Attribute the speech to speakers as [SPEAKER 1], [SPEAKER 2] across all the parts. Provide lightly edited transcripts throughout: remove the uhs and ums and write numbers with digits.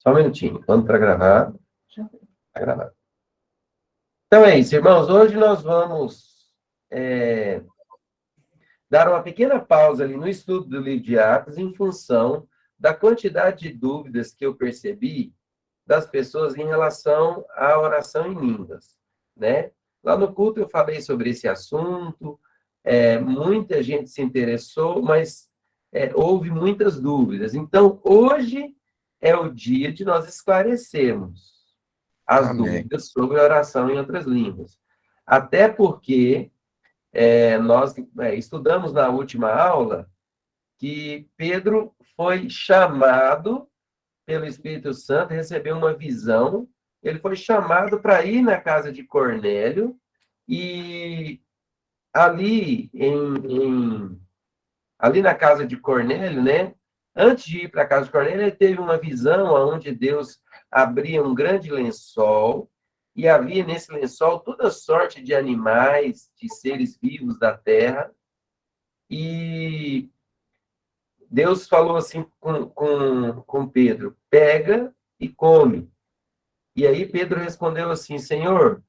[SPEAKER 1] Só um minutinho. Vamos para gravar. Tá gravado. Então é isso, irmãos. Hoje nós vamos dar uma pequena pausa ali no estudo do livro de Atos em função da quantidade de dúvidas que eu percebi das pessoas em relação à oração em línguas, né? Lá no culto eu falei sobre esse assunto, muita gente se interessou, mas houve muitas dúvidas. Então, hoje é o dia de nós esclarecermos as
[SPEAKER 2] Amém.
[SPEAKER 1] dúvidas sobre a oração em outras línguas. Até porque nós estudamos na última aula que Pedro foi chamado pelo Espírito Santo, recebeu uma visão, ele foi chamado para ir na casa de Cornélio, e ali, ali na casa de Cornélio, né? Antes de ir para a casa de Cornélio, ele teve uma visão onde Deus abria um grande lençol, e havia nesse lençol toda sorte de animais, de seres vivos da terra, e Deus falou assim com Pedro: pega e come. E aí Pedro respondeu assim: Senhor,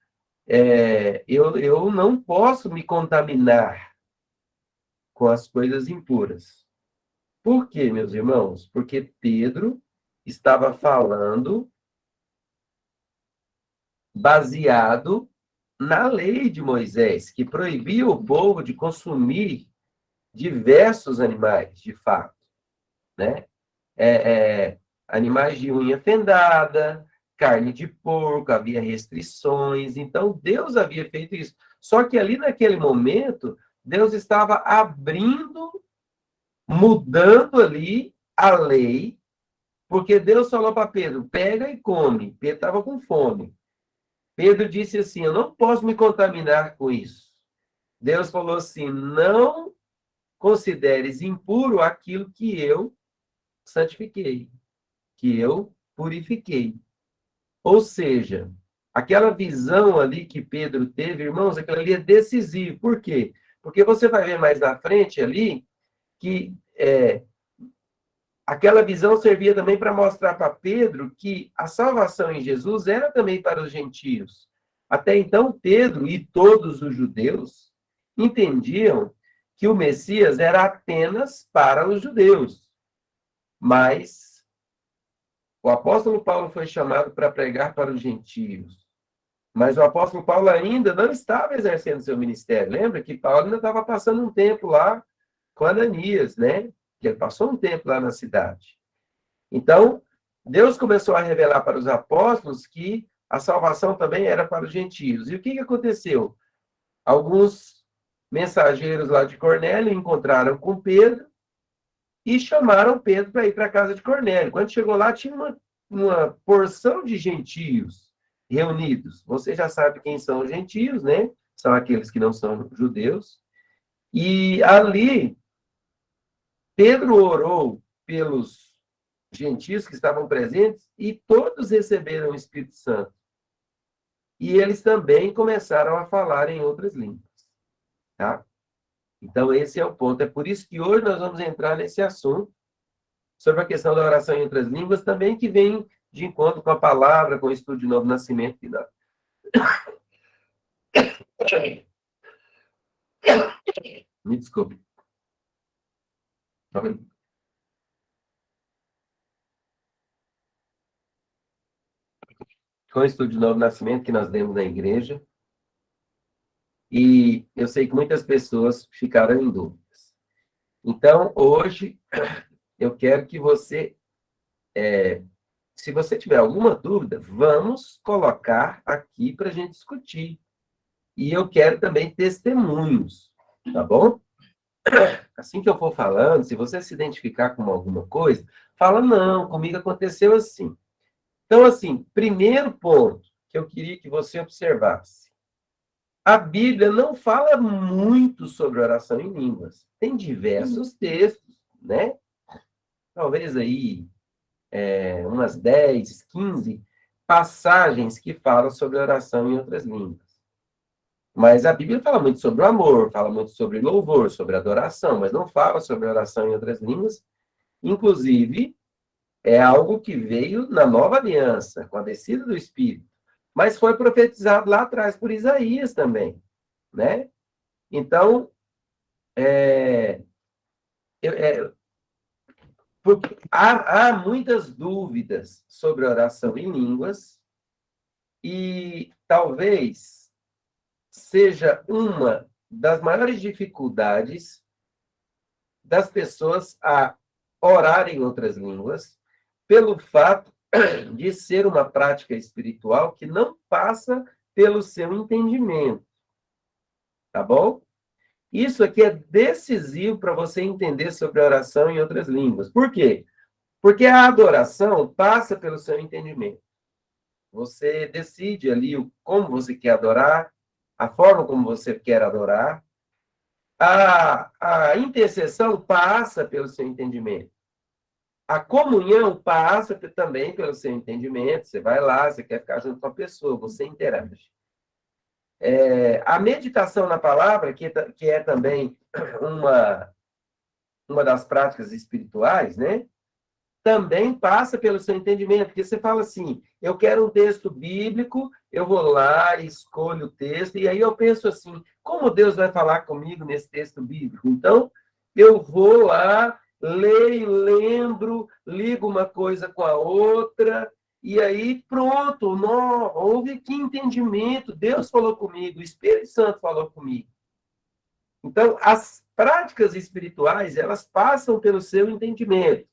[SPEAKER 1] eu não posso me contaminar com as coisas impuras. Por quê, meus irmãos? Porque Pedro estava falando baseado na lei de Moisés, que proibia o povo de consumir diversos animais, de fato, né? Animais de unha fendada, carne de porco, havia restrições. Então, Deus havia feito isso. Só que ali naquele momento, Deus estava abrindo, mudando ali a lei, porque Deus falou para Pedro: pega e come. Pedro estava com fome. Pedro disse assim: eu não posso me contaminar com isso. Deus falou assim: não consideres impuro aquilo que eu santifiquei, que eu purifiquei. Ou seja, aquela visão ali que Pedro teve, irmãos, aquilo ali é decisivo. Por quê? Porque você vai ver mais na frente ali que aquela visão servia também para mostrar para Pedro que a salvação em Jesus era também para os gentios. Até então, Pedro e todos os judeus entendiam que o Messias era apenas para os judeus. Mas o apóstolo Paulo foi chamado para pregar para os gentios. Mas o apóstolo Paulo ainda não estava exercendo seu ministério. Lembra que Paulo ainda estava passando um tempo lá com Ananias, né? Ele passou um tempo lá na cidade. Então, Deus começou a revelar para os apóstolos que a salvação também era para os gentios. E o que aconteceu? Alguns mensageiros lá de Cornélio encontraram com Pedro e chamaram Pedro para ir para a casa de Cornélio. Quando chegou lá, tinha uma porção de gentios reunidos. Você já sabe quem são os gentios, né? São aqueles que não são judeus. E ali, Pedro orou pelos gentios que estavam presentes e todos receberam o Espírito Santo. E eles também começaram a falar em outras línguas. Tá? Então, esse é o ponto. É por isso que hoje nós vamos entrar nesse assunto sobre a questão da oração em outras línguas, também que vem de encontro com a palavra, com o estudo de Novo Nascimento. Me desculpe. Com o estudo de Novo Nascimento que nós demos na igreja. E eu sei que muitas pessoas ficaram em dúvidas. Então, hoje, eu quero que você, se você tiver alguma dúvida, vamos colocar aqui para a gente discutir. E eu quero também testemunhos, tá bom? Assim que eu for falando, se você se identificar com alguma coisa, fala: não, comigo aconteceu assim. Então, assim, primeiro ponto que eu queria que você observasse. A Bíblia não fala muito sobre oração em línguas. Tem diversos textos, né? Talvez aí umas 10, 15 passagens que falam sobre oração em outras línguas. Mas a Bíblia fala muito sobre o amor, fala muito sobre louvor, sobre adoração, mas não fala sobre oração em outras línguas. Inclusive, É algo que veio na nova aliança, com a descida do Espírito. Mas foi profetizado lá atrás por Isaías também, né? Então, é, é, porque há muitas dúvidas sobre oração em línguas e talvez seja uma das maiores dificuldades das pessoas a orar em outras línguas, pelo fato de ser uma prática espiritual que não passa pelo seu entendimento, tá bom? Isso aqui é decisivo para você entender sobre a oração em outras línguas. Por quê? Porque a adoração passa pelo seu entendimento. Você decide ali como você quer adorar, a forma como você quer adorar. A intercessão passa pelo seu entendimento. A comunhão passa também pelo seu entendimento. Você vai lá, você quer ficar junto com a pessoa, você interage. A meditação na palavra, que é também uma das práticas espirituais, né? Também passa pelo seu entendimento, porque você fala assim, eu quero um texto bíblico, eu vou lá, escolho o texto, e aí eu penso assim, como Deus vai falar comigo nesse texto bíblico? Então, eu vou lá, leio, lembro, ligo uma coisa com a outra, e aí pronto, houve que entendimento, Deus falou comigo, o Espírito Santo falou comigo. Então, as práticas espirituais, elas passam pelo seu entendimento.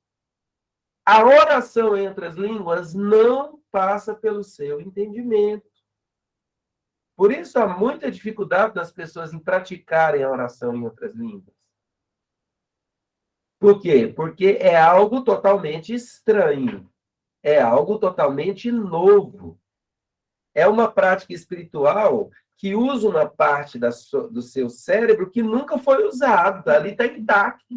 [SPEAKER 1] A oração entre as línguas não passa pelo seu entendimento. Por isso há muita dificuldade das pessoas em praticarem a oração em outras línguas. Por quê? Porque é algo totalmente estranho. É algo totalmente novo. É uma prática espiritual que usa uma parte do seu cérebro que nunca foi usada. Ali está intacto.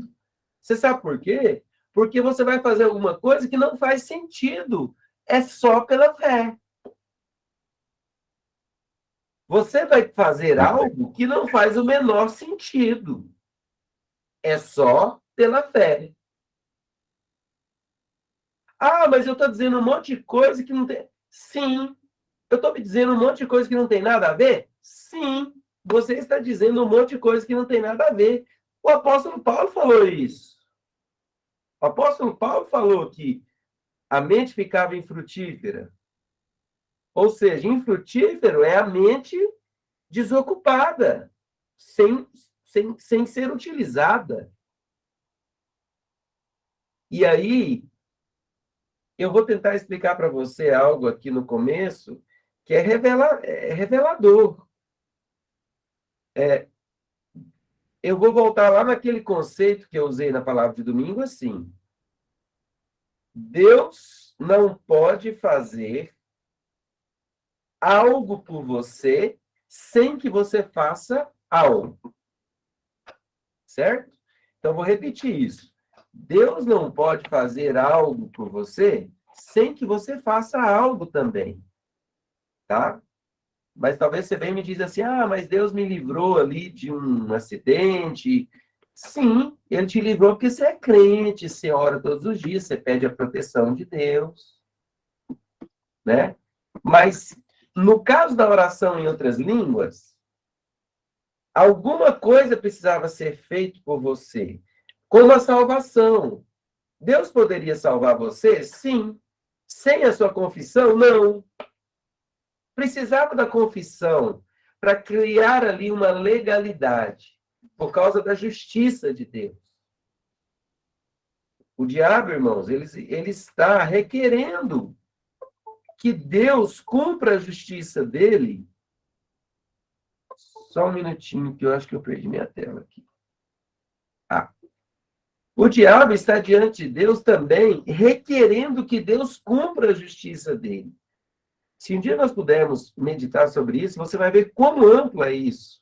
[SPEAKER 1] Você sabe por quê? Porque você vai fazer alguma coisa que não faz sentido. É só pela fé. Você vai fazer algo que não faz o menor sentido. É só pela fé. Ah, mas eu estou dizendo um monte de coisa que não tem. Sim. Eu estou me dizendo um monte de coisa que não tem nada a ver? Sim. Você está dizendo um monte de coisa que não tem nada a ver. O apóstolo Paulo falou isso. O apóstolo Paulo falou que a mente ficava infrutífera. Ou seja, infrutífero é a mente desocupada, sem ser utilizada. E aí, eu vou tentar explicar para você algo aqui no começo que é revelador. Eu vou voltar lá naquele conceito que eu usei na palavra de domingo, assim. Deus não pode fazer algo por você sem que você faça algo. Certo? Então, vou repetir isso. Deus não pode fazer algo por você sem que você faça algo também. Tá? Mas talvez você venha e me diz assim, mas Deus me livrou ali de um acidente. Sim, Ele te livrou porque você é crente, você ora todos os dias, você pede a proteção de Deus. Né? Mas, no caso da oração em outras línguas, alguma coisa precisava ser feita por você, como a salvação. Deus poderia salvar você? Sim. Sem a sua confissão? Não. Precisava da confissão para criar ali uma legalidade, por causa da justiça de Deus. O diabo, irmãos, ele está requerendo que Deus cumpra a justiça dele. Só um minutinho, que eu acho que eu perdi minha tela aqui. O diabo está diante de Deus também, requerendo que Deus cumpra a justiça dele. Se um dia nós pudermos meditar sobre isso, você vai ver como amplo é isso.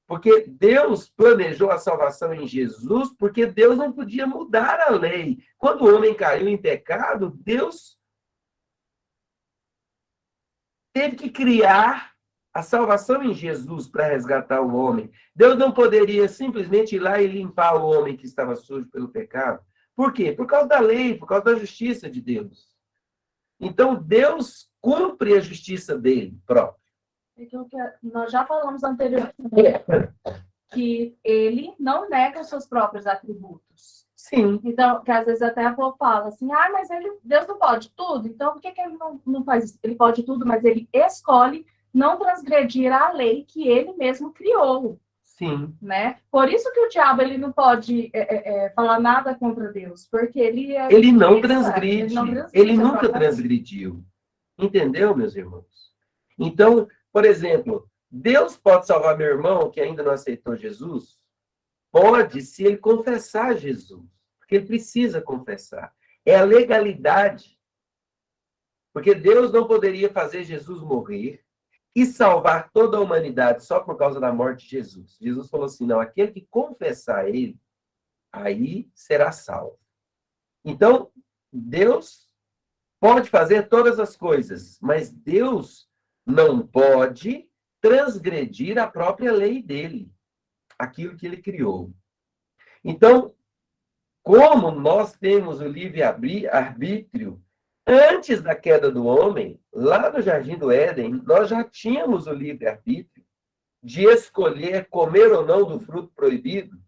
[SPEAKER 1] Porque Deus planejou a salvação em Jesus, porque Deus não podia mudar a lei. Quando o homem caiu em pecado, Deus teve que criar a salvação em Jesus para resgatar o homem. Deus não poderia simplesmente ir lá e limpar o homem que estava sujo pelo pecado, Por quê? Por causa da lei, por causa da justiça de Deus. Então, Deus cumpre a justiça dele próprio.
[SPEAKER 2] Então, nós já falamos anteriormente que ele não nega os seus próprios atributos.
[SPEAKER 1] Sim.
[SPEAKER 2] Então, que às vezes até a povo fala assim, mas Deus não pode tudo, então por que ele não faz isso? Ele pode tudo, mas ele escolhe não transgredir a lei que ele mesmo criou.
[SPEAKER 1] Sim.
[SPEAKER 2] Né? Por isso que o diabo ele não pode falar nada contra Deus, porque
[SPEAKER 1] ele não transgride, ele nunca transgrediu. Entendeu, meus irmãos? Então, por exemplo, Deus pode salvar meu irmão que ainda não aceitou Jesus? Pode, se ele confessar Jesus. Porque ele precisa confessar. É a legalidade. Porque Deus não poderia fazer Jesus morrer e salvar toda a humanidade só por causa da morte de Jesus. Jesus falou assim, não, aquele que confessar ele, aí será salvo. Então, Deus pode fazer todas as coisas, mas Deus não pode transgredir a própria lei dele, aquilo que ele criou. Então, como nós temos o livre-arbítrio, antes da queda do homem, lá no Jardim do Éden, nós já tínhamos o livre-arbítrio de escolher comer ou não do fruto proibido.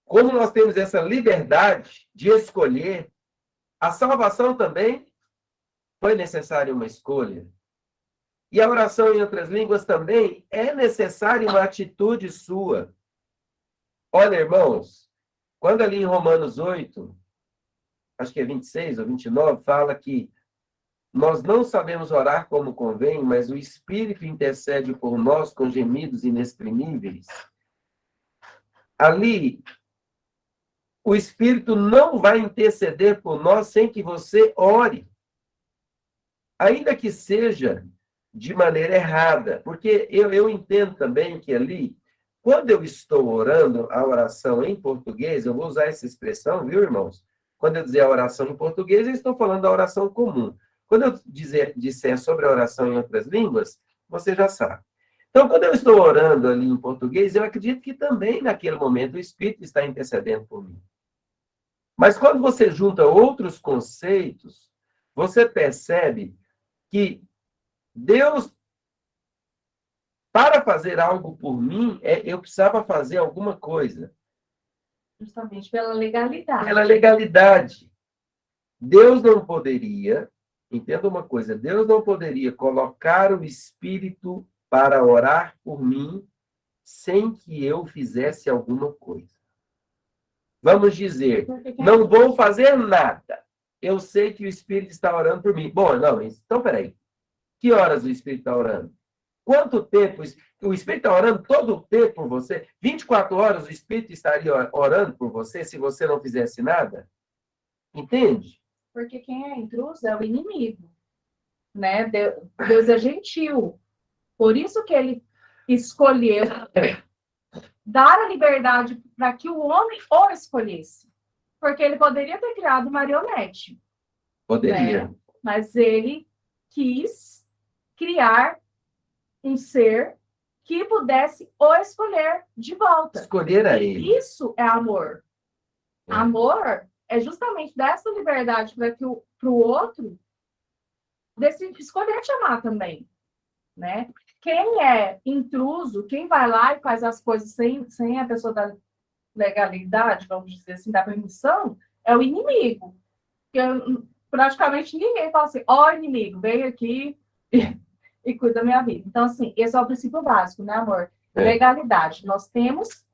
[SPEAKER 1] Como nós temos essa liberdade de escolher, a salvação também foi necessária uma escolha. E a oração em outras línguas também é necessária uma atitude sua. Olha, irmãos, quando ali em Romanos 8, acho que é 26 ou 29, fala que nós não sabemos orar como convém, mas o Espírito intercede por nós com gemidos inexprimíveis. Ali, o Espírito não vai interceder por nós sem que você ore. Ainda que seja de maneira errada, porque eu entendo também que ali, quando eu estou orando a oração em português, eu vou usar essa expressão, viu, irmãos? Quando eu dizer a oração em português, eu estou falando da oração comum. Quando eu disser sobre a oração em outras línguas, você já sabe. Então, quando eu estou orando ali em português, eu acredito que também naquele momento o Espírito está intercedendo por mim. Mas quando você junta outros conceitos, você percebe que Deus, para fazer algo por mim, eu precisava fazer alguma coisa.
[SPEAKER 2] Justamente pela legalidade.
[SPEAKER 1] Pela legalidade. Deus não poderia, entenda uma coisa, Deus não poderia colocar o Espírito para orar por mim sem que eu fizesse alguma coisa. Vamos dizer, não vou fazer nada. Eu sei que o Espírito está orando por mim. Bom, não, então peraí. Que horas o Espírito está orando? Quanto tempo? O Espírito está orando todo o tempo por você? 24 horas o Espírito estaria orando por você se você não fizesse nada? Entende?
[SPEAKER 2] Porque quem é intruso é o inimigo. Né? Deus é gentil. Por isso que ele escolheu dar a liberdade para que o homem o escolhesse. Porque ele poderia ter criado marionete.
[SPEAKER 1] Poderia.
[SPEAKER 2] Né? Mas ele quis criar um ser que pudesse o escolher de volta.
[SPEAKER 1] Escolher a ele.
[SPEAKER 2] Isso é amor. É. Amor é justamente dessa liberdade para que para o outro escolher te amar também. Né? Quem é intruso, quem vai lá e faz as coisas sem a pessoa da legalidade, vamos dizer assim, da permissão, é o inimigo. Porque praticamente ninguém fala assim, inimigo, vem aqui e cuida da minha vida. Então, assim, esse é o princípio básico, né, amor? Legalidade. Nós temos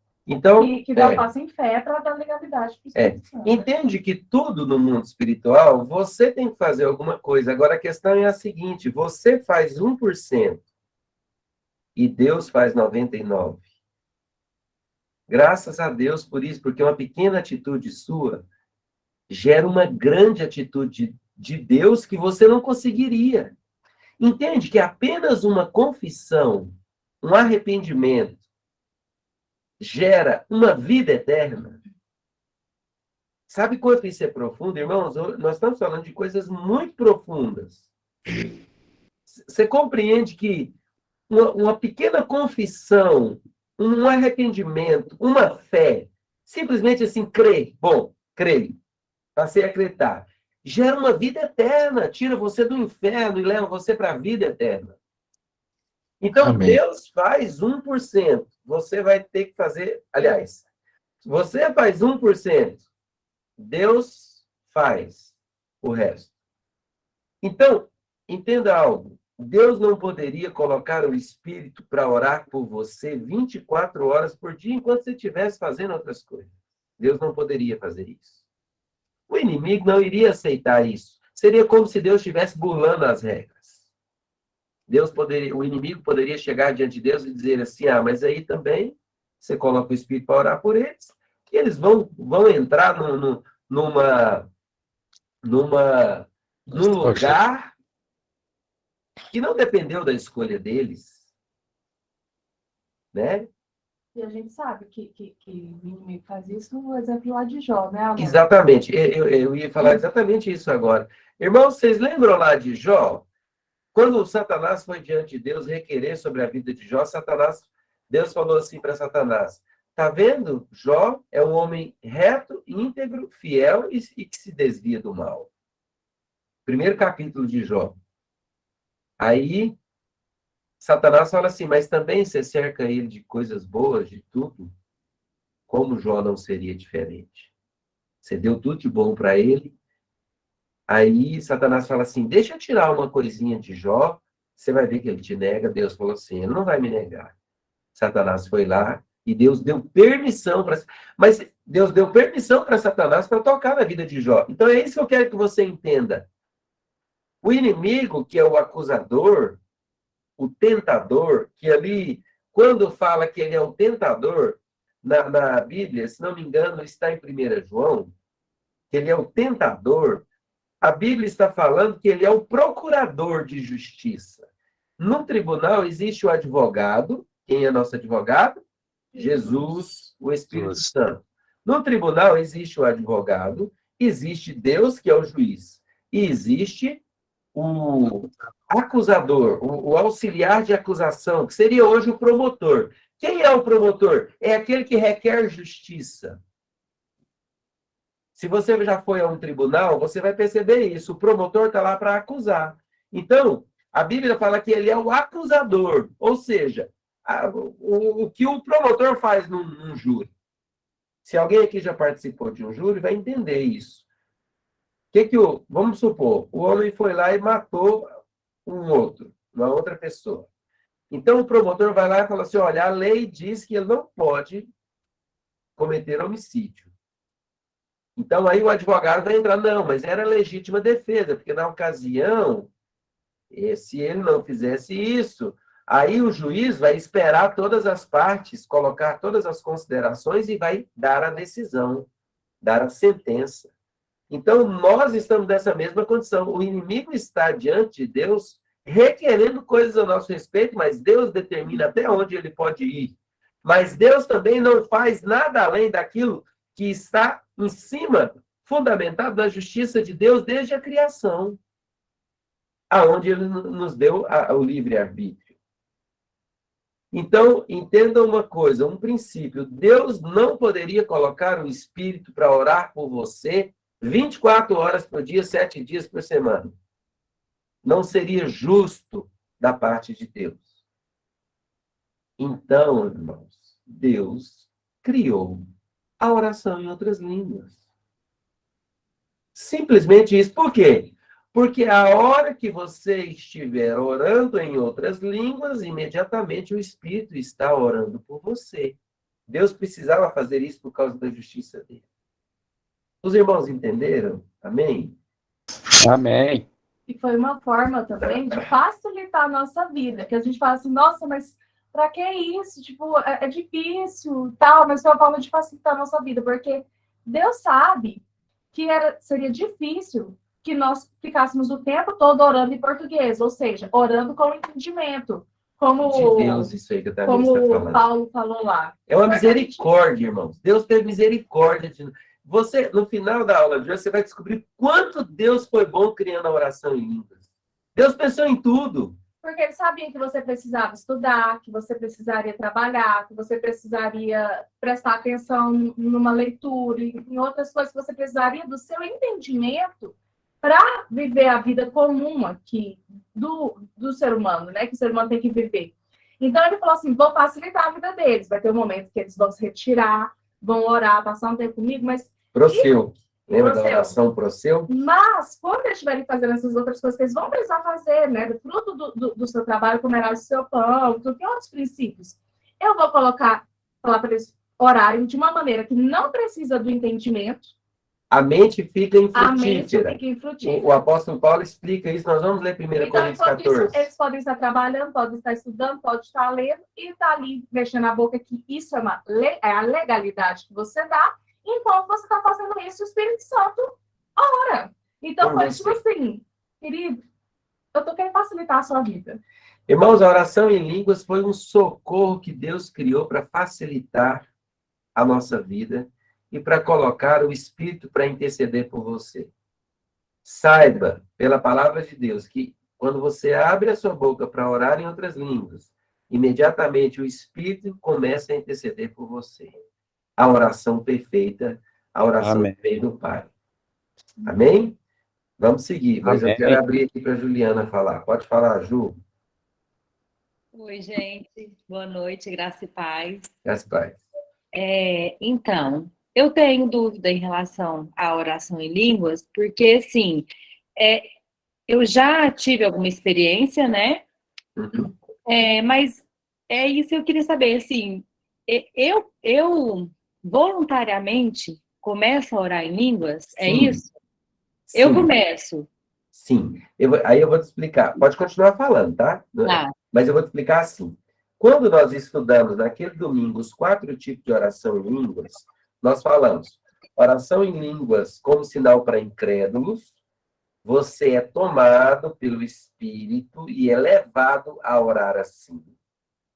[SPEAKER 2] que dar um passo em fé para dar legalidade.
[SPEAKER 1] Entende que tudo no mundo espiritual, você tem que fazer alguma coisa. Agora, a questão é a seguinte, você faz 1% e Deus faz 99%. Graças a Deus por isso, porque uma pequena atitude sua gera uma grande atitude de Deus que você não conseguiria. Entende que apenas uma confissão, um arrependimento, gera uma vida eterna? Sabe quanto isso é profundo, irmãos? Nós estamos falando de coisas muito profundas. Você compreende que uma pequena confissão, um arrependimento, uma fé, simplesmente assim, crer, bom, creio, passei a acreditar. Gera uma vida eterna, tira você do inferno e leva você para a vida eterna. Então,
[SPEAKER 3] Amém.
[SPEAKER 1] Deus faz 1%. Você vai ter que fazer... Aliás, você faz 1%. Deus faz o resto. Então, entenda algo. Deus não poderia colocar o Espírito para orar por você 24 horas por dia enquanto você estivesse fazendo outras coisas. Deus não poderia fazer isso. O inimigo não iria aceitar isso. Seria como se Deus estivesse burlando as regras. O inimigo poderia chegar diante de Deus e dizer assim, mas aí também você coloca o Espírito para orar por eles, e eles vão entrar num lugar que não dependeu da escolha deles. Né?
[SPEAKER 2] E a gente sabe que o inimigo faz isso no exemplo lá de Jó, né, amor?
[SPEAKER 1] Exatamente. Eu ia falar exatamente isso agora. Irmãos, vocês lembram lá de Jó? Quando Satanás foi diante de Deus requerer sobre a vida de Jó, Deus falou assim para Satanás, tá vendo? Jó é um homem reto, íntegro, fiel e que se desvia do mal. Primeiro capítulo de Jó. Aí, Satanás fala assim, mas também você cerca ele de coisas boas, de tudo, como Jó não seria diferente? Você deu tudo de bom para ele. Aí, Satanás fala assim, deixa eu tirar uma coisinha de Jó, você vai ver que ele te nega. Deus falou assim, ele não vai me negar. Satanás foi lá e Deus deu permissão para... Mas Deus deu permissão para Satanás para tocar na vida de Jó. Então, é isso que eu quero que você entenda. O inimigo, que é o acusador, o tentador, que ali, quando fala que ele é o tentador, na Bíblia, se não me engano, está em 1 João, que ele é o tentador, a Bíblia está falando que ele é o procurador de justiça. No tribunal existe o advogado. Quem é nosso advogado? Jesus, o Espírito Santo. No tribunal existe o advogado, existe Deus, que é o juiz, e existe o acusador, o auxiliar de acusação, que seria hoje o promotor. Quem é o promotor? É aquele que requer justiça. Se você já foi a um tribunal, você vai perceber isso. O promotor está lá para acusar. Então, a Bíblia fala que ele é o acusador, ou seja, o que o promotor faz num júri. Se alguém aqui já participou de um júri, vai entender isso. Vamos supor, o homem foi lá e matou uma outra pessoa. Então, o promotor vai lá e fala assim, olha, a lei diz que ele não pode cometer homicídio. Então, aí o advogado vai entrar, não, mas era legítima defesa, porque na ocasião, se ele não fizesse isso, aí o juiz vai esperar todas as partes, colocar todas as considerações e vai dar a decisão, dar a sentença. Então, nós estamos nessa mesma condição. O inimigo está diante de Deus requerendo coisas a nosso respeito, mas Deus determina até onde ele pode ir. Mas Deus também não faz nada além daquilo que está em cima, fundamentado na justiça de Deus desde a criação, aonde ele nos deu o livre-arbítrio. Então, entenda uma coisa, um princípio. Deus não poderia colocar o Espírito para orar por você 24 horas por dia, 7 dias por semana. Não seria justo da parte de Deus. Então, irmãos, Deus criou a oração em outras línguas. Simplesmente isso. Por quê? Porque a hora que você estiver orando em outras línguas, imediatamente o Espírito está orando por você. Deus precisava fazer isso por causa da justiça dele. Os irmãos entenderam? Amém?
[SPEAKER 3] Amém.
[SPEAKER 2] E foi uma forma também de facilitar a nossa vida. Que a gente fala assim, nossa, mas para que isso? Tipo, é difícil, tal, mas foi uma forma de facilitar a nossa vida. Porque Deus sabe que seria difícil que nós ficássemos o tempo todo orando em português. Ou seja, orando com entendimento. Como,
[SPEAKER 1] de Deus, isso aí que eu
[SPEAKER 2] como
[SPEAKER 1] está falando.
[SPEAKER 2] Paulo falou lá.
[SPEAKER 1] É uma misericórdia, irmãos. Deus teve misericórdia de nós. Você, no final da aula de hoje, você vai descobrir quanto Deus foi bom criando a oração em línguas. Deus pensou em tudo.
[SPEAKER 2] Porque ele sabia que você precisava estudar, que você precisaria trabalhar, que você precisaria prestar atenção numa leitura, em outras coisas que você precisaria do seu entendimento para viver a vida comum aqui do ser humano, né? Que o ser humano tem que viver. Então, ele falou assim, vou facilitar a vida deles. Vai ter um momento que eles vão se retirar, vão orar, passar um tempo comigo, mas...
[SPEAKER 1] Proseu. Lembra da oração proseu?
[SPEAKER 2] Mas, quando eles estiverem fazendo essas outras coisas que eles vão precisar fazer, né? Do fruto do seu trabalho, comerá o seu pão, tudo, tem outros princípios. Eu vou falar para eles orarem de uma maneira que não precisa do entendimento.
[SPEAKER 1] A mente fica
[SPEAKER 2] A mente
[SPEAKER 1] infrutífera.
[SPEAKER 2] fica infrutífera.
[SPEAKER 1] O apóstolo Paulo explica isso. Nós vamos ler 1 Coríntios 14.
[SPEAKER 2] Isso, eles podem estar trabalhando, podem estar estudando, podem estar lendo e estar ali mexendo a boca, que isso é a legalidade que você dá. Enquanto você está fazendo isso, o Espírito Santo ora. Então, foi tipo assim, querido, eu estou querendo facilitar a sua vida.
[SPEAKER 1] Irmãos, a oração em línguas foi um socorro que Deus criou para facilitar a nossa vida e para colocar o Espírito para interceder por você. Saiba, pela palavra de Deus, que quando você abre a sua boca para orar em outras línguas, imediatamente o Espírito começa a interceder por você. A oração perfeita, a oração que veio do Pai. Amém? Vamos seguir, mas eu quero abrir aqui para a Juliana falar. Pode falar, Ju.
[SPEAKER 4] Oi, gente. Boa noite, graça e paz.
[SPEAKER 1] Graça e paz.
[SPEAKER 4] Então, eu tenho dúvida em relação à oração em línguas, porque, assim, eu já tive alguma experiência, né?
[SPEAKER 1] Uhum.
[SPEAKER 4] Mas é isso que eu queria saber, assim, eu voluntariamente começo a orar em línguas? É
[SPEAKER 1] Sim.
[SPEAKER 4] isso?
[SPEAKER 1] Sim.
[SPEAKER 4] Eu começo.
[SPEAKER 1] Sim. Aí eu vou te explicar. Pode continuar falando, tá?
[SPEAKER 4] Tá.
[SPEAKER 1] Mas eu vou te explicar assim. Quando nós estudamos naquele domingo os 4 tipos de oração em línguas, nós falamos oração em línguas como sinal para incrédulos, você é tomado pelo Espírito e é levado a orar assim.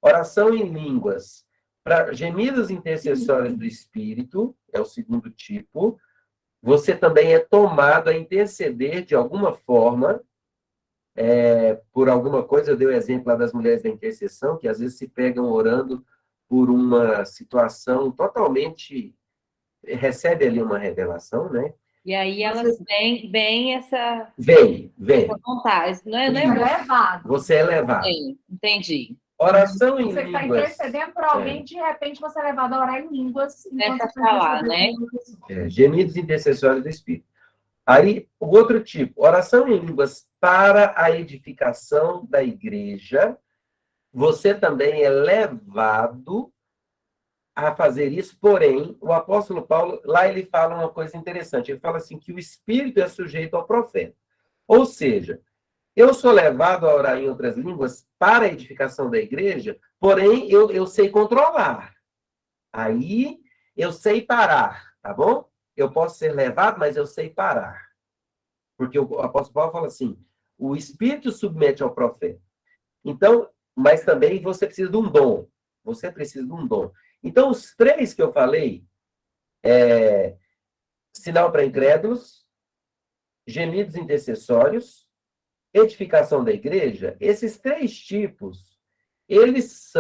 [SPEAKER 1] Oração em línguas para gemidos intercessórios do Espírito, é o segundo tipo. Você também é tomado a interceder de alguma forma, por alguma coisa. Eu dei o exemplo lá das mulheres da intercessão, que às vezes se pegam orando por uma situação totalmente... Recebe ali uma revelação, né?
[SPEAKER 4] E aí elas vêm essa...
[SPEAKER 1] Vem.
[SPEAKER 4] Essa vontade. Não é
[SPEAKER 2] levado.
[SPEAKER 1] Você é levado.
[SPEAKER 4] Entendi.
[SPEAKER 1] Oração em
[SPEAKER 2] você está
[SPEAKER 1] línguas.
[SPEAKER 2] intercedendo por alguém, de repente você é levado a orar em línguas.
[SPEAKER 4] Deixa falar, né?
[SPEAKER 1] Gemidos intercessórios do Espírito. Aí, o outro tipo, oração em línguas para a edificação da igreja. Você também é levado a fazer isso, porém, o apóstolo Paulo, lá ele fala uma coisa interessante. Ele fala assim, que o Espírito é sujeito ao profeta. Ou seja, eu sou levado a orar em outras línguas para a edificação da igreja, porém, eu sei controlar. Aí, eu sei parar, tá bom? Eu posso ser levado, mas eu sei parar. Porque o apóstolo Paulo fala assim, o Espírito submete ao profeta. Então, mas também você precisa de um dom. Você precisa de um dom. Então, os 3 que eu falei, sinal para incrédulos, gemidos intercessórios, edificação da igreja, esses 3 tipos, eles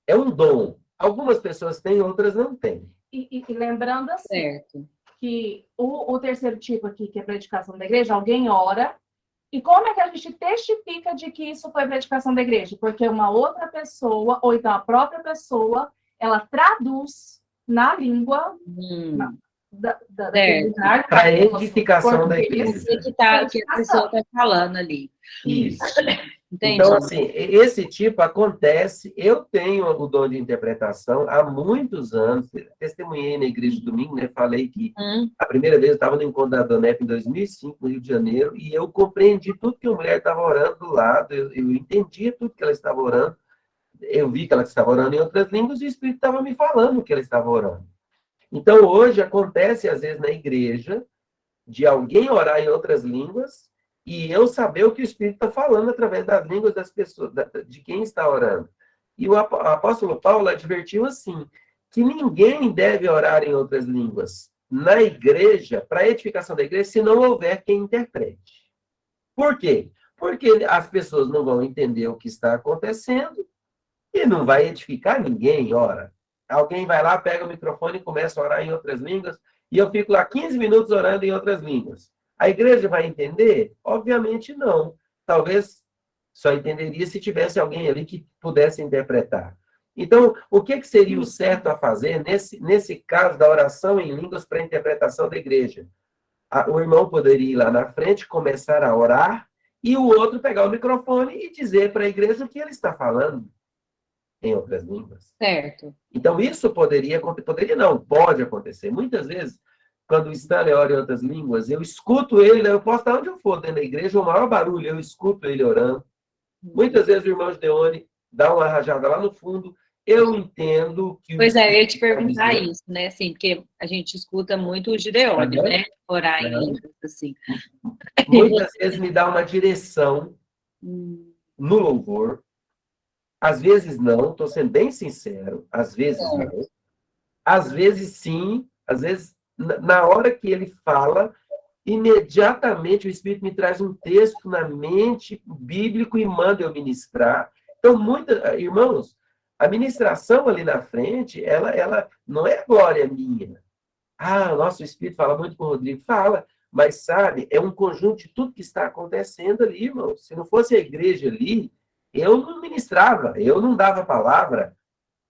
[SPEAKER 1] é um dom. Algumas pessoas têm, outras não têm.
[SPEAKER 2] E lembrando assim,
[SPEAKER 4] Certo.
[SPEAKER 2] Que o terceiro tipo aqui, que é para edificação da igreja, alguém ora. E como é que a gente testifica de que isso foi para edificação da igreja? Porque uma outra pessoa, ou então a própria pessoa, ela traduz na língua
[SPEAKER 1] para a edificação da igreja.
[SPEAKER 4] Que a pessoa está falando ali.
[SPEAKER 1] Isso.
[SPEAKER 4] Entendi.
[SPEAKER 1] Então, assim, esse tipo acontece. Eu tenho o dom de interpretação há muitos anos. Testemunhei na igreja do domingo, né? Falei que a primeira vez eu estava no encontro da Donep em 2005, no Rio de Janeiro, e eu compreendi tudo que a mulher estava orando do lado, eu entendia tudo que ela estava orando. Eu vi que ela estava orando em outras línguas e o Espírito estava me falando que ela estava orando. Então, hoje acontece, às vezes, na igreja, de alguém orar em outras línguas e eu saber o que o Espírito está falando através das línguas das pessoas, de quem está orando. E o apóstolo Paulo advertiu assim, que ninguém deve orar em outras línguas na igreja, para a edificação da igreja, se não houver quem interprete. Por quê? Porque as pessoas não vão entender o que está acontecendo e não vai edificar ninguém, ora. Alguém vai lá, pega o microfone e começa a orar em outras línguas, e eu fico lá 15 minutos orando em outras línguas. A igreja vai entender? Obviamente não. Talvez só entenderia se tivesse alguém ali que pudesse interpretar. Então, o que seria o certo a fazer nesse caso da oração em línguas para a interpretação da igreja? O irmão poderia ir lá na frente, começar a orar, e o outro pegar o microfone e dizer para a igreja o que ele está falando em outras línguas.
[SPEAKER 4] Certo.
[SPEAKER 1] Então, isso poderia não, pode acontecer. Muitas vezes, quando o Stanley ora em outras línguas, eu escuto ele, eu posso estar onde eu for, dentro da igreja, o maior barulho, eu escuto ele orando. Muitas vezes o irmão Gideone dá uma rajada lá no fundo, eu entendo que o
[SPEAKER 4] Pois é, eu ia te
[SPEAKER 1] Espírito está
[SPEAKER 4] perguntar
[SPEAKER 1] dizendo.
[SPEAKER 4] isso, né? Assim, porque a gente escuta muito o Gideone,
[SPEAKER 1] Aham.
[SPEAKER 4] né? Orar em
[SPEAKER 1] Aham.
[SPEAKER 4] línguas, assim.
[SPEAKER 1] Muitas vezes me dá uma direção no louvor, às vezes não, estou sendo bem sincero, às vezes não, às vezes sim, às vezes na hora que ele fala, imediatamente o Espírito me traz um texto na mente bíblico e manda eu ministrar. Então, irmãos, a ministração ali na frente, ela não é glória minha. Ah, nosso Espírito fala muito com o Rodrigo, fala, mas sabe, é um conjunto de tudo que está acontecendo ali, irmão. Se não fosse a igreja ali, eu não ministrava, eu não dava palavra,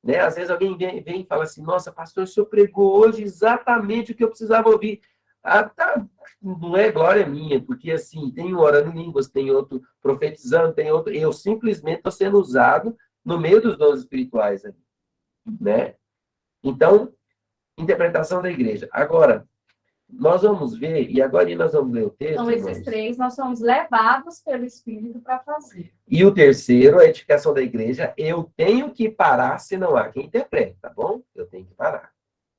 [SPEAKER 1] né? Às vezes alguém vem e fala assim, nossa, pastor, o senhor pregou hoje exatamente o que eu precisava ouvir. Ah, tá, não é glória minha, porque assim, tem um orando em línguas, tem outro profetizando, tem outro, eu simplesmente estou sendo usado no meio dos dons espirituais ali, né? Então, interpretação da igreja. Agora, nós vamos ver, e agora nós vamos ler o texto.
[SPEAKER 2] Então, esses
[SPEAKER 1] irmãos.
[SPEAKER 2] três nós somos levados pelo Espírito para fazer.
[SPEAKER 1] E o terceiro, a edificação da igreja, eu tenho que parar se não há quem interprete, tá bom? Eu tenho que parar.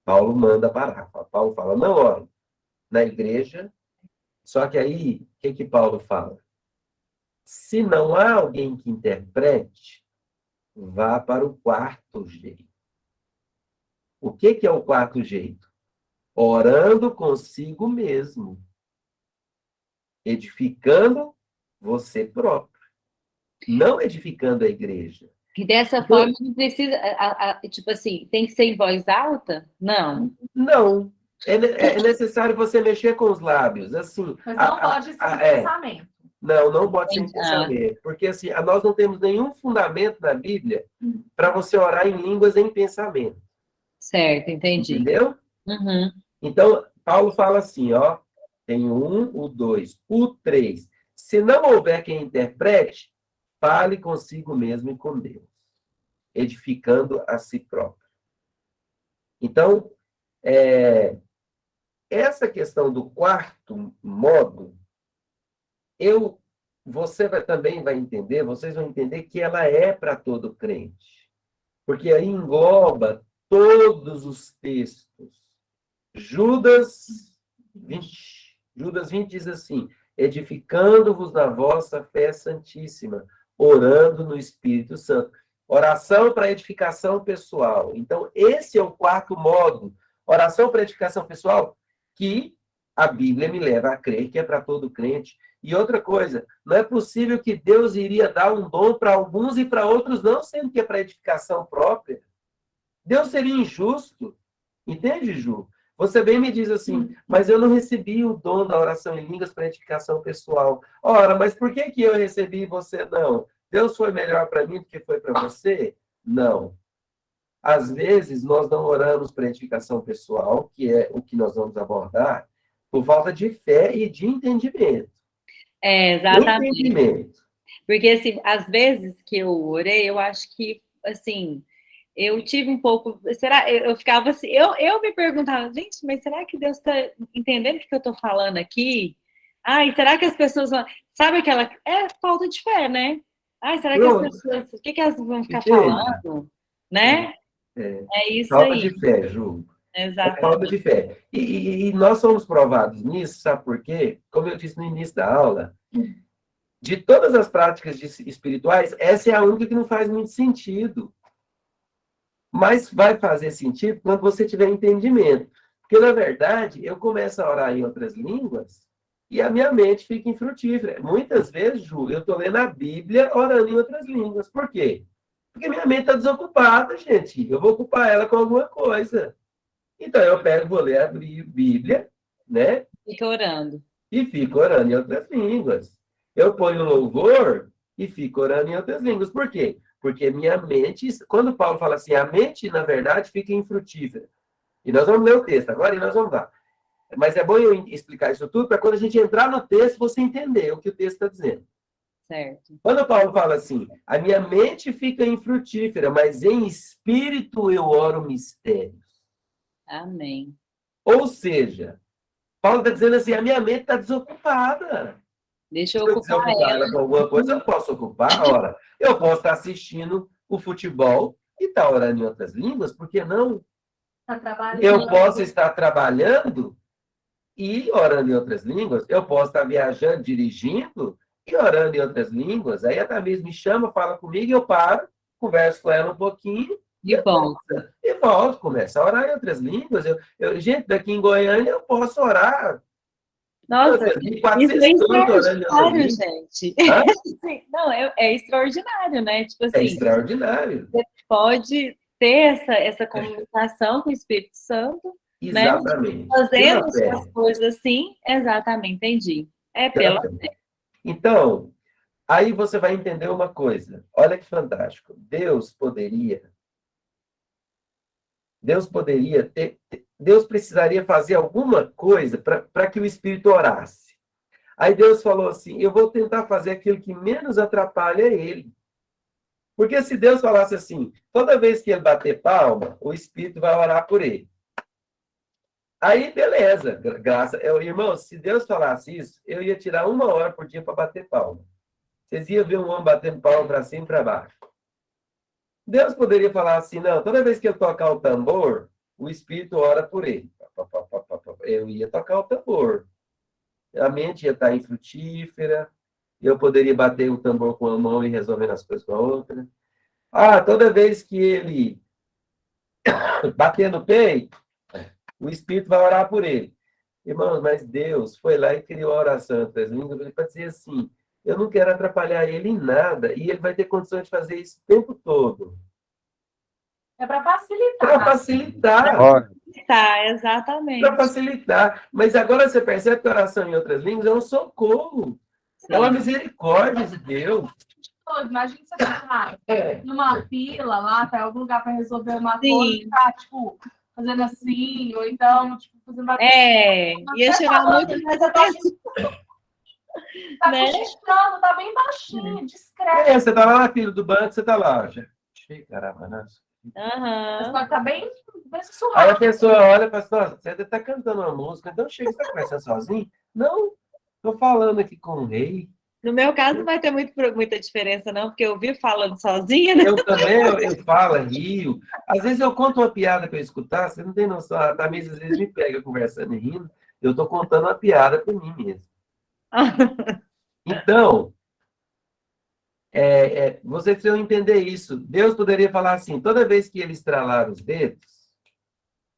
[SPEAKER 1] Paulo manda parar. Paulo fala, não, olha, na igreja, só que aí, o que Paulo fala? Se não há alguém que interprete, vá para o quarto jeito. O que é o quarto jeito? Orando consigo mesmo. Edificando você próprio. Não edificando a igreja.
[SPEAKER 4] E dessa forma não precisa, tipo assim, tem que ser em voz alta? Não.
[SPEAKER 1] Não. É necessário você mexer com os lábios. Assim,
[SPEAKER 2] Mas não pode ser pensamento.
[SPEAKER 1] Não pode ser em pensamento. Porque assim, nós não temos nenhum fundamento na Bíblia para você orar em línguas em pensamento.
[SPEAKER 4] Certo, entendi.
[SPEAKER 1] Entendeu?
[SPEAKER 4] Uhum.
[SPEAKER 1] Então, Paulo fala assim, ó, tem o 1, o 2, o 3. Se não houver quem interprete, fale consigo mesmo e com Deus, edificando a si próprio. Então, essa questão do quarto modo, também vai entender, vocês vão entender que ela é para todo crente. Porque aí engloba todos os textos. Judas 20 diz assim, edificando-vos na vossa fé santíssima, orando no Espírito Santo. Oração para edificação pessoal. Então, esse é o quarto modo. Oração para edificação pessoal, que a Bíblia me leva a crer que é para todo crente. E outra coisa, não é possível que Deus iria dar um dom para alguns e para outros não, sendo que é para edificação própria. Deus seria injusto. Entende, Ju? Você bem me diz assim, mas eu não recebi o dom da oração em línguas para edificação pessoal. Ora, mas por que eu recebi e você não? Deus foi melhor para mim do que foi para você? Não. Às vezes, nós não oramos para edificação pessoal, que é o que nós vamos abordar, por falta de fé e de entendimento.
[SPEAKER 4] Exatamente.
[SPEAKER 1] Entendimento.
[SPEAKER 4] Porque, assim, às vezes que eu orei, eu acho que, assim, eu tive um pouco, será, eu ficava assim, eu me perguntava, gente, mas será que Deus está entendendo o que eu estou falando aqui? Ai, será que as pessoas vão, sabe aquela, falta de fé, né? Ai, será que as pessoas, o que elas vão ficar falando, né? É isso
[SPEAKER 1] falta
[SPEAKER 4] aí.
[SPEAKER 1] de fé, Ju.
[SPEAKER 4] Exatamente.
[SPEAKER 1] Falta de fé. E nós somos provados nisso, sabe por quê? Como eu disse no início da aula, de todas as práticas espirituais, essa é a única que não faz muito sentido. Mas vai fazer sentido quando você tiver entendimento. Porque, na verdade, eu começo a orar em outras línguas e a minha mente fica infrutífera. Muitas vezes, Ju, eu estou lendo a Bíblia orando em outras línguas. Por quê? Porque minha mente está desocupada, gente. Eu vou ocupar ela com alguma coisa. Então, eu pego, vou ler a Bíblia, né?
[SPEAKER 4] Fica orando.
[SPEAKER 1] E fico orando em outras línguas. Eu ponho louvor e fico orando em outras línguas. Por quê? Porque minha mente, quando Paulo fala assim, a mente, na verdade, fica infrutífera. E nós vamos ler o texto agora e nós vamos lá. Mas é bom eu explicar isso tudo para quando a gente entrar no texto, você entender o que o texto está dizendo.
[SPEAKER 4] Certo.
[SPEAKER 1] Quando Paulo fala assim, a minha mente fica infrutífera, mas em espírito eu oro mistérios.
[SPEAKER 4] Amém.
[SPEAKER 1] Ou seja, Paulo está dizendo assim, a minha mente está desocupada.
[SPEAKER 4] Deixa eu
[SPEAKER 1] Se eu quiser
[SPEAKER 4] ocupar
[SPEAKER 1] ocupar
[SPEAKER 4] ela.
[SPEAKER 1] ela com alguma coisa, eu posso ocupar. Ora, eu posso estar assistindo o futebol e estar orando em outras línguas, por que não?
[SPEAKER 2] Tá trabalhando.
[SPEAKER 1] Eu posso estar trabalhando e orando em outras línguas. Eu posso estar viajando, dirigindo e orando em outras línguas. Aí a Tamires me chama, fala comigo, eu paro, converso com ela um pouquinho
[SPEAKER 4] E volta.
[SPEAKER 1] e volto, começo a orar em outras línguas. Gente, daqui em Goiânia eu posso orar.
[SPEAKER 4] Nossa,
[SPEAKER 1] Eu 400
[SPEAKER 4] isso é
[SPEAKER 1] tanto orando em outras
[SPEAKER 4] extraordinário,
[SPEAKER 1] línguas.
[SPEAKER 4] gente.
[SPEAKER 1] Hã?
[SPEAKER 4] Não, é extraordinário, né? Tipo
[SPEAKER 1] É
[SPEAKER 4] assim,
[SPEAKER 1] extraordinário.
[SPEAKER 4] pode ter essa comunicação com o Espírito Santo, né?
[SPEAKER 1] Exatamente.
[SPEAKER 4] Fazendo
[SPEAKER 1] Pela fé.
[SPEAKER 4] as coisas assim, exatamente, entendi. É
[SPEAKER 1] Pela
[SPEAKER 4] pela
[SPEAKER 1] fé. Então, aí você vai entender uma coisa. Olha que fantástico. Deus precisaria fazer alguma coisa para que o Espírito orasse. Aí Deus falou assim: eu vou tentar fazer aquilo que menos atrapalha ele. Porque se Deus falasse assim, toda vez que ele bater palma, o Espírito vai orar por ele. Aí, beleza, irmão, se Deus falasse isso, eu ia tirar 1 hora por dia para bater palma. Vocês iam ver um homem batendo palma para cima e para baixo. Deus poderia falar assim, não, toda vez que eu tocar o tambor, o Espírito ora por ele. Eu ia tocar o tambor. A mente ia estar infrutífera, eu poderia bater o tambor com uma mão e resolver as coisas com a outra. Ah, toda vez que ele bater no peito, o Espírito vai orar por ele. Irmãos, mas Deus foi lá e criou a oração das línguas para dizer assim, eu não quero atrapalhar ele em nada, e ele vai ter condições de fazer isso o tempo todo.
[SPEAKER 2] É para facilitar.
[SPEAKER 1] Para facilitar.
[SPEAKER 3] Olha,
[SPEAKER 4] Tá, exatamente.
[SPEAKER 1] Para facilitar. Mas agora você percebe que a oração em outras línguas é um socorro. É uma misericórdia de Deus.
[SPEAKER 2] Imagina você tá numa fila lá, tá em algum lugar para resolver uma
[SPEAKER 4] Sim.
[SPEAKER 2] coisa e tá, tipo, fazendo assim, ou então, tipo, fazendo uma
[SPEAKER 4] Ia chamar muito mais atenção.
[SPEAKER 2] Tá
[SPEAKER 4] né?
[SPEAKER 2] cochichando, tá bem baixinho, discreto.
[SPEAKER 1] Você tá lá na fila do banco, você tá lá. Já. Caramba, nossa.
[SPEAKER 4] Aham.
[SPEAKER 2] Mas tá bem
[SPEAKER 1] Aí
[SPEAKER 2] sussurrado.
[SPEAKER 1] a pessoa olha e fala assim, nossa, você tá cantando uma música, então chega, você tá conversando sozinho? Não, tô falando aqui com o rei.
[SPEAKER 4] No meu caso, não vai ter muita diferença, não, porque eu vi falando sozinha, né?
[SPEAKER 1] Eu também, eu falo, rio. Às vezes eu conto uma piada para eu escutar, você não tem noção. A Tamires às vezes me pega conversando e rindo, eu tô contando uma piada para mim mesmo. Então, vocês precisam entender isso. Deus poderia falar assim, toda vez que ele estralar os dedos,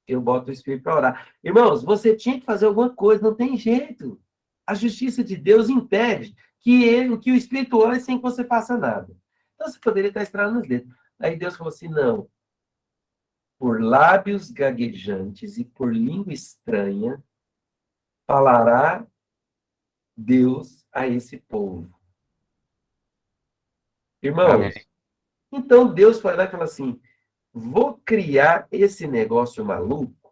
[SPEAKER 1] eu boto o Espírito para orar. Irmãos, você tinha que fazer alguma coisa, não tem jeito. A justiça de Deus impede que o Espírito ore sem que você faça nada. Então, você poderia estar estralando os dedos. Aí Deus falou assim, não. Por lábios gaguejantes e por língua estranha, falará Deus a esse povo. Irmãos,
[SPEAKER 3] amém.
[SPEAKER 1] então Deus foi lá e falou assim, vou criar esse negócio maluco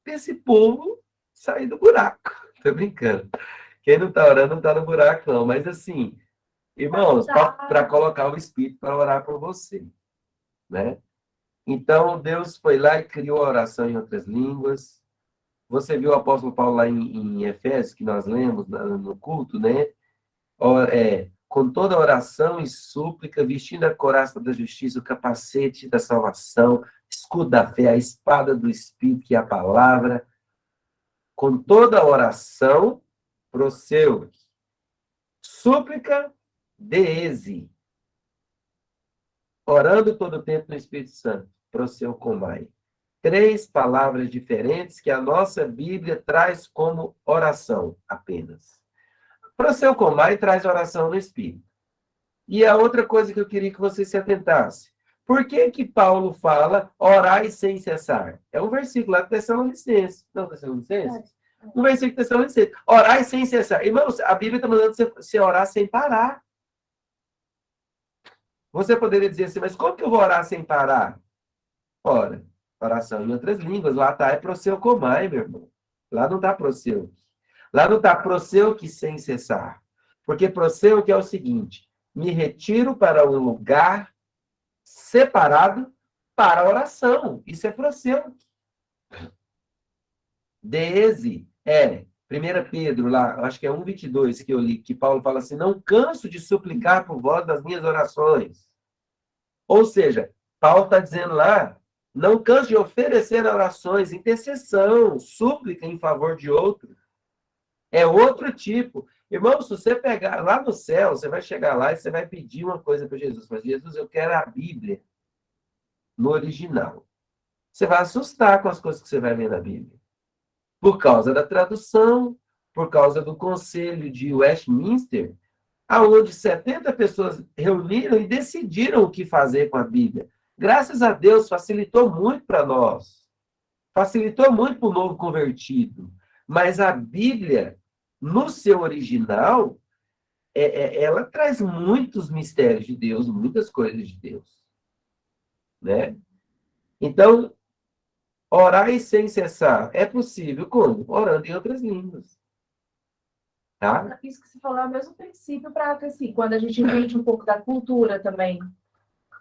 [SPEAKER 1] para esse povo sair do buraco. Tô brincando. Quem não está orando não está no buraco, não. Mas assim, irmãos, para colocar o Espírito para orar por você. Né? Então, Deus foi lá e criou a oração em outras línguas. Você viu o apóstolo Paulo lá em Efésios, que nós lemos no culto, né? Com toda oração e súplica, vestindo a couraça da justiça, o capacete da salvação, escudo da fé, a espada do Espírito, que é a palavra, com toda oração, proseu, súplica, deese, orando todo o tempo no Espírito Santo, proseu comai. 3 palavras diferentes que a nossa Bíblia traz como oração apenas. Proseuchomai traz oração no Espírito. E a outra coisa que eu queria que você se atentasse. Por que que Paulo fala orai sem cessar? É um versículo lá de Tessalonicenses. Não, Tessalonicenses? Um versículo de Tessalonicenses. Orai sem cessar. Irmãos, a Bíblia está mandando você orar sem parar. Você poderia dizer assim, mas como que eu vou orar sem parar? Ora, oração em outras línguas. Lá está é proseuchomai, meu irmão. Lá não está proseuque. Lá não está proseuque sem cessar. Porque proseuque é o seguinte, me retiro para um lugar separado para a oração. Isso é proseuque. Deese é 1 Pedro, lá, acho que é 1:22 que eu li, que Paulo fala assim, não canso de suplicar por vós das minhas orações. Ou seja, Paulo está dizendo lá, não canso de oferecer orações, intercessão, súplica em favor de outro. É outro tipo. Irmão, se você pegar lá no céu, você vai chegar lá e você vai pedir uma coisa para Jesus. Mas, Jesus, eu quero a Bíblia no original. Você vai assustar com as coisas que você vai ler na Bíblia. Por causa da tradução, por causa do conselho de Westminster, aonde 70 pessoas reuniram e decidiram o que fazer com a Bíblia. Graças a Deus, facilitou muito para nós. Facilitou muito para o novo convertido. Mas a Bíblia, no seu original, ela traz muitos mistérios de Deus, muitas coisas de Deus. Né? Então, orar e sem cessar é possível como? Orando em outras línguas. Tá?
[SPEAKER 2] Isso que você falou é o mesmo princípio para assim, quando a gente entende um pouco da cultura também,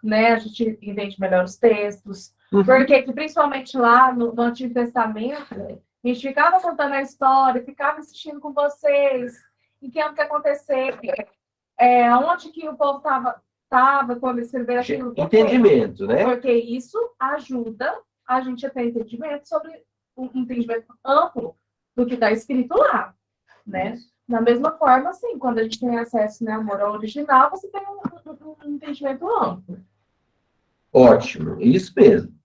[SPEAKER 2] né? A gente entende melhor os textos. Porque principalmente lá no Antigo Testamento, a gente ficava contando a história, ficava assistindo com vocês, em que ano que aconteceu, onde que o povo estava quando escreveram aquilo.
[SPEAKER 1] Entendimento, né?
[SPEAKER 2] Porque isso ajuda a gente a ter entendimento sobre um entendimento amplo do que está escrito lá, né? Da mesma forma, assim, quando a gente tem acesso, né, amor, ao original, você tem um entendimento amplo.
[SPEAKER 1] Ótimo, isso mesmo.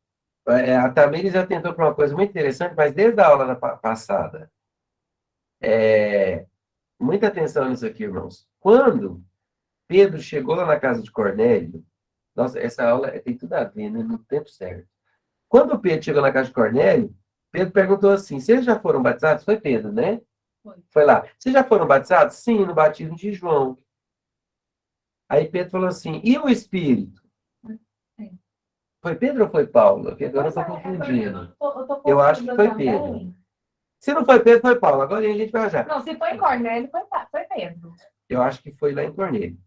[SPEAKER 1] A Tamires já tentou para uma coisa muito interessante, mas desde a aula passada, muita atenção nisso aqui, irmãos. Quando Pedro chegou lá na casa de Cornélio, nossa, essa aula tem tudo a ver, né, no tempo certo. Quando Pedro chegou na casa de Cornélio, Pedro perguntou assim, vocês já foram batizados? Foi Pedro, né? Foi lá. Vocês já foram batizados? Sim, no batismo de João. Aí Pedro falou assim, e o Espírito? Foi Pedro ou foi Paulo? Agora eu estou confundindo. Eu acho que foi Pedro. Se não foi Pedro, foi Paulo. Agora a gente vai achar.
[SPEAKER 2] Não, se foi em Cornélio, foi Pedro.
[SPEAKER 1] Eu acho que foi lá em Cornélio.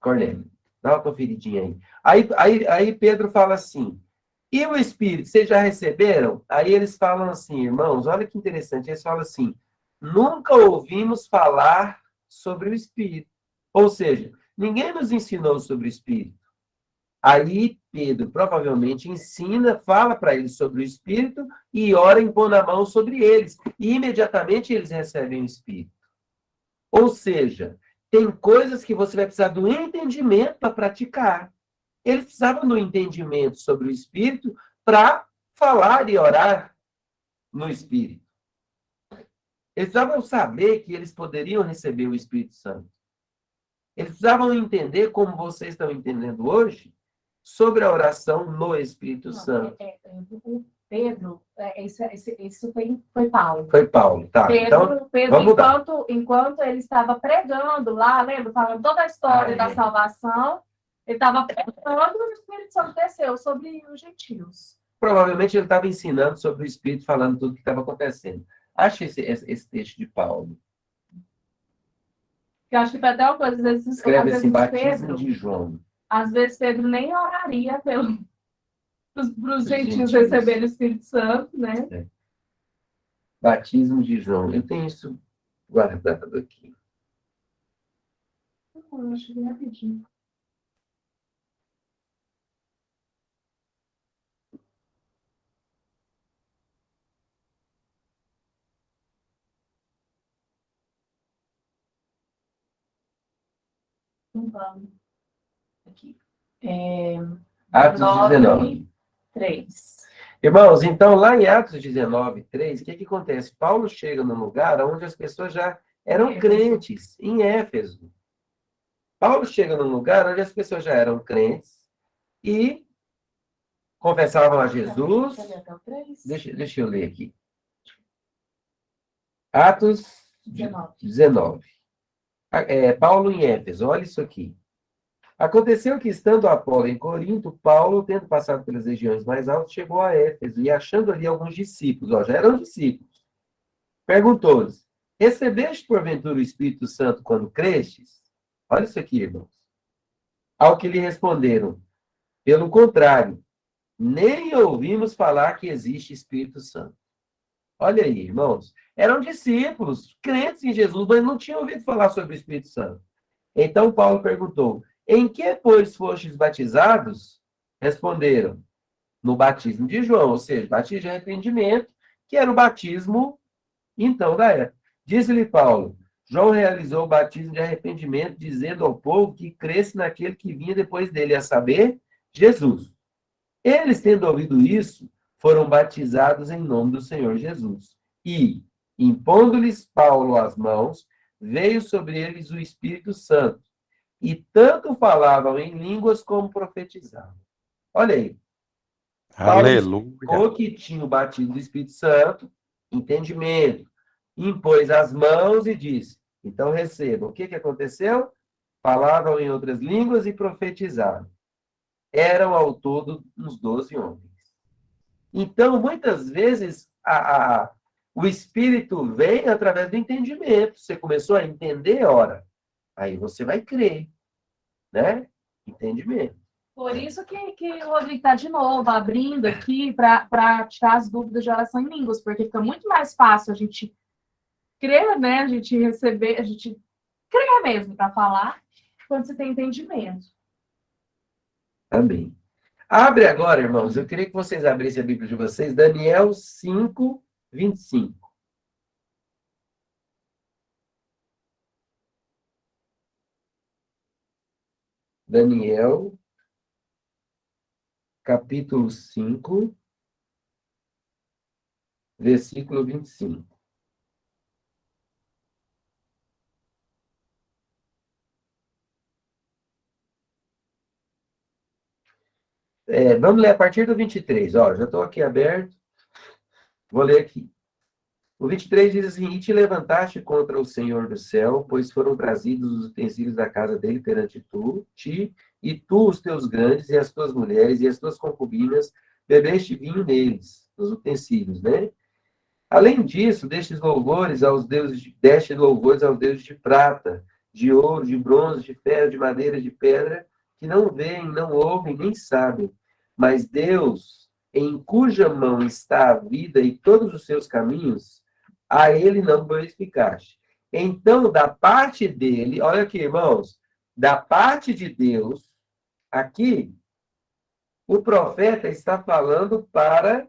[SPEAKER 1] Cornélio. Dá uma conferidinha aí. Aí Pedro fala assim, e o Espírito, vocês já receberam? Aí eles falam assim, irmãos, olha que interessante. Eles falam assim, nunca ouvimos falar sobre o Espírito. Ou seja, ninguém nos ensinou sobre o Espírito. Aí Pedro provavelmente ensina, fala para eles sobre o Espírito e ora impondo a mão sobre eles. E imediatamente eles recebem o Espírito. Ou seja, tem coisas que você vai precisar do entendimento para praticar. Eles precisavam do entendimento sobre o Espírito para falar e orar no Espírito. Eles precisavam saber que eles poderiam receber o Espírito Santo. Eles precisavam entender, como vocês estão entendendo hoje, sobre a oração no Espírito Santo.
[SPEAKER 2] O Pedro, isso foi Paulo.
[SPEAKER 1] Foi Paulo, tá.
[SPEAKER 2] Pedro,
[SPEAKER 1] vamos
[SPEAKER 2] enquanto ele estava pregando lá, lembra? Falando toda a história da salvação, ele estava pregando e o Espírito Santo desceu sobre os gentios.
[SPEAKER 1] Provavelmente ele estava ensinando sobre o Espírito, falando tudo o que estava acontecendo. Acha esse texto de Paulo.
[SPEAKER 2] Eu acho que foi até uma coisa, às vezes,
[SPEAKER 1] Escreve assim, batismo
[SPEAKER 2] Pedro,
[SPEAKER 1] de João.
[SPEAKER 2] Às vezes Pedro nem oraria para os gentios receberem o Espírito Santo, né?
[SPEAKER 1] Batismo de João. Eu tenho isso guardado aqui.
[SPEAKER 2] Eu acho que rapidinho. Então, vamos. Aqui.
[SPEAKER 1] Atos 19.
[SPEAKER 2] 3.
[SPEAKER 1] Irmãos, então, lá em Atos 19, 3, o que que acontece? Paulo chega num lugar onde as pessoas já eram crentes, em Éfeso. Paulo chega num lugar onde as pessoas já eram crentes e confessavam a Jesus. Deixa eu ler aqui. Atos 19. Paulo em Éfeso, olha isso aqui. Aconteceu que, estando Apolo em Corinto, Paulo, tendo passado pelas regiões mais altas, chegou a Éfeso e, achando ali alguns discípulos, já eram discípulos, perguntou-lhes: recebeste porventura o Espírito Santo quando crestes? Olha isso aqui, irmãos. Ao que lhe responderam: pelo contrário, nem ouvimos falar que existe Espírito Santo. Olha aí, irmãos. Eram discípulos, crentes em Jesus, mas não tinham ouvido falar sobre o Espírito Santo. Então Paulo perguntou: em que, pois, fostes batizados? Responderam: no batismo de João, ou seja, batismo de arrependimento, que era o batismo, então, da época. Disse-lhe Paulo: João realizou o batismo de arrependimento, dizendo ao povo que cresce naquele que vinha depois dele, a saber, Jesus. Eles, tendo ouvido isso, foram batizados em nome do Senhor Jesus. E, impondo-lhes Paulo as mãos, veio sobre eles o Espírito Santo. E tanto falavam em línguas como profetizavam. Olha aí. Paulo explicou que tinha o batismo do Espírito Santo, entendimento. Impôs as mãos e disse: então recebam. O que aconteceu? Falavam em outras línguas e profetizavam. Eram ao todo uns 12 homens. Então, muitas vezes, o Espírito vem através do entendimento. Você começou a entender, ora, aí você vai crer, né? Entendimento.
[SPEAKER 2] Por isso que o Rodrigo está de novo abrindo aqui para tirar as dúvidas de oração em línguas, porque fica muito mais fácil a gente crer, né? A gente receber, a gente crer mesmo para falar, quando você tem entendimento.
[SPEAKER 1] Amém. Abre agora, irmãos, eu queria que vocês abrissem a Bíblia de vocês, Daniel 5, 25. Daniel, capítulo 5, versículo 25. Vamos ler a partir do 23. Ó, já estou aqui aberto. Vou ler aqui. O 23 diz assim: e te levantaste contra o Senhor do céu, pois foram trazidos os utensílios da casa dele perante ti, e tu, os teus grandes, e as tuas mulheres, e as tuas concubinas, bebeste vinho neles, nos utensílios, né? Além disso, deste louvores aos deuses de prata, de ouro, de bronze, de ferro, de madeira, de pedra, que não veem, não ouvem, nem sabem. Mas Deus, em cuja mão está a vida e todos os seus caminhos, a ele não glorificaste. Então, da parte dele, olha aqui, irmãos, da parte de Deus, aqui, o profeta está falando para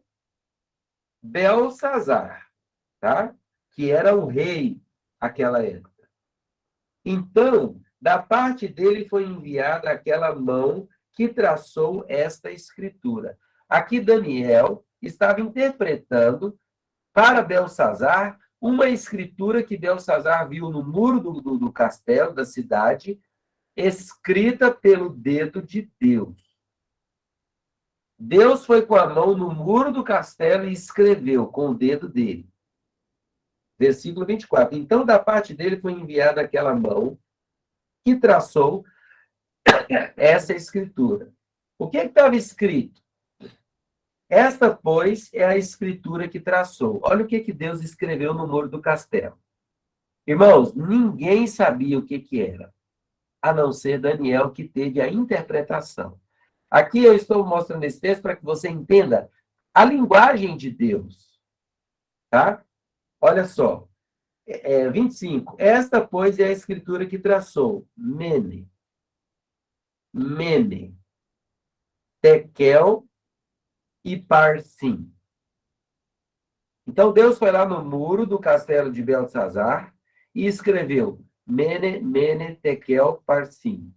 [SPEAKER 1] Belsazar, tá? Que era o rei naquela época. Então, da parte dele foi enviada aquela mão que traçou esta escritura. Aqui Daniel estava interpretando para Belsazar uma escritura que Belsazar viu no muro do castelo, da cidade, escrita pelo dedo de Deus. Deus foi com a mão no muro do castelo e escreveu com o dedo dele. Versículo 24. Então, da parte dele foi enviada aquela mão que traçou essa escritura. O que estava escrito? Esta, pois, é a escritura que traçou. Olha o que Deus escreveu no muro do castelo. Irmãos, ninguém sabia o que era, a não ser Daniel, que teve a interpretação. Aqui eu estou mostrando esse texto para que você entenda a linguagem de Deus. Tá? Olha só. 25. Esta, pois, é a escritura que traçou. Mene, Tekel e Parsim. Então, Deus foi lá no muro do castelo de Belsazar e escreveu Mene, Tekel, Parsim.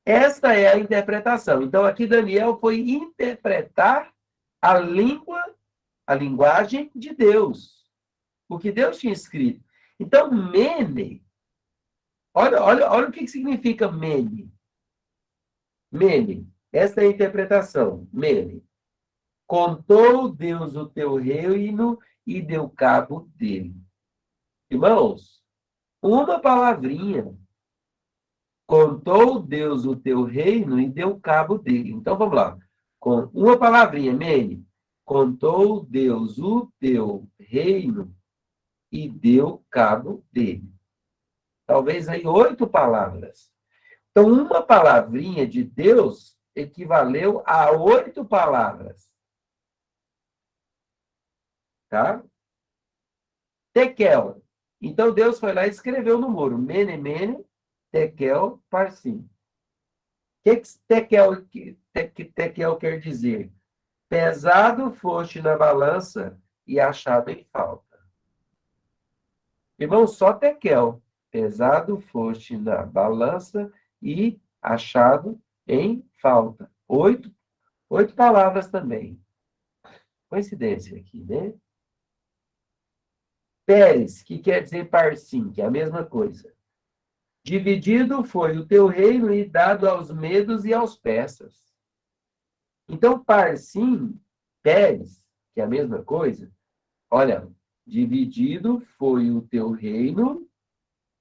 [SPEAKER 1] Esta é a interpretação. Então, aqui Daniel foi interpretar a linguagem de Deus. O que Deus tinha escrito. Então, Mene, olha o que significa Mene. Mene, esta é a interpretação. Mene, contou Deus o teu reino e deu cabo dele. Irmãos, uma palavrinha. Contou Deus o teu reino e deu cabo dele. Então, vamos lá. Com uma palavrinha, Mene. Contou Deus o teu reino e deu cabo dele. Talvez aí 8 palavras. Então, uma palavrinha de Deus equivaleu a 8 palavras. Tá? Tekel. Então, Deus foi lá e escreveu no muro. Mene, mene, tekel, parsim. O que tekel quer dizer? Pesado foste na balança e achado em falta. Irmão, só tekel. Pesado foste na balança e achado em falta. 8 palavras também. Coincidência aqui, né? Pérez, que quer dizer parsim, que é a mesma coisa. Dividido foi o teu reino e dado aos medos e aos persas. Então, parsim, Pérez, que é a mesma coisa, olha, dividido foi o teu reino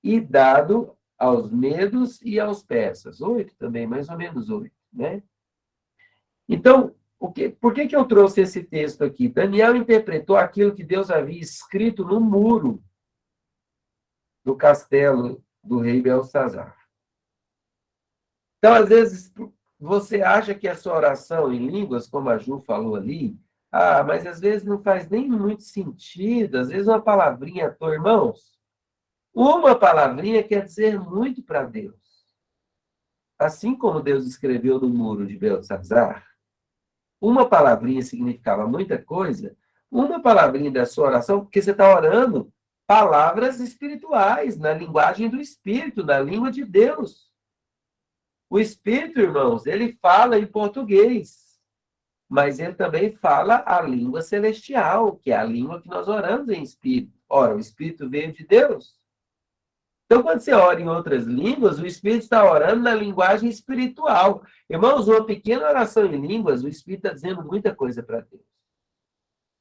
[SPEAKER 1] e dado aos medos e aos persas. 8 também, mais ou menos 8, né? Então, por que eu trouxe esse texto aqui? Daniel interpretou aquilo que Deus havia escrito no muro do castelo do rei Belsazar. Então, às vezes, você acha que a sua oração em línguas, como a Ju falou ali, mas às vezes não faz nem muito sentido, às vezes uma palavrinha à toa, irmãos. Uma palavrinha quer dizer muito para Deus. Assim como Deus escreveu no muro de Belsazar, uma palavrinha significava muita coisa, uma palavrinha da sua oração, porque você está orando palavras espirituais, na linguagem do Espírito, na língua de Deus. O Espírito, irmãos, ele fala em português, mas ele também fala a língua celestial, que é a língua que nós oramos em Espírito. Ora, o Espírito veio de Deus. Então, quando você ora em outras línguas, o Espírito está orando na linguagem espiritual. Irmãos, uma pequena oração em línguas, o Espírito está dizendo muita coisa para Deus.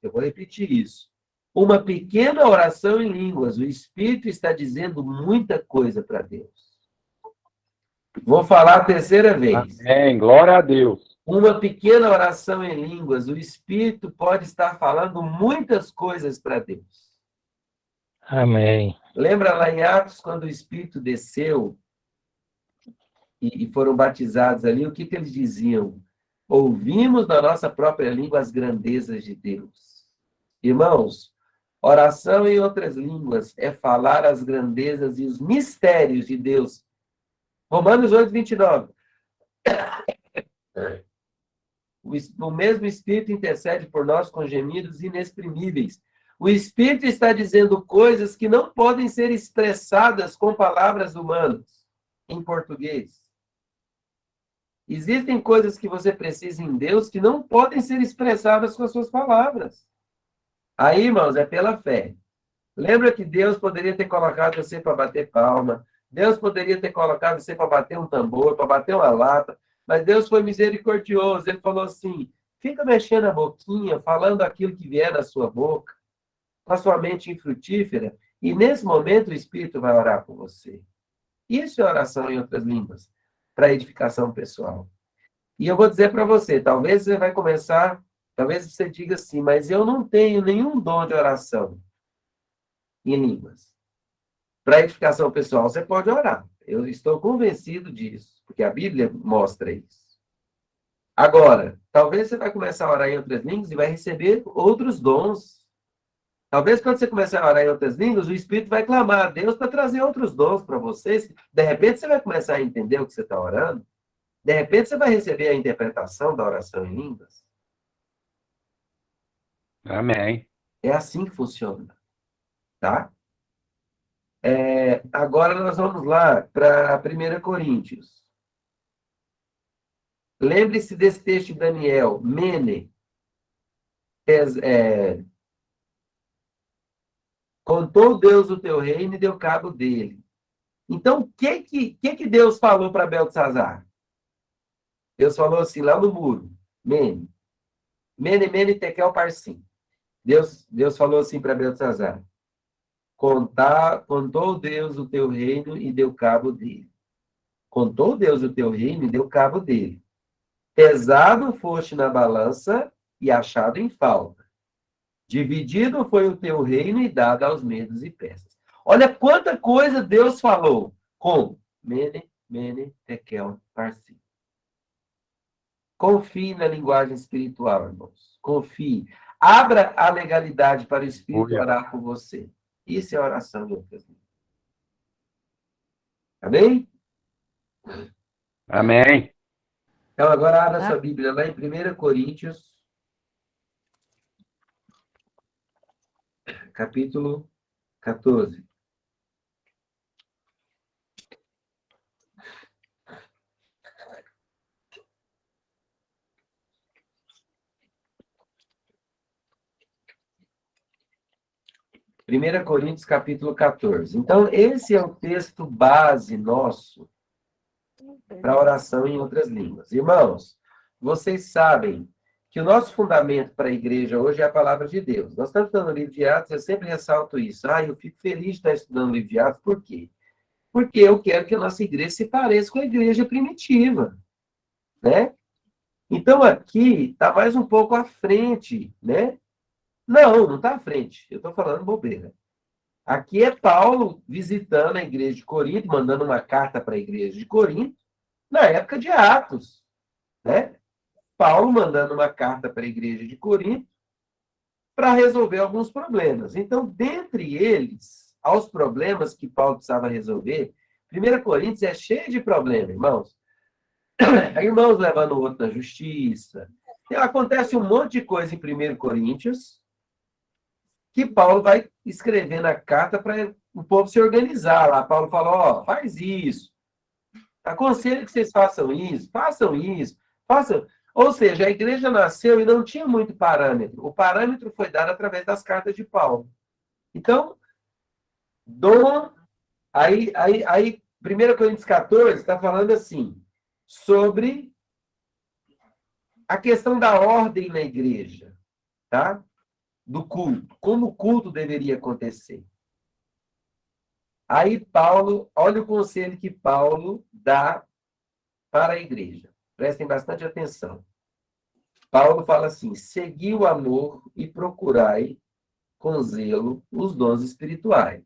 [SPEAKER 1] Eu vou repetir isso. Uma pequena oração em línguas, o Espírito está dizendo muita coisa para Deus. Vou falar a terceira vez.
[SPEAKER 3] Amém. Glória a Deus.
[SPEAKER 1] Uma pequena oração em línguas, o Espírito pode estar falando muitas coisas para Deus.
[SPEAKER 3] Amém.
[SPEAKER 1] Lembra lá em Atos, quando o Espírito desceu e foram batizados ali, o que eles diziam? Ouvimos na nossa própria língua as grandezas de Deus. Irmãos, oração em outras línguas é falar as grandezas e os mistérios de Deus. Romanos 8, 29. O mesmo Espírito intercede por nós com gemidos inexprimíveis. O Espírito está dizendo coisas que não podem ser expressadas com palavras humanas, em português. Existem coisas que você precisa em Deus que não podem ser expressadas com as suas palavras. Aí, irmãos, é pela fé. Lembra que Deus poderia ter colocado você para bater palma, Deus poderia ter colocado você para bater um tambor, para bater uma lata, mas Deus foi misericordioso. Ele falou assim, fica mexendo a boquinha, falando aquilo que vier da sua boca, com a sua mente infrutífera, e nesse momento o Espírito vai orar por você. Isso é oração em outras línguas, para edificação pessoal. E eu vou dizer para você, talvez você vai começar, talvez você diga assim, mas eu não tenho nenhum dom de oração em línguas. Para edificação pessoal, você pode orar. Eu estou convencido disso, porque a Bíblia mostra isso. Agora, talvez você vai começar a orar em outras línguas e vai receber outros dons. Talvez quando você começar a orar em outras línguas, o Espírito vai clamar a Deus para trazer outros dons para vocês. De repente, você vai começar a entender o que você está orando. De repente, você vai receber a interpretação da oração em línguas.
[SPEAKER 3] Amém.
[SPEAKER 1] É assim que funciona. Tá? Agora nós vamos lá para 1 Coríntios. Lembre-se desse texto de Daniel, Mene. contou Deus o teu reino e deu cabo dele. Então, o que Deus falou para Beltesazar? Deus falou assim, lá no muro, Mene, Mene, Tekel, Parsim. Deus falou assim para Beltesazar, contou Deus o teu reino e deu cabo dele. Contou Deus o teu reino e deu cabo dele. Pesado foste na balança e achado em falta. Dividido foi o teu reino e dado aos medos e peças. Olha quanta coisa Deus falou com Mene, Tekel, Parsim. Confie na linguagem espiritual, irmãos. Confie. Abra a legalidade para o Espírito orar por você. Isso é oração, Lucas. Amém?
[SPEAKER 3] Amém.
[SPEAKER 1] Então, agora abra sua Bíblia lá em 1 Coríntios, capítulo 14. Primeira Coríntios, capítulo 14. Então, esse é o texto base nosso para oração em outras línguas. Irmãos, vocês sabem que o nosso fundamento para a igreja hoje é a palavra de Deus. Nós estamos estudando o livro de Atos, eu sempre ressalto isso. Eu fico feliz de estar estudando o livro de Atos, por quê? Porque eu quero que a nossa igreja se pareça com a igreja primitiva, né? Então, aqui está mais um pouco à frente, né? Não está à frente. Eu estou falando bobeira. Aqui é Paulo visitando a igreja de Corinto, mandando uma carta para a igreja de Corinto, na época de Atos, né? Paulo mandando uma carta para a igreja de Corinto para resolver alguns problemas. Então, dentre eles, aos problemas que Paulo precisava resolver, 1 Coríntios é cheio de problemas, irmãos. Irmãos levando o outro na justiça. Acontece um monte de coisa em 1 Coríntios que Paulo vai escrever na carta para o povo se organizar lá. Paulo fala, faz isso. Aconselho que vocês façam isso, façam. Ou seja, a igreja nasceu e não tinha muito parâmetro. O parâmetro foi dado através das cartas de Paulo. Então, aí 1 Coríntios 14 está falando assim, sobre a questão da ordem na igreja, tá? Do culto, como o culto deveria acontecer. Aí Paulo, olha o conselho que Paulo dá para a igreja. Prestem bastante atenção. Paulo fala assim, segui o amor e procurai com zelo os dons espirituais.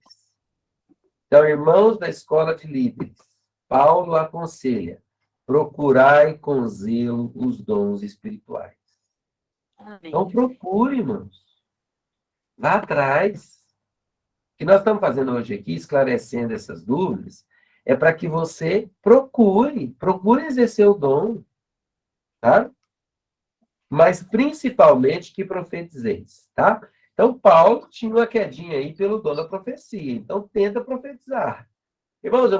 [SPEAKER 1] Então, irmãos da escola de líderes, Paulo aconselha, procurai com zelo os dons espirituais.
[SPEAKER 4] Amém.
[SPEAKER 1] Então, procure, irmãos. Vá atrás. O que nós estamos fazendo hoje aqui, esclarecendo essas dúvidas, é para que você procure exercer o dom, tá? Mas principalmente que profetizeis, tá? Então, Paulo tinha uma quedinha aí pelo dom da profecia, então tenta profetizar. Irmãos, eu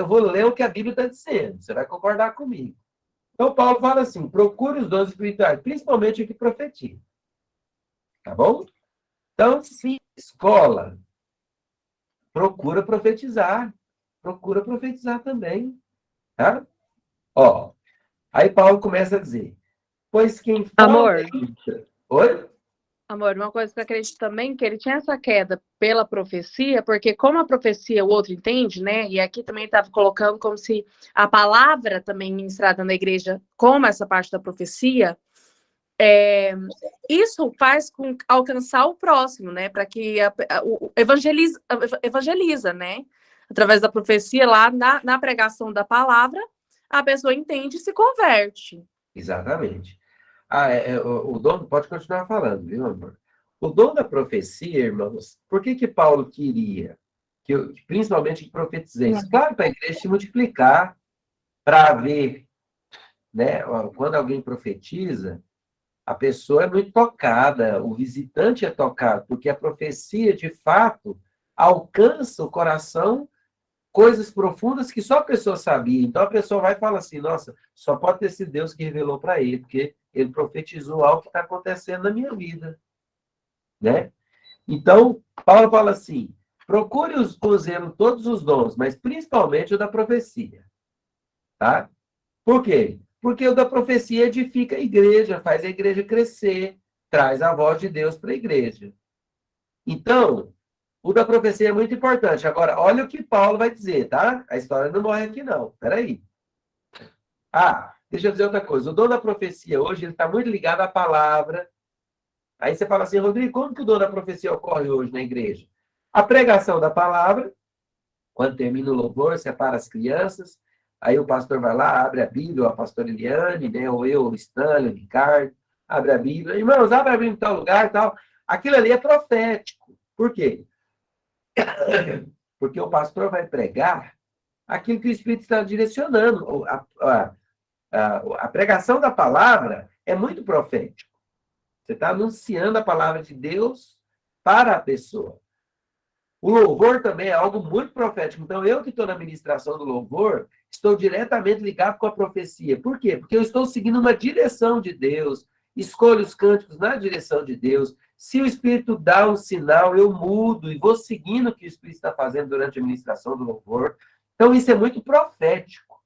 [SPEAKER 1] vou ler o que a Bíblia está dizendo, você vai concordar comigo. Então, Paulo fala assim, procure os dons espirituais, principalmente o que profetiza. Tá bom? Então, escola, procura profetizar também, tá? Aí Paulo começa a dizer, pois quem fala...
[SPEAKER 5] Amor.
[SPEAKER 1] Oi?
[SPEAKER 5] Amor, uma coisa que eu acredito também, que ele tinha essa queda pela profecia, porque como a profecia o outro entende, né? E aqui também estava colocando como se a palavra também ministrada na igreja, como essa parte da profecia, isso faz com alcançar o próximo, né? Para que evangeliza, né? Através da profecia lá, na pregação da palavra, a pessoa entende e se converte.
[SPEAKER 1] Exatamente. O dom, pode continuar falando, viu, amor? O dom da profecia, irmãos, por que Paulo queria? Principalmente que profetizeis. Claro, para a igreja se multiplicar, para ver, né? Quando alguém profetiza, a pessoa é muito tocada, o visitante é tocado, porque a profecia, de fato, alcança o coração coisas profundas que só a pessoa sabia. Então a pessoa vai e fala assim, nossa, só pode ter sido Deus que revelou para ele, porque ele profetizou algo que está acontecendo na minha vida. Né? Então, Paulo fala assim, procure com zelo todos os dons, mas principalmente o da profecia. Tá? Por quê? Porque o da profecia edifica a igreja, faz a igreja crescer, traz a voz de Deus para a igreja. Então, o da profecia é muito importante. Agora, olha o que Paulo vai dizer, tá? A história não morre aqui, não. Peraí. Deixa eu dizer outra coisa. O dom da profecia hoje, ele está muito ligado à palavra. Aí você fala assim, Rodrigo, como que o dom da profecia ocorre hoje na igreja? A pregação da palavra, quando termina o louvor, separa as crianças, aí o pastor vai lá, abre a Bíblia, ou a pastora Eliane, né, ou eu, o Stanley, o Ricardo, abre a Bíblia. Irmãos, abre a Bíblia em tal lugar e tal. Aquilo ali é profético. Por quê? Porque o pastor vai pregar aquilo que o Espírito está direcionando. A pregação da palavra é muito profético. Você está anunciando a palavra de Deus para a pessoa. O louvor também é algo muito profético. Então, eu que estou na ministração do louvor, estou diretamente ligado com a profecia. Por quê? Porque eu estou seguindo uma direção de Deus, escolho os cânticos na direção de Deus. Se o Espírito dá um sinal, eu mudo e vou seguindo o que o Espírito está fazendo durante a ministração do louvor. Então, isso é muito profético.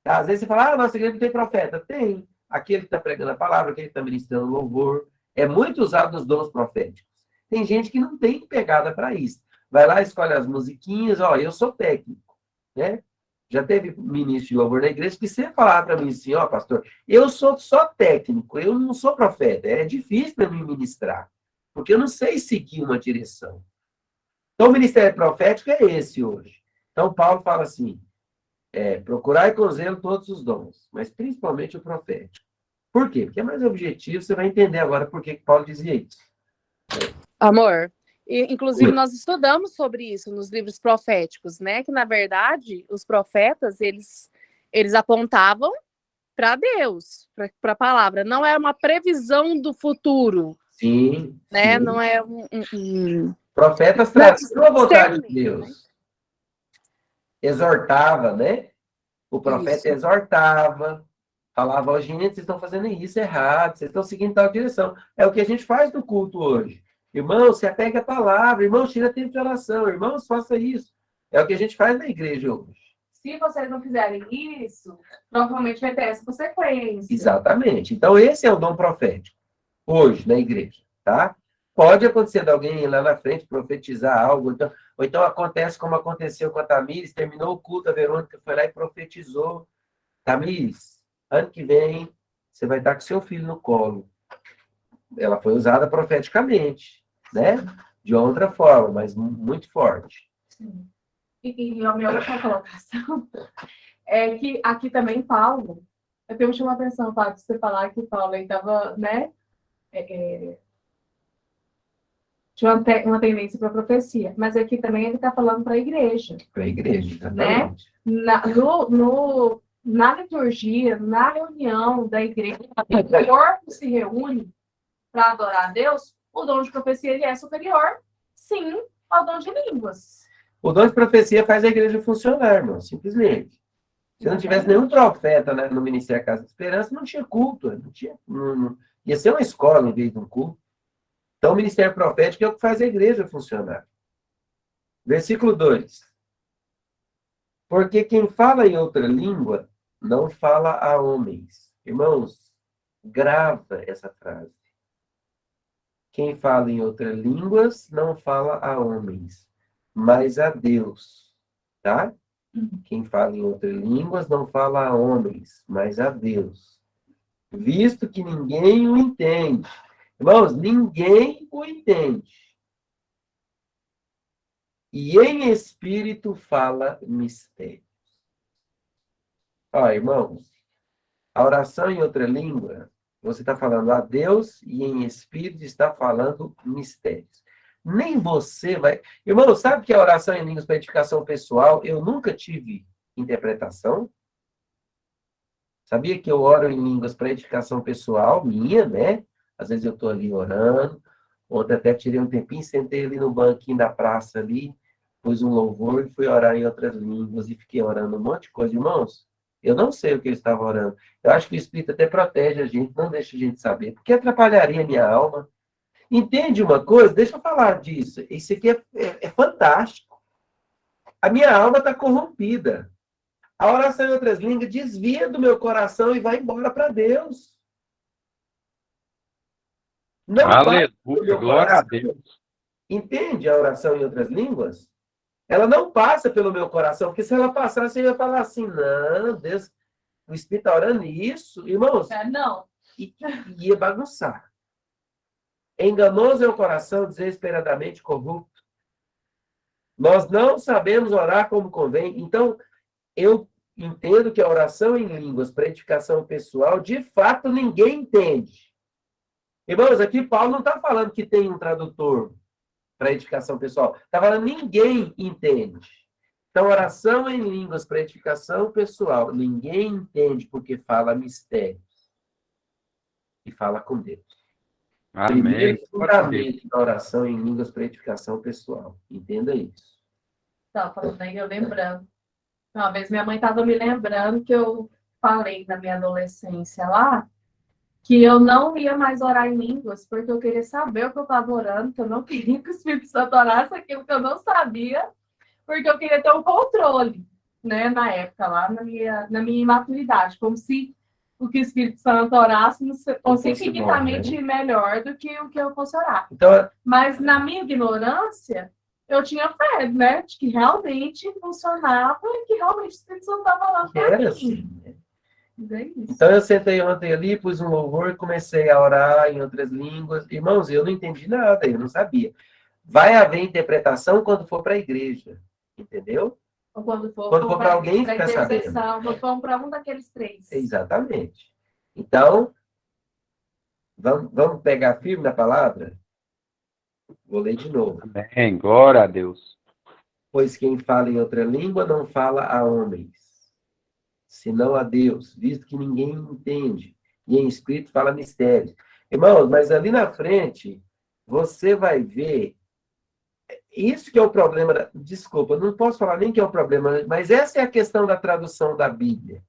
[SPEAKER 1] Tá? Às vezes você fala, nossa igreja não tem profeta. Tem. Aquele que está pregando a palavra, aquele que está ministrando o louvor. É muito usado nos dons proféticos. Tem gente que não tem pegada para isso. Vai lá, escolhe as musiquinhas, eu sou técnico, né? Já teve ministro de louvor na igreja que sempre falava para mim assim, pastor, eu sou só técnico, eu não sou profeta. É difícil para mim ministrar, porque eu não sei seguir uma direção. Então, o ministério profético é esse hoje. Então, Paulo fala assim, procurai com zelo todos os dons, mas principalmente o profético. Por quê? Porque é mais objetivo, você vai entender agora por que Paulo dizia isso.
[SPEAKER 5] Amor, inclusive nós estudamos sobre isso nos livros proféticos, né? Que, na verdade, os profetas, eles apontavam para Deus, para a palavra. Não é uma previsão do futuro.
[SPEAKER 1] Sim.
[SPEAKER 5] Né?
[SPEAKER 1] Sim.
[SPEAKER 5] Não é
[SPEAKER 1] Profetas traziam a vontade de Deus.
[SPEAKER 5] Né?
[SPEAKER 1] Exortava, né? O profeta
[SPEAKER 5] Isso.
[SPEAKER 1] exortava, falava, gente, vocês estão fazendo isso errado, vocês estão seguindo tal direção. É o que a gente faz no culto hoje. Irmãos, se apegue à palavra, irmãos, tira tempo de oração, irmãos, faça isso. É o que a gente faz na igreja hoje.
[SPEAKER 2] Se vocês não fizerem isso, provavelmente vai ter essa consequência.
[SPEAKER 1] Exatamente. Então, esse é o dom profético, hoje, na igreja, tá? Pode acontecer de alguém lá na frente profetizar algo, ou então acontece como aconteceu com a Tamires, terminou o culto, a Verônica foi lá e profetizou. Tamires, ano que vem, você vai estar com seu filho no colo. Ela foi usada profeticamente, né? De outra forma, mas muito forte.
[SPEAKER 2] Sim. E a minha outra colocação é que aqui também Paulo, eu me chamou a atenção, Paulo, de você falar que Paulo estava, né? Tinha uma tendência para a profecia, mas aqui também ele está falando para a igreja.
[SPEAKER 1] Para a igreja,
[SPEAKER 2] né? Na liturgia, na reunião da igreja, o corpo se reúne para adorar a Deus, o dom de profecia ele é superior, sim, ao dom de línguas.
[SPEAKER 1] O dom de profecia faz a igreja funcionar, irmão, simplesmente. Se não tivesse nenhum profeta, né, no Ministério Casa de Esperança, não tinha culto. Ia ser uma escola em vez de um culto. Então, o ministério profético é o que faz a igreja funcionar. Versículo 2. Porque quem fala em outra língua não fala a homens. Irmãos, grava essa frase. Quem fala em outras línguas não fala a homens, mas a Deus. Tá? Quem fala em outras línguas não fala a homens, mas a Deus. Visto que ninguém o entende. Irmãos, ninguém o entende. E em espírito fala mistérios. Ó, irmãos, a oração em outra língua, você está falando a Deus e em espírito está falando mistérios. Nem você vai... Irmão, sabe que a oração em línguas para edificação pessoal, eu nunca tive interpretação? Sabia que eu oro em línguas para edificação pessoal, minha, né? Às vezes eu estou ali orando. Ontem até tirei um tempinho, sentei ali no banquinho da praça ali. pus um louvor e fui orar em outras línguas e fiquei orando um monte de coisa. Irmãos, eu não sei o que eu estava orando. Eu acho que o Espírito até protege a gente, não deixa a gente saber, porque atrapalharia a minha alma. Entende uma coisa? Deixa eu falar disso. Isso aqui é fantástico. A minha alma está corrompida. A oração em outras línguas desvia do meu coração e vai embora para Deus. Não passa pelo
[SPEAKER 3] Aleluia,
[SPEAKER 1] meu
[SPEAKER 3] glória a
[SPEAKER 1] coração.
[SPEAKER 3] Deus.
[SPEAKER 1] Entende a oração em outras línguas? Ela não passa pelo meu coração, porque se ela passasse, eu ia falar assim, não, Deus, o Espírito está orando isso. Irmãos,
[SPEAKER 2] Não.
[SPEAKER 1] ia bagunçar. Enganoso é o coração, desesperadamente corrupto. Nós não sabemos orar como convém. Então, eu entendo que a oração em línguas para edificação pessoal, de fato, ninguém entende. Irmãos, aqui Paulo não está falando que tem um tradutor para edificação pessoal. Está falando ninguém entende. Então, oração em línguas para edificação pessoal, ninguém entende porque fala mistérios. E fala com Deus.
[SPEAKER 3] Amém.
[SPEAKER 1] Primeiro fundamento da oração em línguas para edificação pessoal. Entenda isso.
[SPEAKER 2] Tá, falando aí, eu lembrando. Uma vez minha mãe estava me lembrando que eu falei na minha adolescência lá que eu não ia mais orar em línguas, porque eu queria saber o que eu estava orando, que eu não queria que o Espírito Santo orasse aquilo que eu não sabia, porque eu queria ter um controle, né, na época, lá na minha imaturidade, como se o que o Espírito Santo orasse fosse infinitamente melhor do que o que eu fosse orar.
[SPEAKER 1] Então,
[SPEAKER 2] mas na minha ignorância, eu tinha fé, né, de que realmente funcionava e que realmente o Espírito Santo estava orando para mim.
[SPEAKER 1] assim, né?
[SPEAKER 2] É isso.
[SPEAKER 1] Então eu sentei ontem ali, pus um louvor e comecei a orar em outras línguas. Irmãos, eu não entendi nada, eu não sabia. Vai haver interpretação quando for para a igreja, entendeu?
[SPEAKER 2] Ou quando for
[SPEAKER 1] para alguém
[SPEAKER 2] para
[SPEAKER 1] ficar sabendo.
[SPEAKER 2] intercessão, quando for para um daqueles três.
[SPEAKER 1] Exatamente. Então, vamos pegar firme na palavra? Vou ler de novo.
[SPEAKER 3] Amém, glória a Deus.
[SPEAKER 1] Pois quem fala em outra língua não fala a homens, senão a Deus, visto que ninguém entende, e em espírito fala mistérios. Irmãos, mas ali na frente, você vai ver, isso que é o problema, desculpa, não posso falar nem que é o problema, mas essa é a questão da tradução da Bíblia.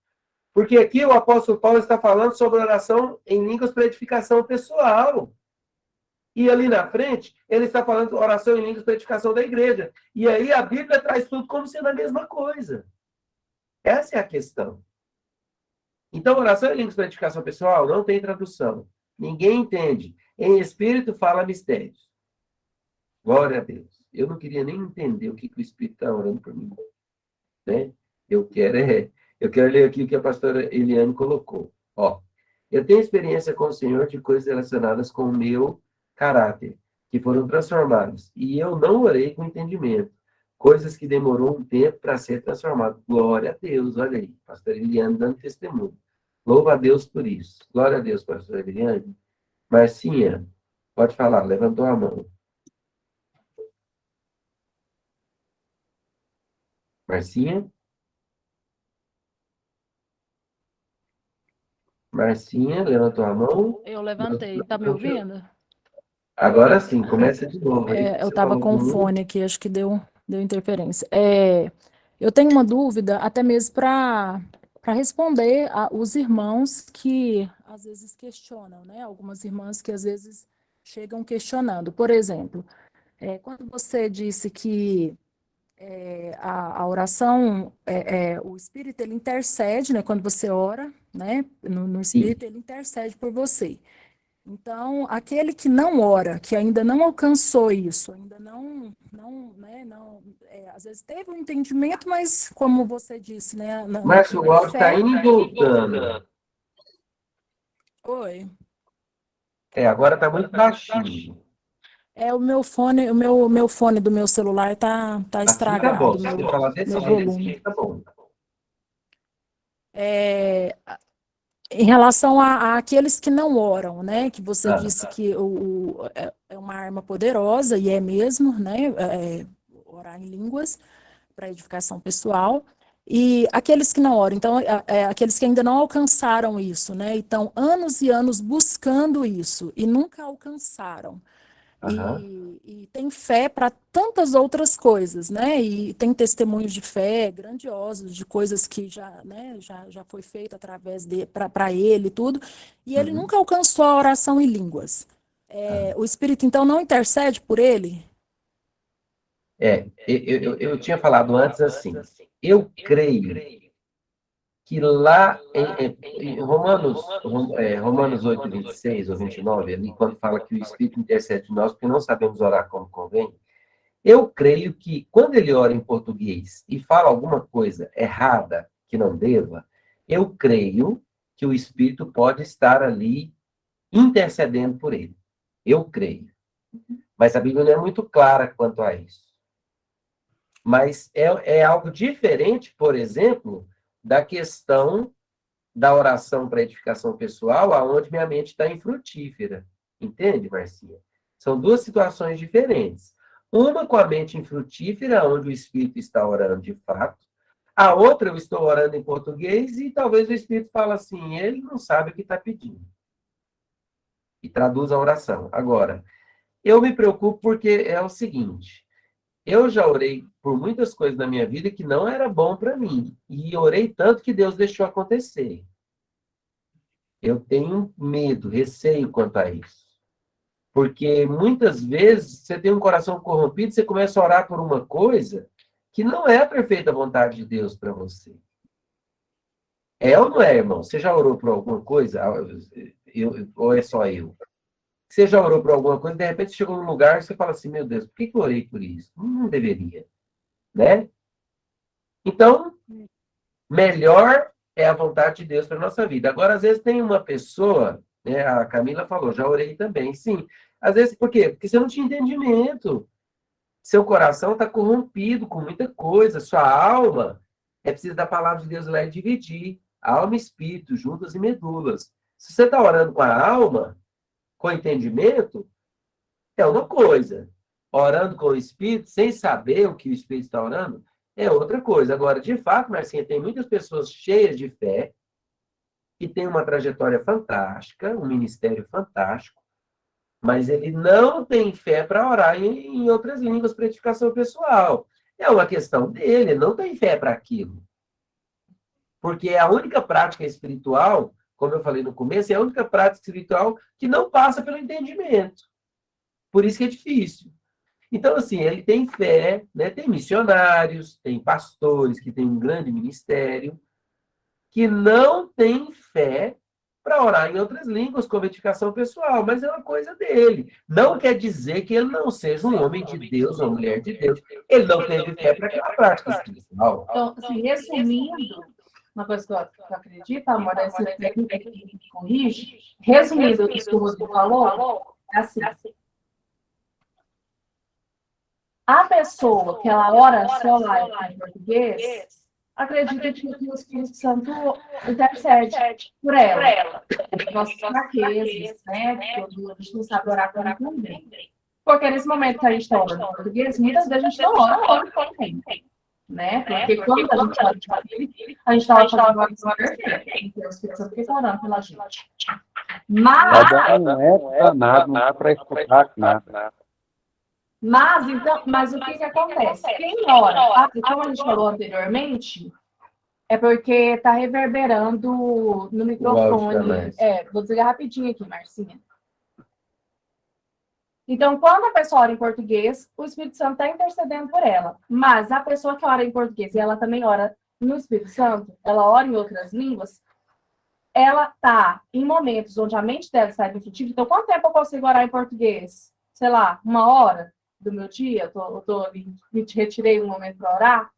[SPEAKER 1] Porque aqui o apóstolo Paulo está falando sobre oração em línguas para edificação pessoal. E ali na frente, ele está falando oração em línguas para edificação da igreja. E aí a Bíblia traz tudo como sendo a mesma coisa. Essa é a questão. Então, oração em línguas para edificação pessoal não tem tradução. Ninguém entende. Em espírito fala mistérios. Glória a Deus. Eu não queria nem entender o que o Espírito está orando por mim. Né? Eu quero ler aqui o que a pastora Eliane colocou. Ó, eu tenho experiência com o Senhor de coisas relacionadas com o meu caráter, que foram transformadas. E eu não orei com entendimento. Coisas que demorou um tempo para ser transformado. Glória a Deus, olha aí. Pastora Eliane dando testemunho. Louva a Deus por isso. Glória a Deus, pastora Eliane. Marcinha, pode falar, levantou a mão. Marcinha? Marcinha, levantou a mão.
[SPEAKER 6] Eu levantei. Tá me ouvindo?
[SPEAKER 1] Agora sim, começa de novo. Aí,
[SPEAKER 6] Eu
[SPEAKER 1] você
[SPEAKER 6] estava
[SPEAKER 1] falou
[SPEAKER 6] com
[SPEAKER 1] muito.
[SPEAKER 6] fone aqui, acho que deu interferência. Eu tenho uma dúvida, até mesmo para responder os irmãos que às vezes questionam, né? Algumas irmãs que às vezes chegam questionando. Por exemplo, quando você disse que a oração, o Espírito, ele intercede, né? Quando você ora, né? No Espírito, ele intercede por você. Então, aquele que não ora, que ainda não alcançou isso, ainda às vezes teve um entendimento, mas como você disse, né?
[SPEAKER 1] Márcio, o áudio está indo e voltando.
[SPEAKER 6] Oi.
[SPEAKER 1] Agora está muito baixinho.
[SPEAKER 6] O meu fone do meu celular tá
[SPEAKER 1] Assim tá
[SPEAKER 6] estragado.
[SPEAKER 1] bom. Se você falar desse jeito, assim tá bom.
[SPEAKER 6] Em relação àqueles que não oram, né? Que você disse que é uma arma poderosa, e é mesmo, né? Orar em línguas para edificação pessoal. E aqueles que não oram, então, aqueles que ainda não alcançaram isso, né? Então, anos e anos buscando isso e nunca alcançaram. E tem fé para tantas outras coisas, né? E tem testemunhos de fé grandiosos, de coisas que já, né, já foi feito através de para ele e tudo. E ele nunca alcançou a oração em línguas. O Espírito, então, não intercede por ele?
[SPEAKER 1] Eu tinha falado antes assim, eu creio que lá em Romanos 8, 26 ou 29, ali, quando fala que o Espírito intercede de nós, porque não sabemos orar como convém, eu creio que quando ele ora em português e fala alguma coisa errada que não deva, eu creio que o Espírito pode estar ali intercedendo por ele. Eu creio. Mas a Bíblia não é muito clara quanto a isso. Mas é algo diferente, por exemplo, da questão da oração para edificação pessoal, aonde minha mente está infrutífera. Entende, Marcinha? São duas situações diferentes. Uma com a mente infrutífera, onde o Espírito está orando de fato. A outra, eu estou orando em português e talvez o Espírito fale assim, ele não sabe o que está pedindo. E traduz a oração. Agora, eu me preocupo porque é o seguinte, eu já orei por muitas coisas na minha vida que não era bom para mim. E orei tanto que Deus deixou acontecer. Eu tenho medo, receio quanto a isso. Porque muitas vezes você tem um coração corrompido, você começa a orar por uma coisa que não é a perfeita vontade de Deus para você. É ou não é, irmão? Você já orou por alguma coisa? Ou é só eu? Você já orou por alguma coisa, de repente você chegou num lugar e você fala assim, meu Deus, por que eu orei por isso? Não deveria, né? Então, melhor é a vontade de Deus para a nossa vida. Agora, às vezes tem uma pessoa, né, a Camila falou, já orei também, sim. Às vezes, por quê? Porque você não tinha entendimento. Seu coração está corrompido com muita coisa. Sua alma é preciso da palavra de Deus lá e dividir. Alma e espírito, juntas e medulas. Se você está orando com a alma, com entendimento, é uma coisa. Orando com o espírito, sem saber o que o espírito está orando, é outra coisa. Agora, de fato, Marcinha, tem muitas pessoas cheias de fé, que têm uma trajetória fantástica, um ministério fantástico, mas ele não tem fé para orar em outras línguas para edificação pessoal. É uma questão dele, ele não tem fé para aquilo. Porque é a única prática espiritual, como eu falei no começo, é a única prática espiritual que não passa pelo entendimento. Por isso que é difícil. Então, assim, ele tem fé, né? Tem missionários, tem pastores que têm um grande ministério, que não tem fé para orar em outras línguas, como edificação pessoal, mas é uma coisa dele. Não quer dizer que ele não seja um homem de Deus, uma mulher de Deus. Ele não teve fé para aquela prática espiritual.
[SPEAKER 2] Então, assim, resumindo, uma coisa que eu acredito, amor, essa técnica que corrige, resumindo isso que o Rodrigo falou, é assim. A pessoa que ela ora só lá em português, acredita que o Espírito Santo intercede por ela. Nossas fraquezas, né? Porque a gente não sabe orar como convém. Porque nesse momento que a gente está orando em português, muitas vezes a gente não ora como convém. Né? Porque quando a gente ora de português, a gente está fazendo uma oração perfeita. Então, o Espírito Santo fica orando pela gente. Mas
[SPEAKER 3] Não é danado para escutar nada.
[SPEAKER 2] Mas o que acontece? Quem ora, como a gente falou anteriormente, é porque está reverberando no microfone. Vou desligar rapidinho aqui, Marcinha. Então, quando a pessoa ora em português, o Espírito Santo está intercedendo por ela. Mas a pessoa que ora em português e ela também ora no Espírito Santo, ela ora em outras línguas, ela está em momentos onde a mente dela está infrutífera. Então, quanto tempo eu consigo orar em português? Sei lá, 1 hora do meu dia, me retirei um momento para orar,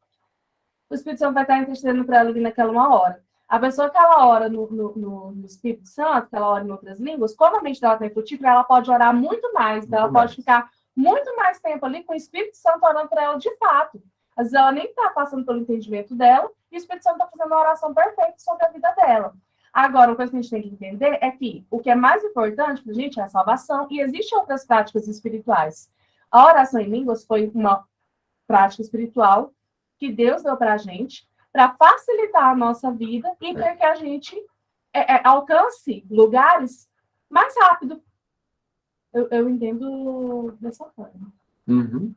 [SPEAKER 2] o Espírito Santo vai estar intercedendo para ela ali naquela 1 hora. A pessoa que ela ora no Espírito Santo, que ela ora em outras línguas, como a mente dela está infrutífera, ela pode orar muito mais, ela pode ficar muito mais tempo ali com o Espírito Santo orando para ela de fato. Às vezes ela nem está passando pelo entendimento dela, e o Espírito Santo está fazendo uma oração perfeita sobre a vida dela. Agora, uma coisa que a gente tem que entender é que o que é mais importante para a gente é a salvação, e existem outras práticas espirituais. A oração em línguas foi uma prática espiritual que Deus deu para a gente para facilitar a nossa vida e para que a gente alcance lugares mais rápido. Eu entendo dessa forma.
[SPEAKER 1] Uhum.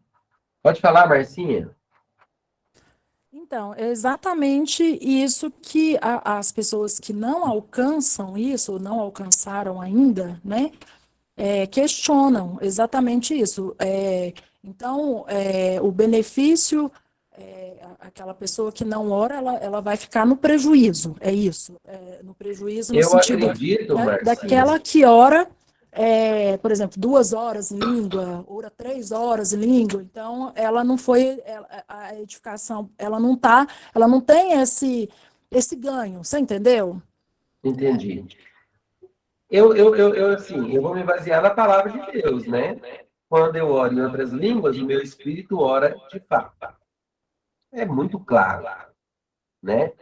[SPEAKER 1] Pode falar, Marcinha?
[SPEAKER 6] Então, é exatamente isso que as pessoas que não alcançam isso, ou não alcançaram ainda, né, questionam exatamente isso. Então, o benefício, aquela pessoa que não ora, ela vai ficar no prejuízo, é isso. No prejuízo no
[SPEAKER 1] Eu
[SPEAKER 6] sentido
[SPEAKER 1] acredito, Marcinha.
[SPEAKER 6] daquela que ora, por exemplo, 2 horas em língua, ora 3 horas em língua, então ela não foi, a edificação, ela não tem esse ganho, você entendeu?
[SPEAKER 1] Entendi. Assim, eu vou me basear na palavra de Deus, né? Quando eu oro em outras línguas, o meu espírito ora de fato. É muito claro, né?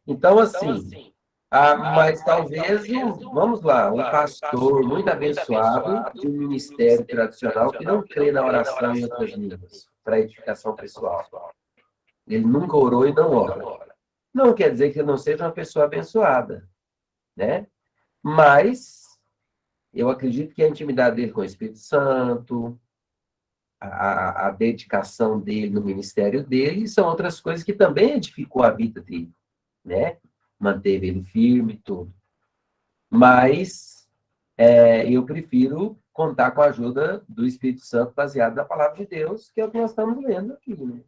[SPEAKER 1] Então, assim, mas talvez, vamos lá, um pastor muito abençoado de um ministério tradicional que não crê na oração em outras línguas, para edificação pessoal. Ele nunca orou e não ora. Não quer dizer que ele não seja uma pessoa abençoada, né? Mas eu acredito que a intimidade dele com o Espírito Santo, a dedicação dele no ministério dele, são outras coisas que também edificou a vida dele, né? Manteve ele firme e tudo. Mas eu prefiro contar com a ajuda do Espírito Santo baseado na palavra de Deus, que é o que nós estamos lendo aqui, né?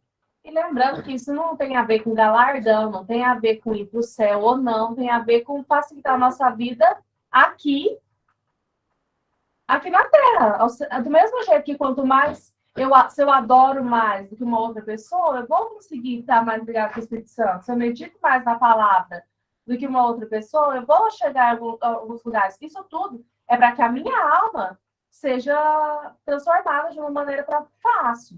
[SPEAKER 2] E lembrando que isso não tem a ver com galardão, não tem a ver com ir para o céu ou não, tem a ver com facilitar a nossa vida aqui na Terra. Do mesmo jeito que quanto mais se eu adoro mais do que uma outra pessoa, eu vou conseguir estar mais ligado com o Espírito Santo. Se eu medito mais na palavra do que uma outra pessoa, eu vou chegar em alguns lugares. Isso tudo é para que a minha alma seja transformada de uma maneira fácil.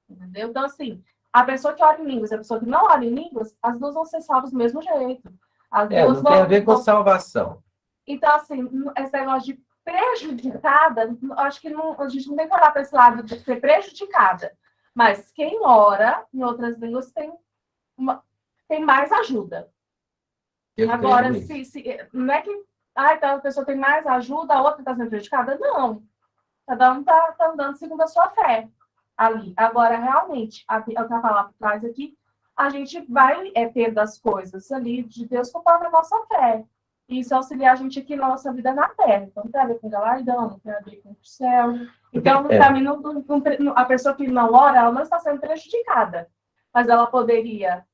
[SPEAKER 2] Entendeu? Então, assim, a pessoa que ora em línguas e a pessoa que não ora em línguas, as duas vão ser salvas do mesmo jeito. As duas
[SPEAKER 1] Não tem a ver com salvação.
[SPEAKER 2] Então, assim, esse negócio de prejudicada, acho que a gente não tem que olhar para esse lado de ser prejudicada. Mas quem ora em outras línguas tem mais ajuda. Agora, não é que então a pessoa tem mais ajuda, a outra está sendo prejudicada. Não. Cada um está andando segundo a sua fé ali. Agora, realmente, o que a palavra traz aqui, a gente vai tendo as coisas ali de Deus conforme a nossa fé. E isso auxilia a gente aqui na nossa vida na Terra. Então, não tem a ver com galardão, não tem a ver com o céu. Então, no caminho, a pessoa que não ora, ela não está sendo prejudicada. Mas ela poderia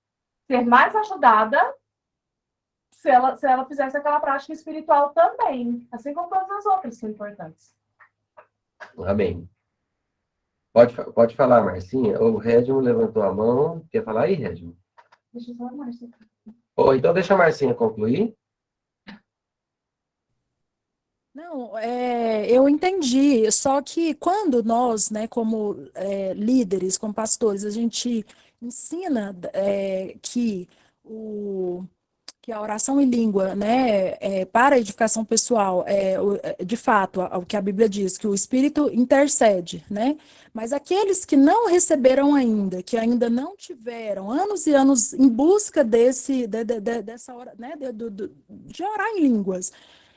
[SPEAKER 2] ser mais ajudada se ela fizesse aquela prática espiritual também. Assim como todas as outras são importantes.
[SPEAKER 1] Amém. Pode falar, Marcinha. O Redmo levantou a mão. Quer falar aí, Redmo?
[SPEAKER 2] Deixa eu falar, Marcinha.
[SPEAKER 1] Então deixa a Marcinha concluir.
[SPEAKER 6] Não, eu entendi. Só que quando nós, né, como líderes, como pastores, a gente ensina que a oração em língua, né, para a edificação pessoal, de fato, o que a Bíblia diz, que o Espírito intercede, né? Mas aqueles que não receberam ainda, que ainda não tiveram anos e anos em busca dessa hora, né, de orar em línguas,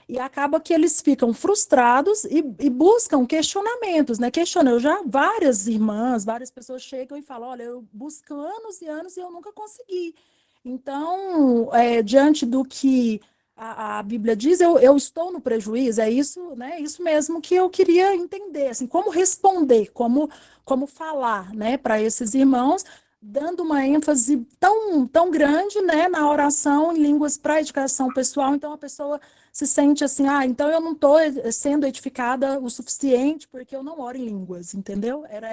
[SPEAKER 6] e acaba que eles ficam frustrados e buscam questionamentos, né? Eu já, várias irmãs, várias pessoas chegam e falam, olha, eu busco anos e anos e eu nunca consegui. Então, diante do que a Bíblia diz, eu estou no prejuízo, é isso, né? Isso mesmo que eu queria entender, assim, como responder, como falar, né, para esses irmãos, dando uma ênfase tão grande, né, na oração em línguas para educação pessoal. Então a pessoa se sente assim, então eu não estou sendo edificada o suficiente porque eu não oro em línguas, entendeu? Era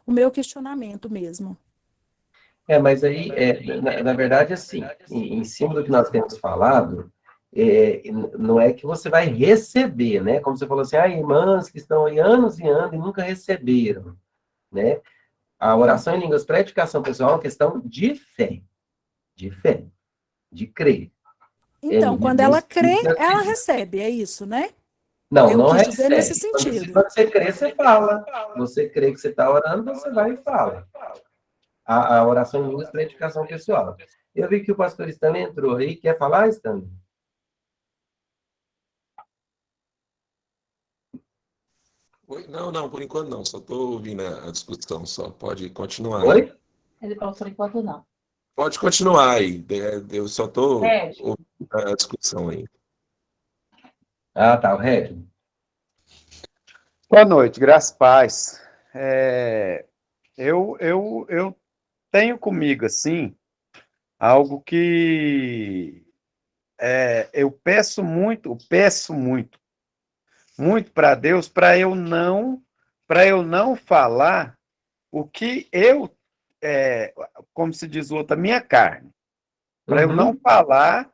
[SPEAKER 6] o meu questionamento mesmo.
[SPEAKER 1] Mas aí, na verdade, assim, em cima do que nós temos falado, não é que você vai receber, né? Como você falou assim, irmãs que estão aí anos e anos e nunca receberam, né? A oração em línguas para edificação pessoal é uma questão de fé, de crer.
[SPEAKER 6] Então, quando ela crê, ela recebe, é isso, né?
[SPEAKER 1] Não
[SPEAKER 6] quis
[SPEAKER 1] recebe.
[SPEAKER 6] dizer nesse sentido.
[SPEAKER 1] Quando você crê, você fala. Você crê que você está orando, você vai e fala. A oração em línguas para edificação pessoal. Eu vi que o pastor Stanley entrou aí. Quer falar, Stanley?
[SPEAKER 7] Oi? Não, por enquanto não. Só estou ouvindo a discussão, só. Pode continuar.
[SPEAKER 1] Oi?
[SPEAKER 2] Ele falou, por enquanto, não.
[SPEAKER 7] Pode continuar aí. Eu só estou
[SPEAKER 2] Red.
[SPEAKER 7] ouvindo a discussão aí.
[SPEAKER 1] Ah, tá, o Red.
[SPEAKER 3] Boa noite, graças e paz. Eu tenho comigo, assim, algo que eu peço muito para Deus, para eu não falar o que como se diz o outro, a minha carne. Para eu não falar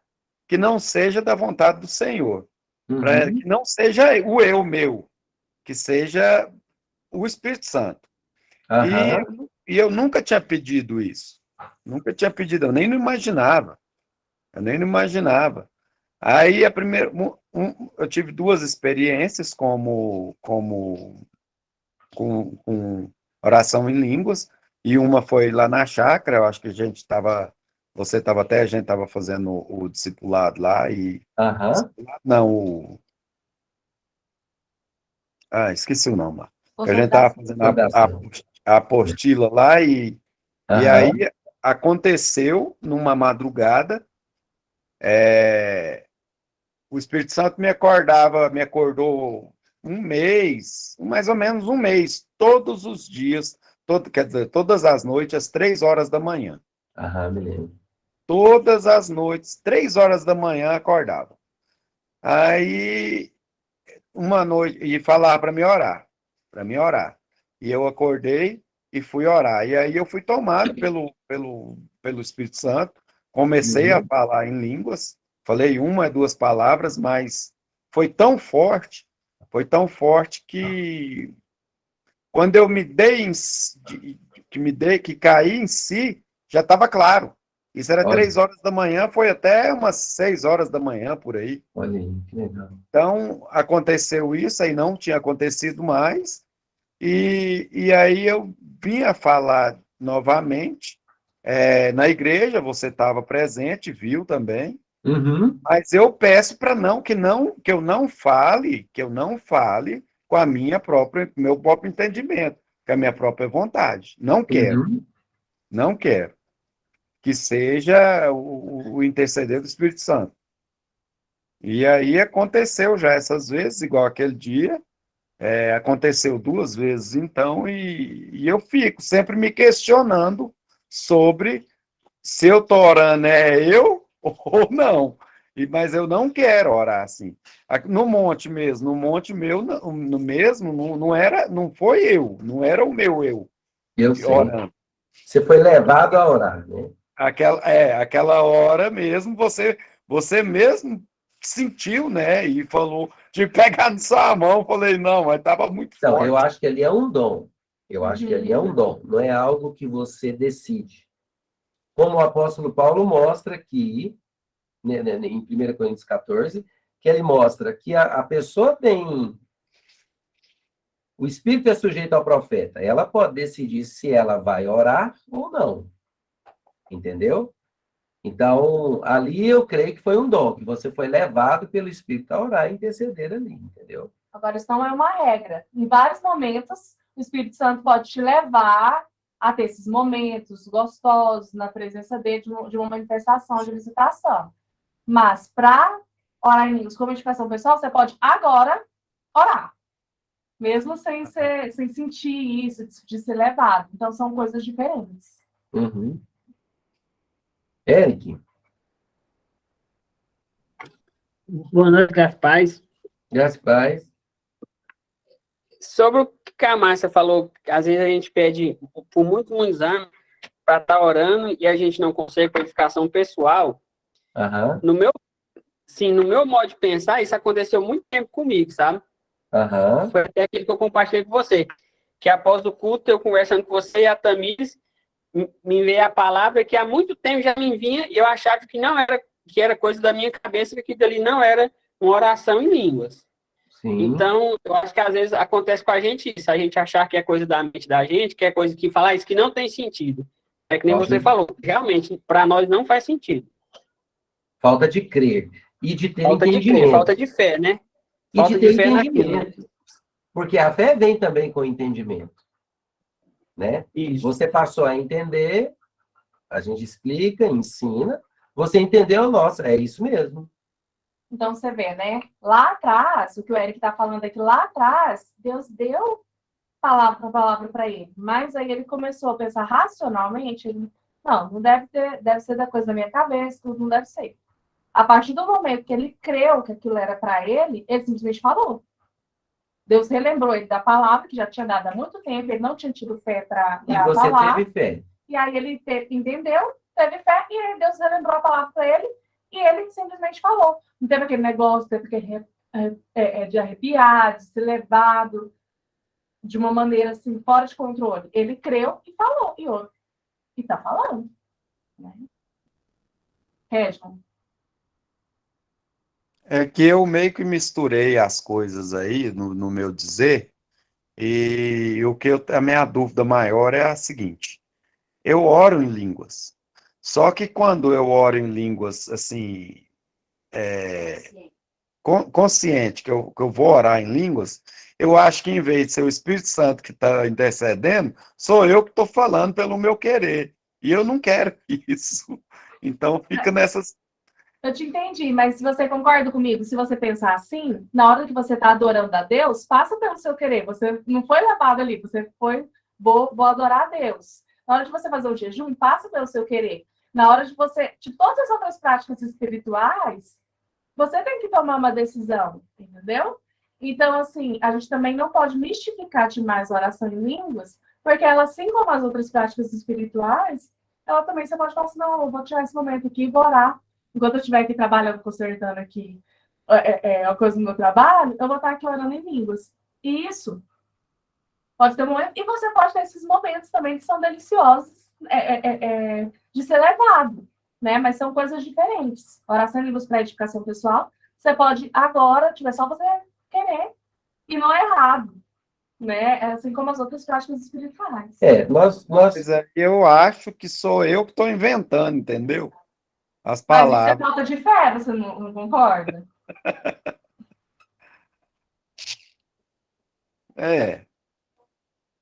[SPEAKER 3] que não seja da vontade do Senhor. Para que não seja o eu meu, que seja o Espírito Santo.
[SPEAKER 1] Aham.
[SPEAKER 3] E eu nunca tinha pedido isso. Nunca tinha pedido, eu nem não imaginava. Aí, eu tive duas experiências com oração em línguas, e uma foi lá na chácara, eu acho que a gente estava fazendo o discipulado lá,
[SPEAKER 1] Aham.
[SPEAKER 3] não, esqueci o nome lá. A gente
[SPEAKER 2] Concentração.
[SPEAKER 3] estava fazendo
[SPEAKER 1] Fundação.
[SPEAKER 3] a apostila lá, e
[SPEAKER 1] Aham.
[SPEAKER 3] aí aconteceu numa madrugada, o Espírito Santo me acordou mais ou menos um mês, todos os dias, quer dizer, todas as noites, às 3 horas da manhã.
[SPEAKER 1] Aham, me lembro.
[SPEAKER 3] Todas as noites, 3 horas da manhã, acordava. Aí, uma noite, e falava para me orar. E eu acordei e fui orar. E aí eu fui tomado pelo Espírito Santo, comecei a falar em línguas, falei 1, 2 palavras, mas foi tão forte que quando eu que caí em si, já estava claro. Isso era
[SPEAKER 1] Olha.
[SPEAKER 3] 3 horas da manhã, foi até umas 6 horas da manhã, por aí.
[SPEAKER 1] Olha aí, que legal.
[SPEAKER 3] Então, aconteceu isso, aí não tinha acontecido mais, e aí eu vim a falar novamente, na igreja, você estava presente, viu também,
[SPEAKER 1] Uhum.
[SPEAKER 3] mas eu peço para que eu não fale com meu próprio entendimento, com a minha própria vontade. Não quero,
[SPEAKER 1] Uhum.
[SPEAKER 3] não quero. Que seja o interceder do Espírito Santo. E aí aconteceu já essas vezes, igual aquele dia, aconteceu 2 vezes então, e eu fico sempre me questionando sobre se eu estou orando eu ou não. Mas eu não quero orar assim. No monte mesmo, não foi eu, não era o meu eu
[SPEAKER 1] Eu sei.
[SPEAKER 3] orando.
[SPEAKER 1] Você foi levado a orar, né?
[SPEAKER 3] Aquela hora mesmo, você mesmo sentiu, né? E falou, de pegar na sua mão, falei, não, mas estava muito
[SPEAKER 1] Então,
[SPEAKER 3] forte.
[SPEAKER 1] eu acho que ali é um dom. Eu acho que ali é um dom, não é algo que você decide. Como o apóstolo Paulo mostra aqui, né, em 1 Coríntios 14, que ele mostra que a pessoa tem... O espírito é sujeito ao profeta. Ela pode decidir se ela vai orar ou não. Entendeu? Então, ali eu creio que foi um dom, que você foi levado pelo espírito a orar e interceder ali, entendeu?
[SPEAKER 2] Agora, isso não é uma regra. Em vários momentos, o Espírito Santo pode te levar a ter esses momentos gostosos na presença dele, de uma manifestação, de visitação. Mas, para orar em línguas como edificação pessoal, você pode agora orar. Mesmo sem sentir isso, de ser levado. Então, são coisas diferentes.
[SPEAKER 1] Uhum. Eric,
[SPEAKER 8] Boa noite, Gaspar.
[SPEAKER 1] Gaspar.
[SPEAKER 8] Sobre o que a Márcia falou, às vezes a gente pede por muitos anos para estar orando e a gente não consegue qualificação pessoal.
[SPEAKER 1] Aham.
[SPEAKER 8] No meu modo de pensar, isso aconteceu muito tempo comigo, sabe?
[SPEAKER 1] Aham.
[SPEAKER 8] Foi até aquilo que eu compartilhei com você. Que após o culto, eu conversando com você e a Tamires, me veio a palavra que há muito tempo já me vinha e eu achava que não era, que era coisa da minha cabeça, que aquilo dali não era uma oração em línguas.
[SPEAKER 1] Sim.
[SPEAKER 8] Então, eu acho que às vezes acontece com a gente isso, a gente achar que é coisa da mente da gente, que é coisa que falar isso que não tem sentido. É que nem você falou, realmente, para nós não faz sentido.
[SPEAKER 1] Falta de crer. E de ter
[SPEAKER 8] Falta de
[SPEAKER 1] entendimento.
[SPEAKER 8] crer, falta de fé, né?
[SPEAKER 1] E
[SPEAKER 8] Falta
[SPEAKER 1] de ter
[SPEAKER 8] de fé naquilo.
[SPEAKER 1] entendimento. Porque a fé vem também com o entendimento, né?
[SPEAKER 8] Isso.
[SPEAKER 1] Você passou a entender, a gente explica, ensina, você entendeu, nossa, é isso mesmo.
[SPEAKER 2] Então, você vê, né? Lá atrás, o que o Eric está falando aqui, lá atrás, Deus deu palavra para ele. Mas aí ele começou a pensar racionalmente, não deve ser da coisa da minha cabeça, tudo não deve ser. A partir do momento que ele creu que aquilo era para ele simplesmente falou. Deus relembrou ele da palavra, que já tinha dado há muito tempo, ele não tinha tido fé para
[SPEAKER 1] E você
[SPEAKER 2] falar.
[SPEAKER 1] teve fé.
[SPEAKER 2] E aí ele entendeu, teve fé, e aí Deus relembrou a palavra para ele, e ele simplesmente falou. Não teve aquele negócio, teve aquele de arrepiar, de ser levado de uma maneira assim, fora de controle. Ele creu e falou, e está falando. Né? Reginald.
[SPEAKER 3] É que eu meio que misturei as coisas aí no meu dizer, e a minha dúvida maior é a seguinte: eu oro em línguas, só que quando eu oro em línguas assim, consciente que eu vou orar em línguas, eu acho que em vez de ser o Espírito Santo que está intercedendo, sou eu que estou falando pelo meu querer, e eu não quero isso. Então fica nessas.
[SPEAKER 2] Eu te entendi, mas se você concorda comigo, se você pensar assim, na hora que você está adorando a Deus, faça pelo seu querer. Você não foi levado ali, você foi, vou adorar a Deus. Na hora de você fazer o jejum, faça pelo seu querer. Na hora de todas as outras práticas espirituais, você tem que tomar uma decisão, entendeu? Então, assim, a gente também não pode mistificar demais a oração em línguas, porque ela, assim como as outras práticas espirituais, ela também, você pode falar assim, não, eu vou tirar esse momento aqui e vou orar. Enquanto eu estiver aqui trabalhando, consertando aqui a coisa do meu trabalho, eu vou estar aqui orando em línguas. E isso pode ter um momento, e você pode ter esses momentos também que são deliciosos de ser levado, né? Mas são coisas diferentes. Oração em línguas para edificação pessoal, você pode agora, tiver só você querer, e não é errado, né? Assim como as outras práticas espirituais.
[SPEAKER 3] Mas eu acho que sou eu que estou inventando, entendeu? As
[SPEAKER 2] Mas isso é
[SPEAKER 3] palavras.
[SPEAKER 2] falta de fé, você não concorda?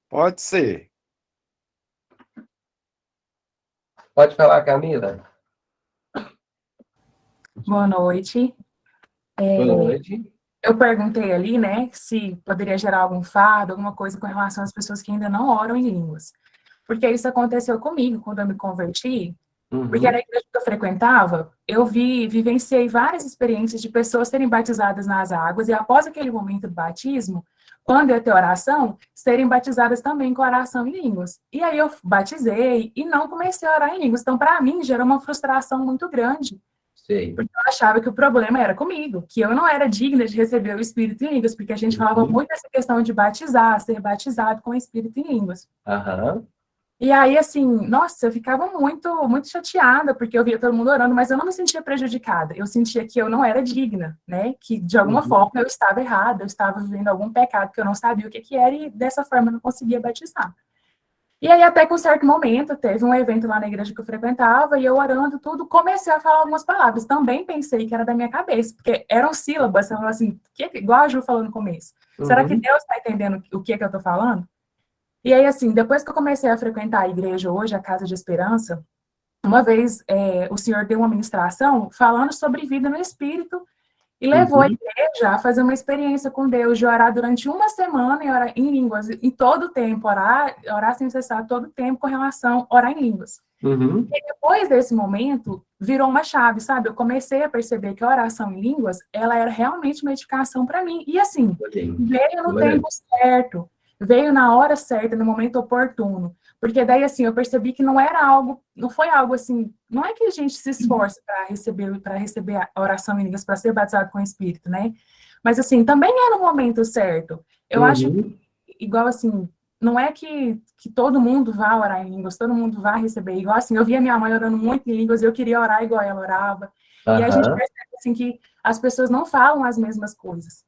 [SPEAKER 3] Pode ser.
[SPEAKER 1] Pode falar, Camila?
[SPEAKER 9] Boa noite.
[SPEAKER 1] Boa noite.
[SPEAKER 9] Eu perguntei ali, né, se poderia gerar algum fardo, alguma coisa com relação às pessoas que ainda não oram em línguas. Porque isso aconteceu comigo quando eu me converti, porque na igreja que eu frequentava, eu vivenciei várias experiências de pessoas serem batizadas nas águas, e após aquele momento do batismo, quando ia ter oração, serem batizadas também com oração em línguas. E aí eu batizei e não comecei a orar em línguas. Então, para mim, gerou uma frustração muito grande.
[SPEAKER 1] Sei.
[SPEAKER 9] Porque eu achava que o problema era comigo, que eu não era digna de receber o Espírito em línguas, porque a gente falava muito dessa questão de batizar, ser batizado com o Espírito em línguas. E aí, assim, nossa, eu ficava muito, muito chateada, porque eu via todo mundo orando, mas eu não me sentia prejudicada. Eu sentia que eu não era digna, né? Que, de alguma forma, eu estava errada, eu estava vivendo algum pecado que eu não sabia o que era, e dessa forma eu não conseguia batizar. E aí, até que um certo momento, teve um evento lá na igreja que eu frequentava, e eu orando tudo, comecei a falar algumas palavras. Também pensei que era da minha cabeça, porque eram sílabas, eu falava assim, igual a Ju falou no começo. Será que Deus está entendendo o que eu estou falando? E aí, assim, depois que eu comecei a frequentar a igreja hoje, a Casa de Esperança, uma vez o senhor deu uma ministração falando sobre vida no Espírito, e levou a igreja a fazer uma experiência com Deus, de orar durante uma semana e orar em línguas, em todo o tempo, orar sem cessar todo o tempo com relação a orar em línguas. E depois desse momento, virou uma chave, sabe? Eu comecei a perceber que a oração em línguas, ela era realmente uma edificação para mim. E assim, veio no tempo certo, veio na hora certa, no momento oportuno. Porque daí, assim, eu percebi que não foi algo assim, não é que a gente se esforce para receber a oração em línguas, para ser batizado com o Espírito, né? Mas, assim, também é no momento certo. Eu acho, igual assim, não é que todo mundo vá orar em línguas, todo mundo vá receber. Igual assim, eu via minha mãe orando muito em línguas, e eu queria orar igual ela orava. E a gente percebe, assim, que as pessoas não falam as mesmas coisas,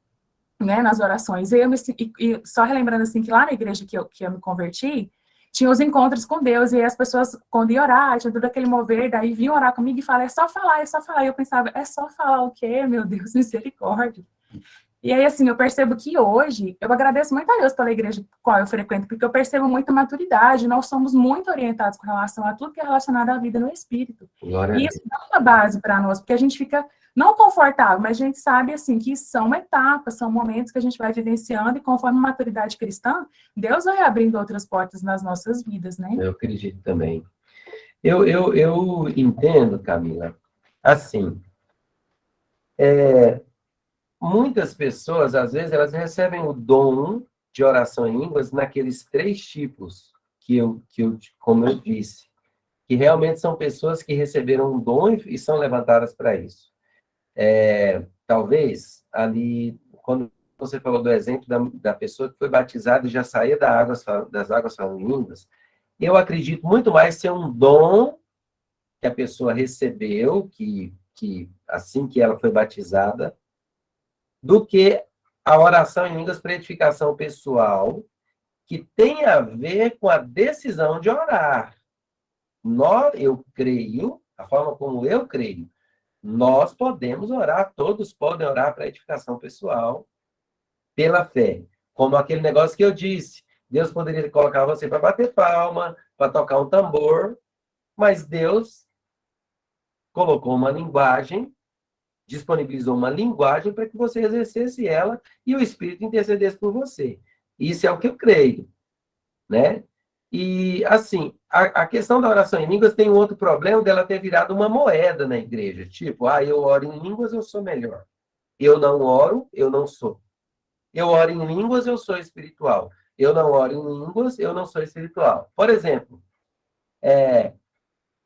[SPEAKER 9] né, nas orações. E só relembrando, assim, que lá na igreja que eu me converti, tinha os encontros com Deus, e aí as pessoas, quando iam orar, tinha todo aquele mover, daí vinham orar comigo e falavam, é só falar, é só falar. E eu pensava, é só falar o quê? Meu Deus, misericórdia. E aí, assim, eu percebo que hoje, eu agradeço muito a Deus pela igreja qual eu frequento, porque eu percebo muita maturidade, nós somos muito orientados com relação a tudo que é relacionado à vida no Espírito. E isso dá uma base para nós, porque a gente fica não confortável, mas a gente sabe, assim, que são etapas, são momentos que a gente vai vivenciando, e conforme a maturidade cristã, Deus vai abrindo outras portas nas nossas vidas, né?
[SPEAKER 1] Eu acredito também. Eu entendo, Camila, assim, muitas pessoas, às vezes, elas recebem o dom de oração em línguas naqueles 3 tipos como eu disse, que realmente são pessoas que receberam um dom e são levantadas para isso. Talvez, ali, quando você falou do exemplo da pessoa que foi batizada e já saía das águas falando em línguas, eu acredito muito mais ser um dom que a pessoa recebeu, que assim que ela foi batizada, do que a oração em línguas para edificação pessoal, que tem a ver com a decisão de orar. Eu creio, a forma como eu creio, nós podemos orar, todos podem orar para edificação pessoal, pela fé. Como aquele negócio que eu disse, Deus poderia colocar você para bater palma, para tocar um tambor, mas Deus colocou uma linguagem, disponibilizou uma linguagem para que você exercesse ela e o Espírito intercedesse por você. Isso é o que eu creio, né? E, assim, a questão da oração em línguas tem um outro problema dela ter virado uma moeda na igreja. Tipo, eu oro em línguas, eu sou melhor. Eu não oro, eu não sou. Eu oro em línguas, eu sou espiritual. Eu não oro em línguas, eu não sou espiritual. Por exemplo,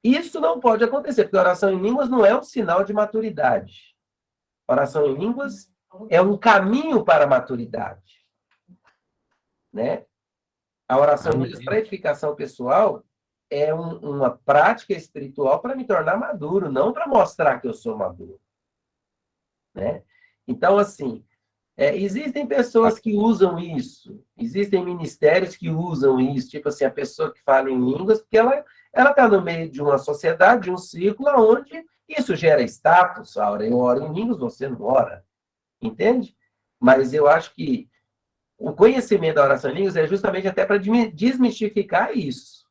[SPEAKER 1] isso não pode acontecer, porque oração em línguas não é um sinal de maturidade. Oração em línguas é um caminho para a maturidade, né? A oração em línguas para edificação pessoal é uma prática espiritual para me tornar maduro, não para mostrar que eu sou maduro, né? Então, assim, existem pessoas que usam isso, existem ministérios que usam isso, tipo assim, a pessoa que fala em línguas, porque ela está no meio de uma sociedade, de um círculo, onde isso gera status. Eu oro em línguas, você não ora, entende? Mas eu acho que o conhecimento da oração em línguas é justamente até para desmistificar isso.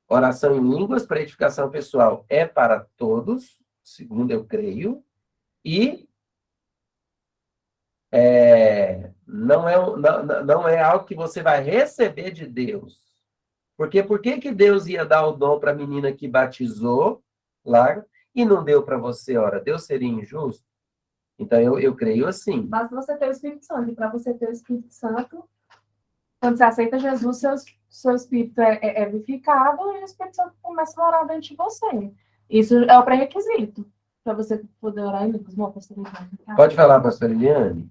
[SPEAKER 1] Oração em línguas para edificação pessoal é para todos, segundo eu creio, e não é algo que você vai receber de Deus. Porque por que Deus ia dar o dom para a menina que batizou lá e não deu para você? Ora, Deus seria injusto? Então, eu creio assim.
[SPEAKER 2] Basta você ter o Espírito Santo. E para você ter o Espírito Santo, quando você aceita Jesus, seu Espírito é vivificado e o Espírito Santo começa a morar dentro de você. Isso é o pré-requisito para você poder orar em línguas.
[SPEAKER 1] Pode falar, pastora Eliane?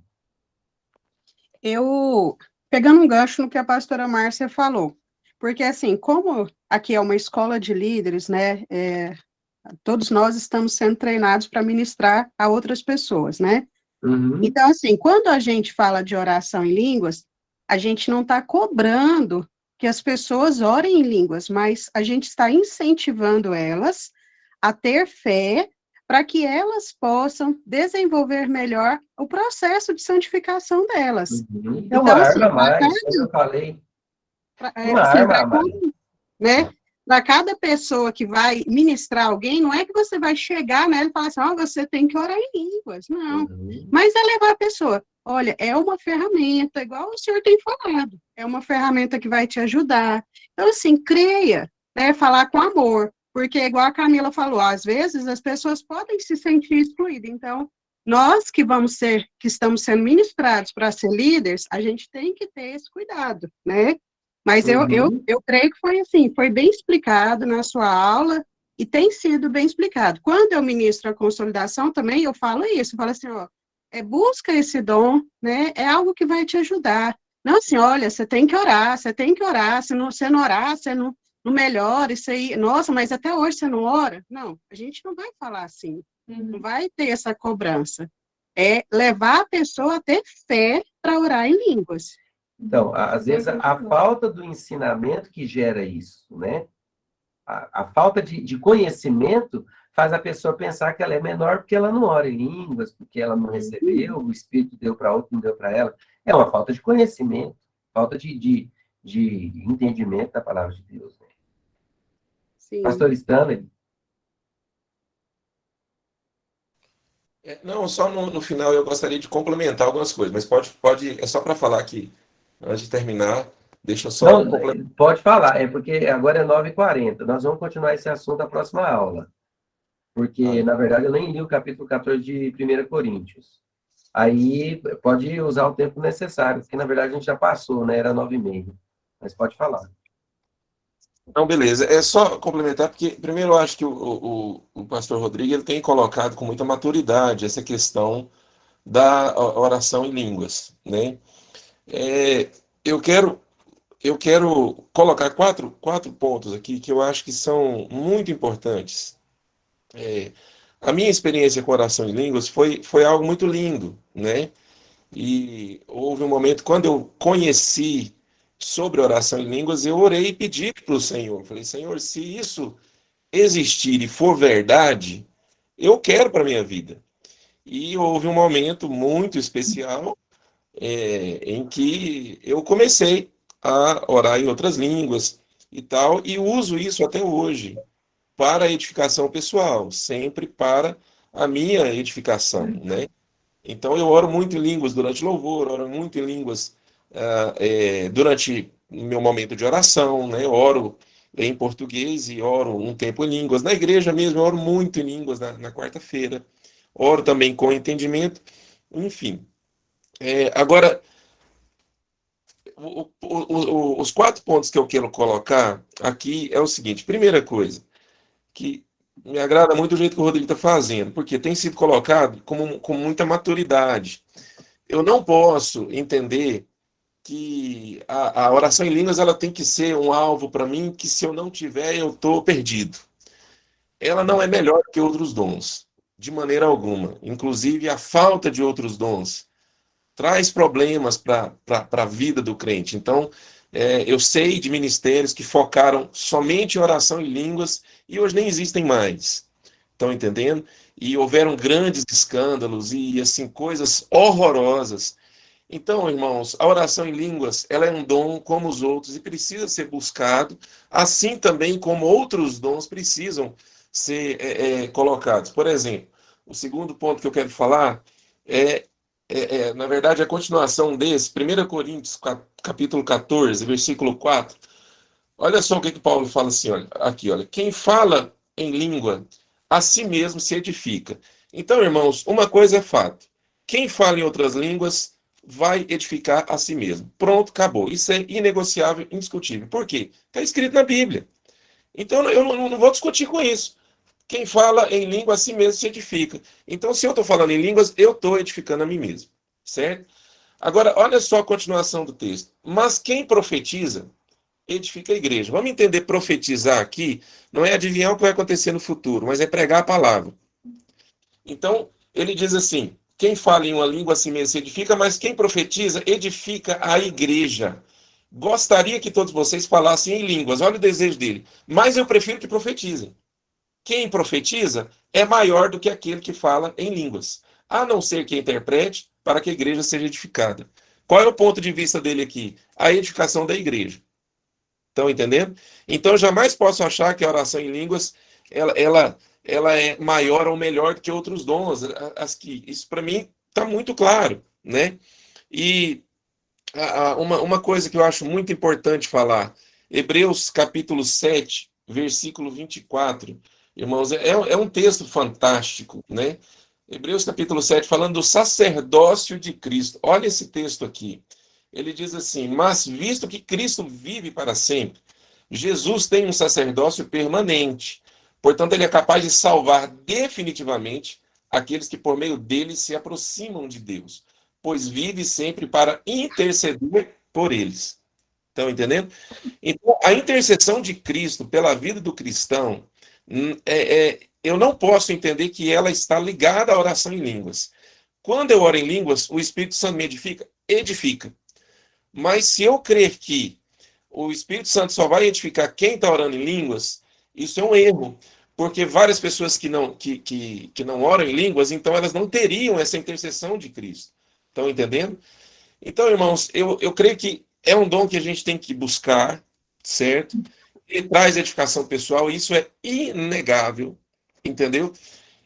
[SPEAKER 10] Eu, pegando um gancho no que a pastora Márcia falou, porque, assim, como aqui é uma escola de líderes, né, todos nós estamos sendo treinados para ministrar a outras pessoas, né?
[SPEAKER 1] Uhum.
[SPEAKER 10] Então, assim, quando a gente fala de oração em línguas, a gente não está cobrando que as pessoas orem em línguas, mas a gente está incentivando elas a ter fé para que elas possam desenvolver melhor o processo de santificação delas.
[SPEAKER 1] Uhum.
[SPEAKER 10] Então,
[SPEAKER 1] Uma
[SPEAKER 10] assim,
[SPEAKER 1] arma a mais, como eu falei. Uma
[SPEAKER 10] assim,
[SPEAKER 1] arma a mais.
[SPEAKER 10] Né? Para cada pessoa que vai ministrar alguém, não é que você vai chegar nela e falar assim, você tem que orar em línguas. Não.
[SPEAKER 1] Uhum.
[SPEAKER 10] Mas é levar a pessoa. Olha, é uma ferramenta, igual o senhor tem falado. É uma ferramenta que vai te ajudar. Então, assim, creia, né? Falar com amor. Porque, igual a Camila falou, às vezes as pessoas podem se sentir excluídas. Então, nós que estamos sendo ministrados para ser líderes, a gente tem que ter esse cuidado, né? Mas eu creio que foi assim, foi bem explicado na sua aula e tem sido bem explicado. Quando eu ministro a consolidação também, eu falo isso, eu falo assim, busca esse dom, né? É algo que vai te ajudar. Não assim, olha, você tem que orar, se você não orar, você não melhora, isso aí, nossa, mas até hoje você não ora? Não, a gente não vai falar assim, não vai ter essa cobrança. É levar a pessoa a ter fé para orar em línguas.
[SPEAKER 1] Então, às vezes, a falta do ensinamento que gera isso, né? A falta de conhecimento faz a pessoa pensar que ela é menor porque ela não ora em línguas, porque ela não recebeu, o Espírito deu para outro, não deu para ela. É uma falta de conhecimento, falta de entendimento da palavra de Deus. Né?
[SPEAKER 10] Sim.
[SPEAKER 1] Pastor Stanley?
[SPEAKER 7] Não, só no final eu gostaria de complementar algumas coisas, mas pode, é só para falar aqui, antes de terminar, deixa eu só
[SPEAKER 1] Não,
[SPEAKER 7] complementar.
[SPEAKER 1] pode falar, é porque agora é 9h40. Nós vamos continuar esse assunto na próxima aula. Porque, na verdade, eu nem li o capítulo 14 de 1 Coríntios. Aí pode usar o tempo necessário, porque, na verdade, a gente já passou, né? Era 9h30. Mas pode falar.
[SPEAKER 7] Então, beleza. É só complementar, porque, primeiro, eu acho que o pastor Rodrigo ele tem colocado com muita maturidade essa questão da oração em línguas, né? Eu quero colocar quatro pontos aqui que eu acho que são muito importantes. A minha experiência com oração em línguas foi algo muito lindo, né? E houve um momento, quando eu conheci sobre oração em línguas, eu orei e pedi para o Senhor. Falei, Senhor, se isso existir e for verdade, eu quero para a minha vida. E houve um momento muito especial em que eu comecei a orar em outras línguas e tal, e uso isso até hoje para a edificação pessoal, sempre para a minha edificação, né? Então eu oro muito em línguas durante louvor, oro muito em línguas durante o meu momento de oração, né? Eu oro em português e oro um tempo em línguas. Na igreja mesmo, eu oro muito em línguas na quarta-feira. Oro também com entendimento, enfim. Agora, os 4 pontos que eu quero colocar aqui é o seguinte. Primeira coisa, que me agrada muito o jeito que o Rodrigo está fazendo, porque tem sido colocado com muita maturidade. Eu não posso entender que a oração em línguas ela tem que ser um alvo para mim, que se eu não tiver, eu estou perdido. Ela não é melhor que outros dons, de maneira alguma. Inclusive, a falta de outros dons traz problemas para a vida do crente. Então, eu sei de ministérios que focaram somente em oração em línguas e hoje nem existem mais. Estão entendendo? E houveram grandes escândalos e assim coisas horrorosas. Então, irmãos, a oração em línguas, ela é um dom como os outros e precisa ser buscado, assim também como outros dons precisam ser colocados. Por exemplo, o segundo ponto que eu quero falar na verdade, a continuação desse, 1 Coríntios, capítulo 14, versículo 4. Olha só o que Paulo fala assim, olha, quem fala em língua, a si mesmo se edifica. Então, irmãos, uma coisa é fato. Quem fala em outras línguas vai edificar a si mesmo. Pronto, acabou. Isso é inegociável, indiscutível. Por quê? Está escrito na Bíblia. Então, eu não vou discutir com isso. Quem fala em língua, a si mesmo se edifica. Então, se eu estou falando em línguas, eu estou edificando a mim mesmo. Certo? Agora, olha só a continuação do texto. Mas quem profetiza, edifica a igreja. Vamos entender profetizar aqui, não é adivinhar o que vai acontecer no futuro, mas é pregar a palavra. Então, ele diz assim, quem fala em uma língua, a si mesmo se edifica, mas quem profetiza, edifica a igreja. Gostaria que todos vocês falassem em línguas, olha o desejo dele, mas eu prefiro que profetizem. Quem profetiza é maior do que aquele que fala em línguas, a não ser que interprete para que a igreja seja edificada. Qual é o ponto de vista dele aqui? A edificação da igreja. Estão entendendo? Então, eu jamais posso achar que a oração em línguas ela é maior ou melhor do que outros dons. Isso, para mim, está muito claro. Né? E uma coisa que eu acho muito importante falar, Hebreus capítulo 7, versículo 24, irmãos, é um texto fantástico, né? Hebreus capítulo 7, falando do sacerdócio de Cristo. Olha esse texto aqui. Ele diz assim, mas visto que Cristo vive para sempre, Jesus tem um sacerdócio permanente. Portanto, ele é capaz de salvar definitivamente aqueles que por meio dele se aproximam de Deus, pois vive sempre para interceder por eles. Estão entendendo? Então, a intercessão de Cristo pela vida do cristão, eu não posso entender que ela está ligada à oração em línguas. Quando eu oro em línguas, o Espírito Santo me edifica? Edifica. Mas se eu crer que o Espírito Santo só vai edificar quem está orando em línguas, isso é um erro. porque várias pessoas que não oram em línguas, então elas não teriam essa intercessão de Cristo. Estão entendendo? Então, irmãos, eu creio que é um dom que a gente tem que buscar, certo? Ele traz edificação pessoal, isso é inegável, entendeu?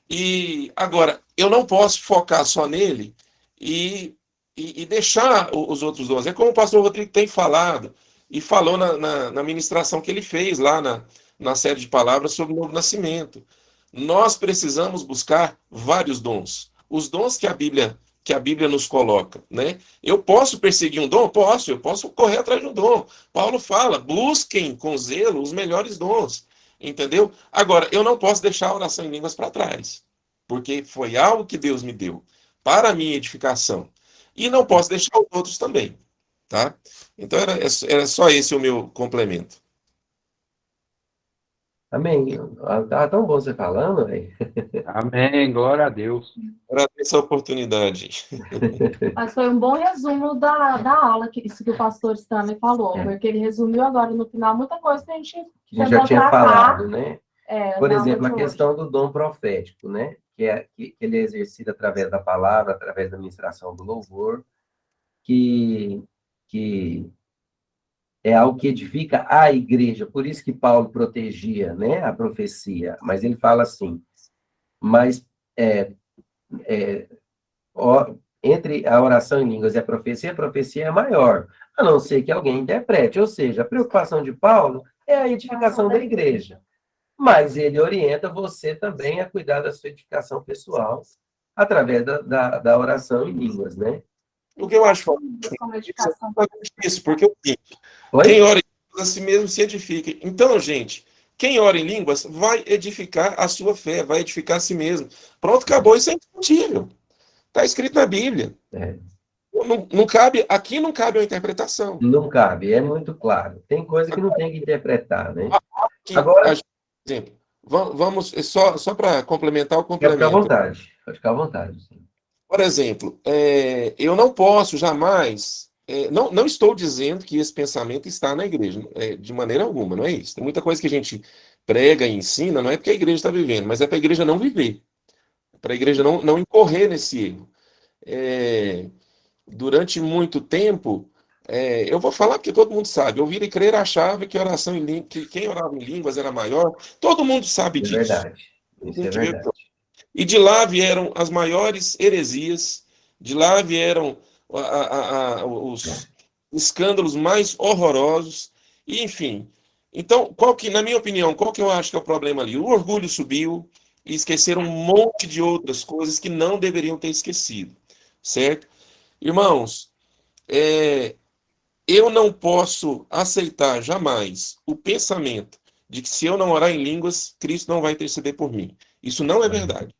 [SPEAKER 7] E agora, eu não posso focar só nele e deixar os outros dons. É como o pastor Rodrigo tem falado, e falou na ministração que ele fez lá na série de palavras sobre o novo nascimento. Nós precisamos buscar vários dons. Os dons que a Bíblia nos coloca, né? Eu posso perseguir um dom? Eu posso correr atrás de um dom. Paulo fala, busquem com zelo os melhores dons, entendeu? Agora, eu não posso deixar a oração em línguas para trás, porque foi algo que Deus me deu para a minha edificação. E não posso deixar os outros também, tá? Então, era só esse o meu complemento.
[SPEAKER 1] Amém. Tá tão bom você falando, velho.
[SPEAKER 3] Amém, glória a Deus.
[SPEAKER 7] Agradeço essa oportunidade.
[SPEAKER 2] Mas foi um bom resumo da aula, isso que o pastor Stanley falou, porque ele resumiu agora no final muita coisa que a gente
[SPEAKER 1] já tinha falado, né? Por
[SPEAKER 2] na
[SPEAKER 1] exemplo, a
[SPEAKER 2] aula de hoje.
[SPEAKER 1] questão do dom profético, né? Que ele é exercido através da palavra, através da ministração do louvor, que é algo que edifica a igreja. Por isso que Paulo protegia, né, a profecia. Mas ele fala assim, mas entre a oração em línguas e a profecia é maior, a não ser que alguém interprete. Ou seja, a preocupação de Paulo é a edificação da igreja. Mas ele orienta você também a cuidar da sua edificação pessoal através da oração em línguas, né?
[SPEAKER 7] O que eu acho isso, porque quem ora em línguas a si mesmo se edifica. Então, gente, quem ora em línguas vai edificar a sua fé, vai edificar a si mesmo. Pronto, acabou, isso é indiscutível. Está escrito na Bíblia. Não cabe, aqui não cabe a interpretação.
[SPEAKER 1] Não cabe, é muito claro. Tem coisa que não tem que interpretar, né?
[SPEAKER 7] Agora, por exemplo, vamos só para complementar o complemento.
[SPEAKER 1] Pode ficar à vontade.
[SPEAKER 7] Por exemplo, eu não posso jamais, não estou dizendo que esse pensamento está na igreja, de maneira alguma, não é isso. Tem muita coisa que a gente prega e ensina, não é porque a igreja está vivendo, mas é para a igreja não viver, para a igreja não incorrer nesse erro. Durante muito tempo, eu vou falar porque todo mundo sabe, ouvir e crer achava que oração que quem orava em línguas era maior, todo mundo sabe disso.
[SPEAKER 1] É verdade, isso é verdade.
[SPEAKER 7] E de lá vieram as maiores heresias, de lá vieram os escândalos mais horrorosos, e enfim. Então, na minha opinião, qual que eu acho que é o problema ali? O orgulho subiu e esqueceram um monte de outras coisas que não deveriam ter esquecido, certo? Irmãos, eu não posso aceitar jamais o pensamento de que se eu não orar em línguas, Cristo não vai interceder por mim. Isso não é verdade.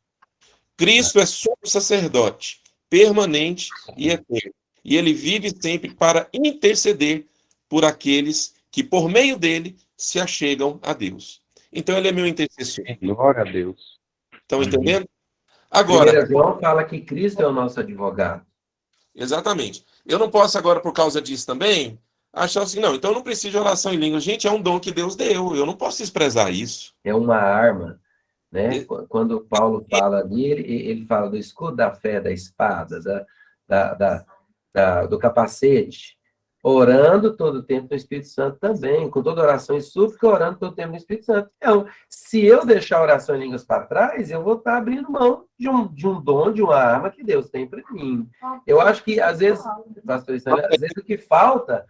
[SPEAKER 7] Cristo é sumo sacerdote, permanente e eterno. E ele vive sempre para interceder por aqueles que, por meio dele, se achegam a Deus. Então, ele é meu intercessor.
[SPEAKER 3] Glória a Deus.
[SPEAKER 7] Estão entendendo? Agora,
[SPEAKER 1] 1 João fala que Cristo é o nosso advogado.
[SPEAKER 7] Exatamente. Eu não posso agora, por causa disso também, achar assim, não, então eu não preciso de oração em língua. Gente, é um dom que Deus deu. Eu não posso desprezar isso.
[SPEAKER 1] É uma arma. Né? Quando Paulo fala ali, ele fala do escudo da fé, da espada, do capacete, orando todo o tempo no Espírito Santo também, com toda oração e súplica, orando todo o tempo no Espírito Santo. Então, se eu deixar a oração em línguas para trás, eu vou estar abrindo mão de um dom, de uma arma que Deus tem para mim. Eu acho que, às vezes, pastor Stanley, às vezes o que falta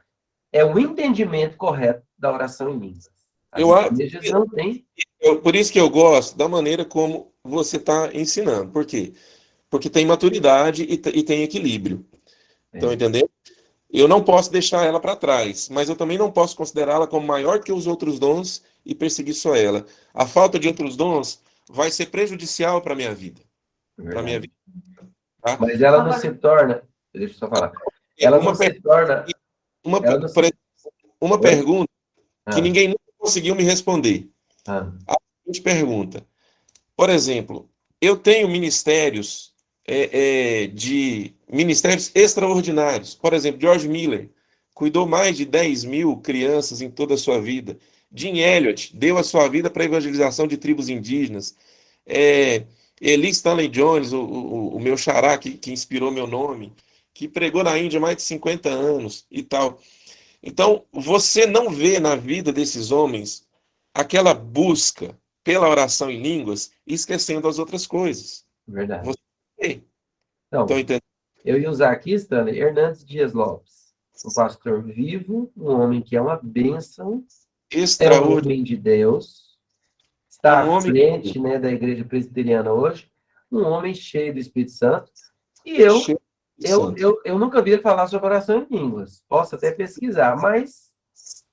[SPEAKER 1] é o entendimento correto da oração em línguas. Não tem.
[SPEAKER 7] Por isso que eu gosto da maneira como você está ensinando. Por quê? Porque tem maturidade e tem equilíbrio. Estão entendendo? Eu não posso deixar ela para trás, mas eu também não posso considerá-la como maior que os outros dons e perseguir só ela. A falta de outros dons vai ser prejudicial para a minha vida. Para minha vida. Tá?
[SPEAKER 1] Mas ela não se torna. Deixa eu só falar. Ela não se torna.
[SPEAKER 7] Uma pergunta que ninguém nunca conseguiu me responder. A gente pergunta, por exemplo, eu tenho ministérios extraordinários. Por exemplo, George Miller cuidou mais de 10 mil crianças em toda a sua vida. Jim Elliot deu a sua vida para a evangelização de tribos indígenas. Eli Stanley Jones, o meu xará que inspirou meu nome, que pregou na Índia há mais de 50 anos e tal. Então, você não vê na vida desses homens aquela busca pela oração em línguas, esquecendo as outras coisas.
[SPEAKER 1] Verdade.
[SPEAKER 7] Você vê.
[SPEAKER 1] Então,
[SPEAKER 7] Então, entendeu?
[SPEAKER 1] eu ia usar aqui, Stanley, Hernandes Dias Lopes, um pastor vivo, um homem que é uma bênção, é um
[SPEAKER 7] Extraordinário.
[SPEAKER 1] homem de Deus, está
[SPEAKER 7] Um
[SPEAKER 1] à
[SPEAKER 7] homem-
[SPEAKER 1] frente, né, da igreja presbiteriana hoje, um homem cheio do Espírito Santo, e eu nunca vi ele falar sobre oração em línguas. Posso até pesquisar, mas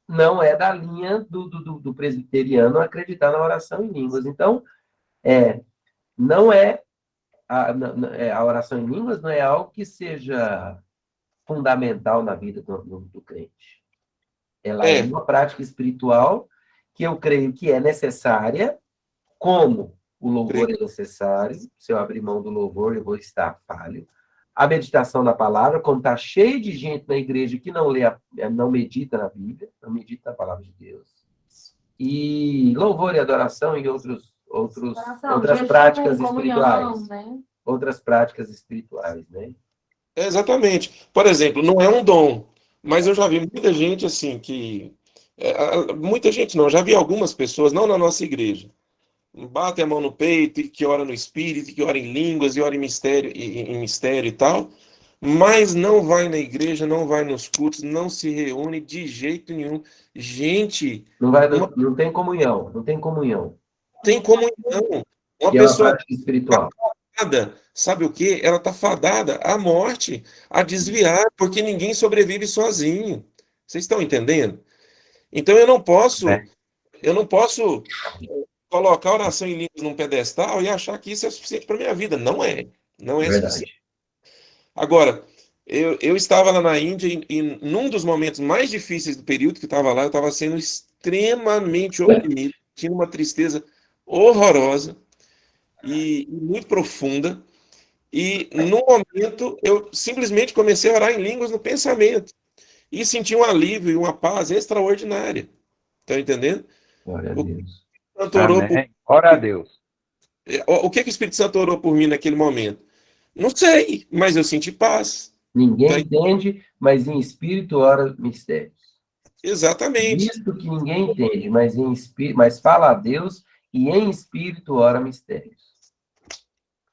[SPEAKER 1] não é da linha do presbiteriano acreditar na oração em línguas. Então, não é a oração em línguas não é algo que seja fundamental na vida do crente. Ela é uma prática espiritual que eu creio que é necessária, como o louvor é necessário. Se eu abrir mão do louvor, eu vou estar falho. A meditação na palavra, como está cheio de gente na igreja que não medita na Bíblia, não medita na palavra de Deus. E louvor e adoração e outras práticas espirituais.
[SPEAKER 2] Né?
[SPEAKER 1] Outras práticas espirituais, né?
[SPEAKER 7] Exatamente. Por exemplo, não é um dom, mas eu já vi muita gente assim que... muita gente não, já vi algumas pessoas, não na nossa igreja, batem a mão no peito e que ora no espírito, que ora em línguas e ora em mistério e tal, mas não vai na igreja, não vai nos cultos, não se reúne de jeito nenhum. Gente,
[SPEAKER 1] não tem comunhão, não tem comunhão.
[SPEAKER 7] tem comunhão. Uma
[SPEAKER 1] E
[SPEAKER 7] pessoa
[SPEAKER 1] é uma prática espiritual.
[SPEAKER 7] sabe o quê? Ela está fadada à morte, a desviar, porque ninguém sobrevive sozinho. Vocês estão entendendo? Então eu não posso colocar a oração em línguas num pedestal e achar que isso é suficiente para minha vida. Não é. Não é
[SPEAKER 1] Verdade.
[SPEAKER 7] suficiente. Agora, eu estava lá na Índia e num dos momentos mais difíceis do período que eu estava lá, eu estava sendo extremamente oprimido, tinha uma tristeza horrorosa e muito profunda. E, no momento, eu simplesmente comecei a orar em línguas no pensamento. E senti um alívio e uma paz extraordinária. Estão entendendo?
[SPEAKER 1] Glória a Deus.
[SPEAKER 3] Ora a Deus.
[SPEAKER 7] O que o Espírito Santo orou por mim naquele momento? Não sei, mas eu senti paz.
[SPEAKER 1] Ninguém entende, mas em espírito ora mistérios.
[SPEAKER 7] Exatamente.
[SPEAKER 1] Visto que ninguém entende, mas fala a Deus e em espírito ora mistérios.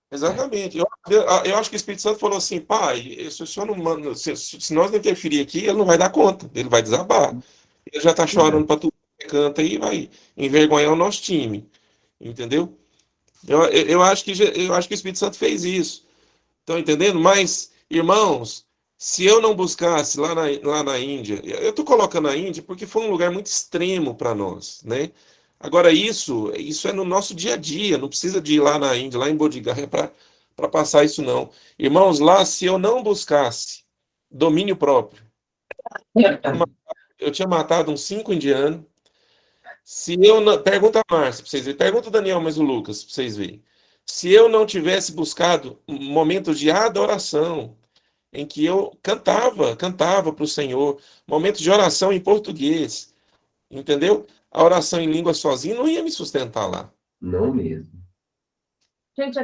[SPEAKER 7] Exatamente. Eu acho que o Espírito Santo falou assim, pai, se o senhor não manda, se nós não interferir aqui, ele não vai dar conta, ele vai desabar. Ele já está chorando para tudo que canta e vai envergonhar o nosso time. Entendeu? Eu acho que o Espírito Santo fez isso. Estão entendendo? Mas, irmãos, se eu não buscasse lá na Índia, eu estou colocando a Índia porque foi um lugar muito extremo para nós, né? Agora, isso é no nosso dia a dia, não precisa de ir lá na Índia, lá em Bodhgaya, para passar isso, não. Irmãos, lá, se eu não buscasse domínio próprio, eu tinha matado uns 5 indianos. Se eu não... Pergunta a Márcia, para vocês verem. Pergunta o Daniel, mas o Lucas, para vocês verem. Se eu não tivesse buscado momentos de adoração, em que eu cantava para o Senhor, momentos de oração em português, entendeu? A oração em língua sozinha não ia me sustentar lá.
[SPEAKER 1] Não mesmo.
[SPEAKER 2] Gente, é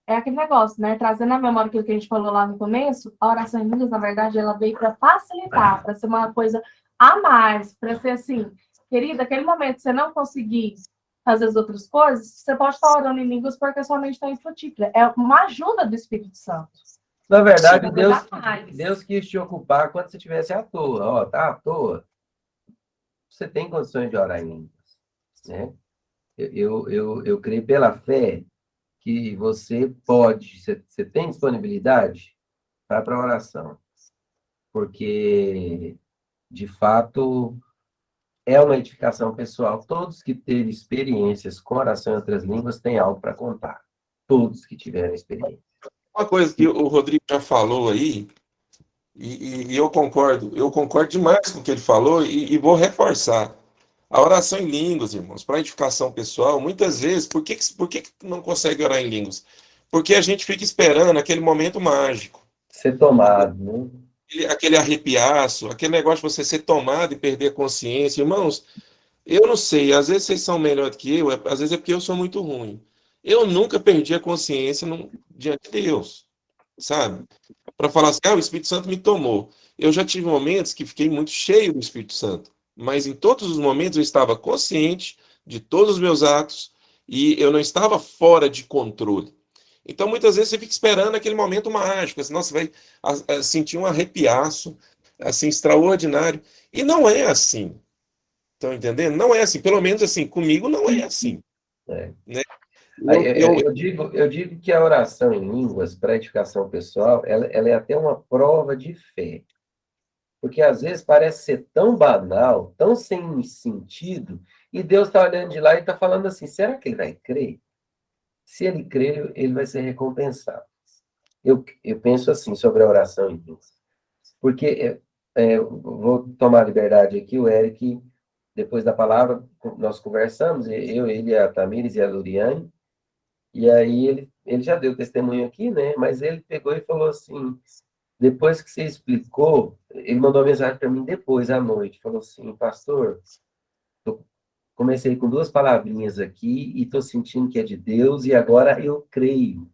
[SPEAKER 2] aquele negócio, né? Trazendo à memória aquilo que a gente falou lá no começo, a oração em línguas, na verdade, ela veio para facilitar, para ser uma coisa a mais, para ser assim, querida, aquele momento que você não conseguir fazer as outras coisas, você pode estar orando em línguas porque sua mente está infrutífera. É uma ajuda do Espírito Santo.
[SPEAKER 1] Na verdade, Deus quis te ocupar quando você estivesse à toa. Ó, tá à toa. Você tem condições de orar em línguas, né? Eu creio pela fé que você pode, você tem disponibilidade para a oração, porque de fato é uma edificação pessoal. Todos que teve experiências com oração em outras línguas têm algo para contar. Todos que tiveram experiência.
[SPEAKER 7] Uma coisa que o Rodrigo já falou aí, e eu concordo demais com o que ele falou, e vou reforçar. A oração em línguas, irmãos, para edificação pessoal, muitas vezes, por que não consegue orar em línguas? Porque a gente fica esperando aquele momento mágico.
[SPEAKER 1] Ser tomado, né?
[SPEAKER 7] aquele arrepiaço, aquele negócio de você ser tomado e perder a consciência. Irmãos, eu não sei, às vezes vocês são melhor do que eu, às vezes é porque eu sou muito ruim. Eu nunca perdi a consciência diante de Deus, sabe? Para falar assim, o Espírito Santo me tomou. Eu já tive momentos que fiquei muito cheio do Espírito Santo, mas em todos os momentos eu estava consciente de todos os meus atos e eu não estava fora de controle. Então, muitas vezes você fica esperando aquele momento mágico, senão você vai sentir um arrepiaço, assim, extraordinário. E não é assim. Estão entendendo? Não é assim. Pelo menos, assim, comigo não é assim.
[SPEAKER 1] É.
[SPEAKER 7] Né?
[SPEAKER 1] Eu digo que a oração em línguas, para edificação pessoal, ela é até uma prova de fé. Porque, às vezes, parece ser tão banal, tão sem sentido, e Deus está olhando de lá e está falando assim, será que ele vai crer? Se ele crer, ele vai ser recompensado. Eu penso assim sobre a oração em línguas. Porque, vou tomar a liberdade aqui, o Eric, depois da palavra, nós conversamos, ele, a Tamires e a Luriane, e aí ele já deu testemunho aqui, né? Mas ele pegou e falou assim, depois que você explicou, ele mandou uma mensagem para mim depois, à noite, falou assim, pastor, comecei com 2 palavrinhas aqui e estou sentindo que é de Deus e agora eu creio.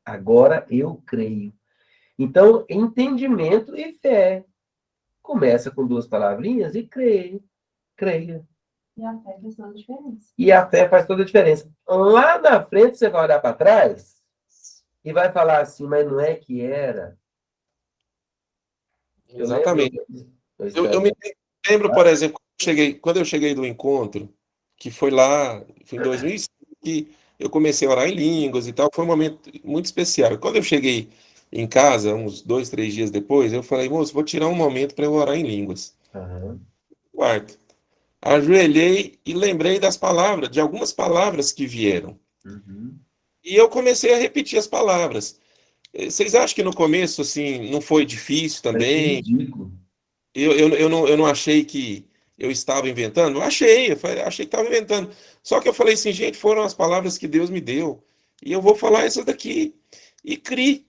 [SPEAKER 1] Agora eu creio. Então, entendimento e fé. Começa com 2 palavrinhas e creia.
[SPEAKER 2] E a fé faz toda a diferença.
[SPEAKER 1] E a fé faz toda a diferença. Lá na frente, você vai olhar para trás e vai falar assim, mas não é que era.
[SPEAKER 7] Exatamente. Eu me lembro, por exemplo, quando eu cheguei do encontro, que foi em 2005, que eu comecei a orar em línguas e tal, foi um momento muito especial. Quando eu cheguei em casa, uns 2, 3 dias depois, eu falei, moço, vou tirar um momento para eu orar em línguas. Quarto. Ajoelhei e lembrei de algumas palavras que vieram. E eu comecei a repetir as palavras. Vocês acham que no começo, assim, não foi difícil também? Eu não achei que eu estava inventando? Achei que estava inventando. Só que eu falei assim, gente, foram as palavras que Deus me deu. E eu vou falar essas daqui. E criei.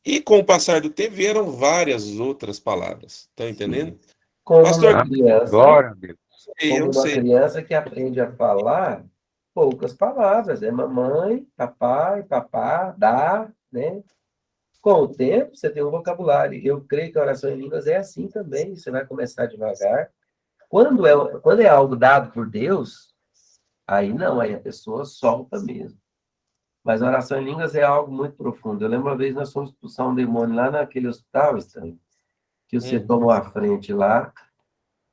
[SPEAKER 7] E com o passar do tempo vieram várias outras palavras. Estão entendendo?
[SPEAKER 1] Como
[SPEAKER 7] Pastor,
[SPEAKER 1] uma criança,
[SPEAKER 3] Glória a Deus.
[SPEAKER 1] como uma criança que aprende a falar poucas palavras. É mamãe, papai, papá, dá, né? Com o tempo, você tem um vocabulário. Eu creio que a oração em línguas é assim também. Você vai começar devagar. Quando é algo dado por Deus, aí não, aí a pessoa solta mesmo. Mas a oração em línguas é algo muito profundo. Eu lembro uma vez nós fomos expulsar um demônio lá naquele hospital, Stanley, que você tomou à frente lá.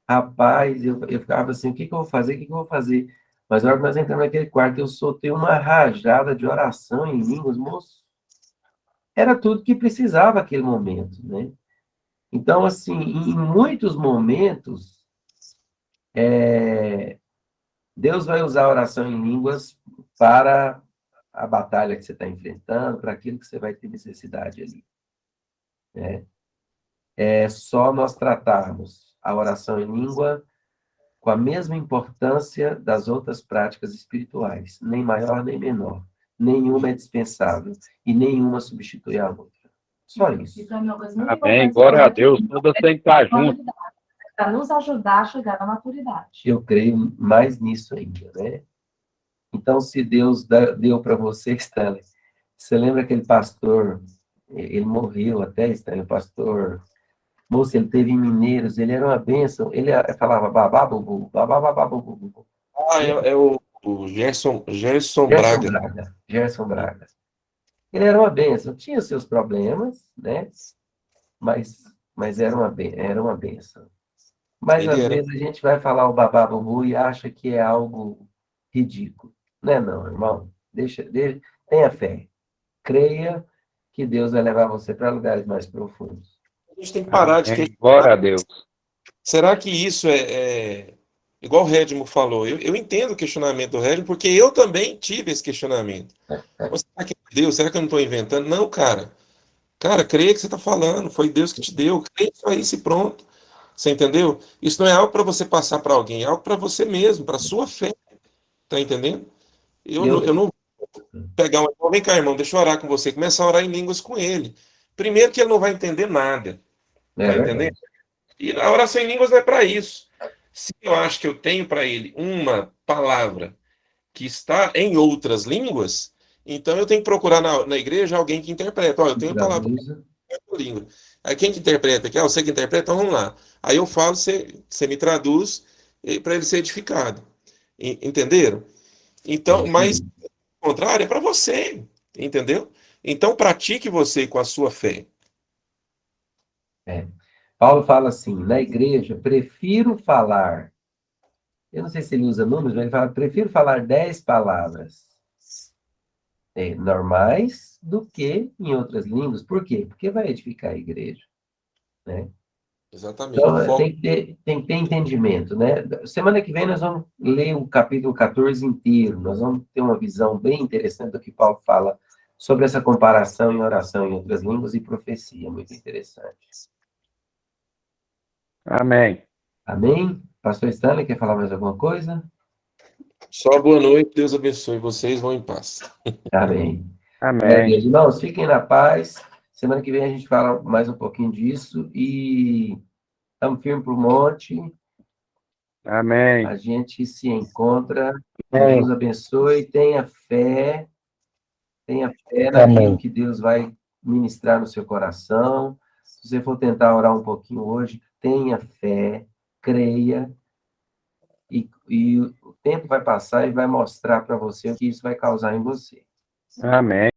[SPEAKER 1] Rapaz, eu ficava assim, o que eu vou fazer? O que eu vou fazer? Mas na hora que nós entramos naquele quarto, eu soltei uma rajada de oração em línguas, moço. Era tudo que precisava naquele momento, né? Então, assim, em muitos momentos, Deus vai usar a oração em línguas para a batalha que você está enfrentando, para aquilo que você vai ter necessidade ali. Né? É só nós tratarmos a oração em língua com a mesma importância das outras práticas espirituais, nem maior nem menor. Nenhuma é dispensável e nenhuma substitui a outra. Só isso.
[SPEAKER 2] Isso é uma coisa muito
[SPEAKER 3] Amém,
[SPEAKER 2] importante,
[SPEAKER 3] glória a
[SPEAKER 2] porque
[SPEAKER 3] Deus. Todas têm que estar juntas.
[SPEAKER 2] para nos ajudar a chegar à maturidade.
[SPEAKER 1] Eu creio mais nisso ainda, né? Então, se Deus deu para você, Stanley, você lembra aquele pastor, ele morreu até, Stanley, o pastor, moço, ele teve em Mineiros, ele era uma bênção, ele falava babá, bubu, babá, babá, bubu, bubu.
[SPEAKER 7] é o Gerson Braga.
[SPEAKER 1] Gerson Braga. Ele era uma bênção, tinha seus problemas, né? Mas era uma bênção. Mas às vezes a gente vai falar o babá, bubu e acha que é algo ridículo. Não é não, irmão. Tenha fé. Creia que Deus vai levar você para lugares mais profundos.
[SPEAKER 7] A gente tem que parar de questionar.
[SPEAKER 3] Glória a Deus.
[SPEAKER 7] Será que isso igual o Redmo falou? Eu entendo o questionamento do Redmo, porque eu também tive esse questionamento. Mas será que é Deus? Será que eu não estou inventando? Não, cara. Cara, creia que você está falando. Foi Deus que te deu. Creia isso aí, se pronto. Você entendeu? Isso não é algo para você passar para alguém, é algo para você mesmo, para a sua fé. Tá entendendo? Eu não vou pegar vem cá, irmão, deixa eu orar com você. Começar a orar em línguas com ele. Primeiro que ele não vai entender nada. Tá entendendo? E a oração em línguas é para isso. Se eu acho que eu tenho para ele uma palavra que está em outras línguas, então eu tenho que procurar na igreja alguém que interpreta. Ó, eu tenho a palavra em língua. Aí quem que interpreta aqui? Ah, você que interpreta? Então vamos lá. Aí eu falo, você me traduz para ele ser edificado. Entenderam? Então, mas o contrário é para você, entendeu? Então pratique você com a sua fé.
[SPEAKER 1] Paulo fala assim, na igreja, prefiro falar, eu não sei se ele usa números, mas ele fala, prefiro falar 10 palavras normais do que em outras línguas. Por quê? Porque vai edificar a igreja, né?
[SPEAKER 7] Exatamente.
[SPEAKER 1] Então, tem que ter entendimento, né? Semana que vem nós vamos ler o capítulo 14 inteiro, nós vamos ter uma visão bem interessante do que Paulo fala sobre essa comparação em oração em outras línguas e profecia, muito interessante.
[SPEAKER 3] Amém.
[SPEAKER 1] Amém? Pastor Stanley, quer falar mais alguma coisa?
[SPEAKER 7] Só boa noite, Deus abençoe vocês, vão em paz.
[SPEAKER 1] Amém.
[SPEAKER 3] Amém.
[SPEAKER 1] Irmãos, fiquem na paz. Semana que vem a gente fala mais um pouquinho disso e estamos firmes para o monte.
[SPEAKER 3] Amém.
[SPEAKER 1] A gente se encontra. Deus abençoe. Tenha fé naquilo que Deus vai ministrar no seu coração. Se você for tentar orar um pouquinho hoje, tenha fé, creia. E o tempo vai passar e vai mostrar para você o que isso vai causar em você.
[SPEAKER 3] Amém.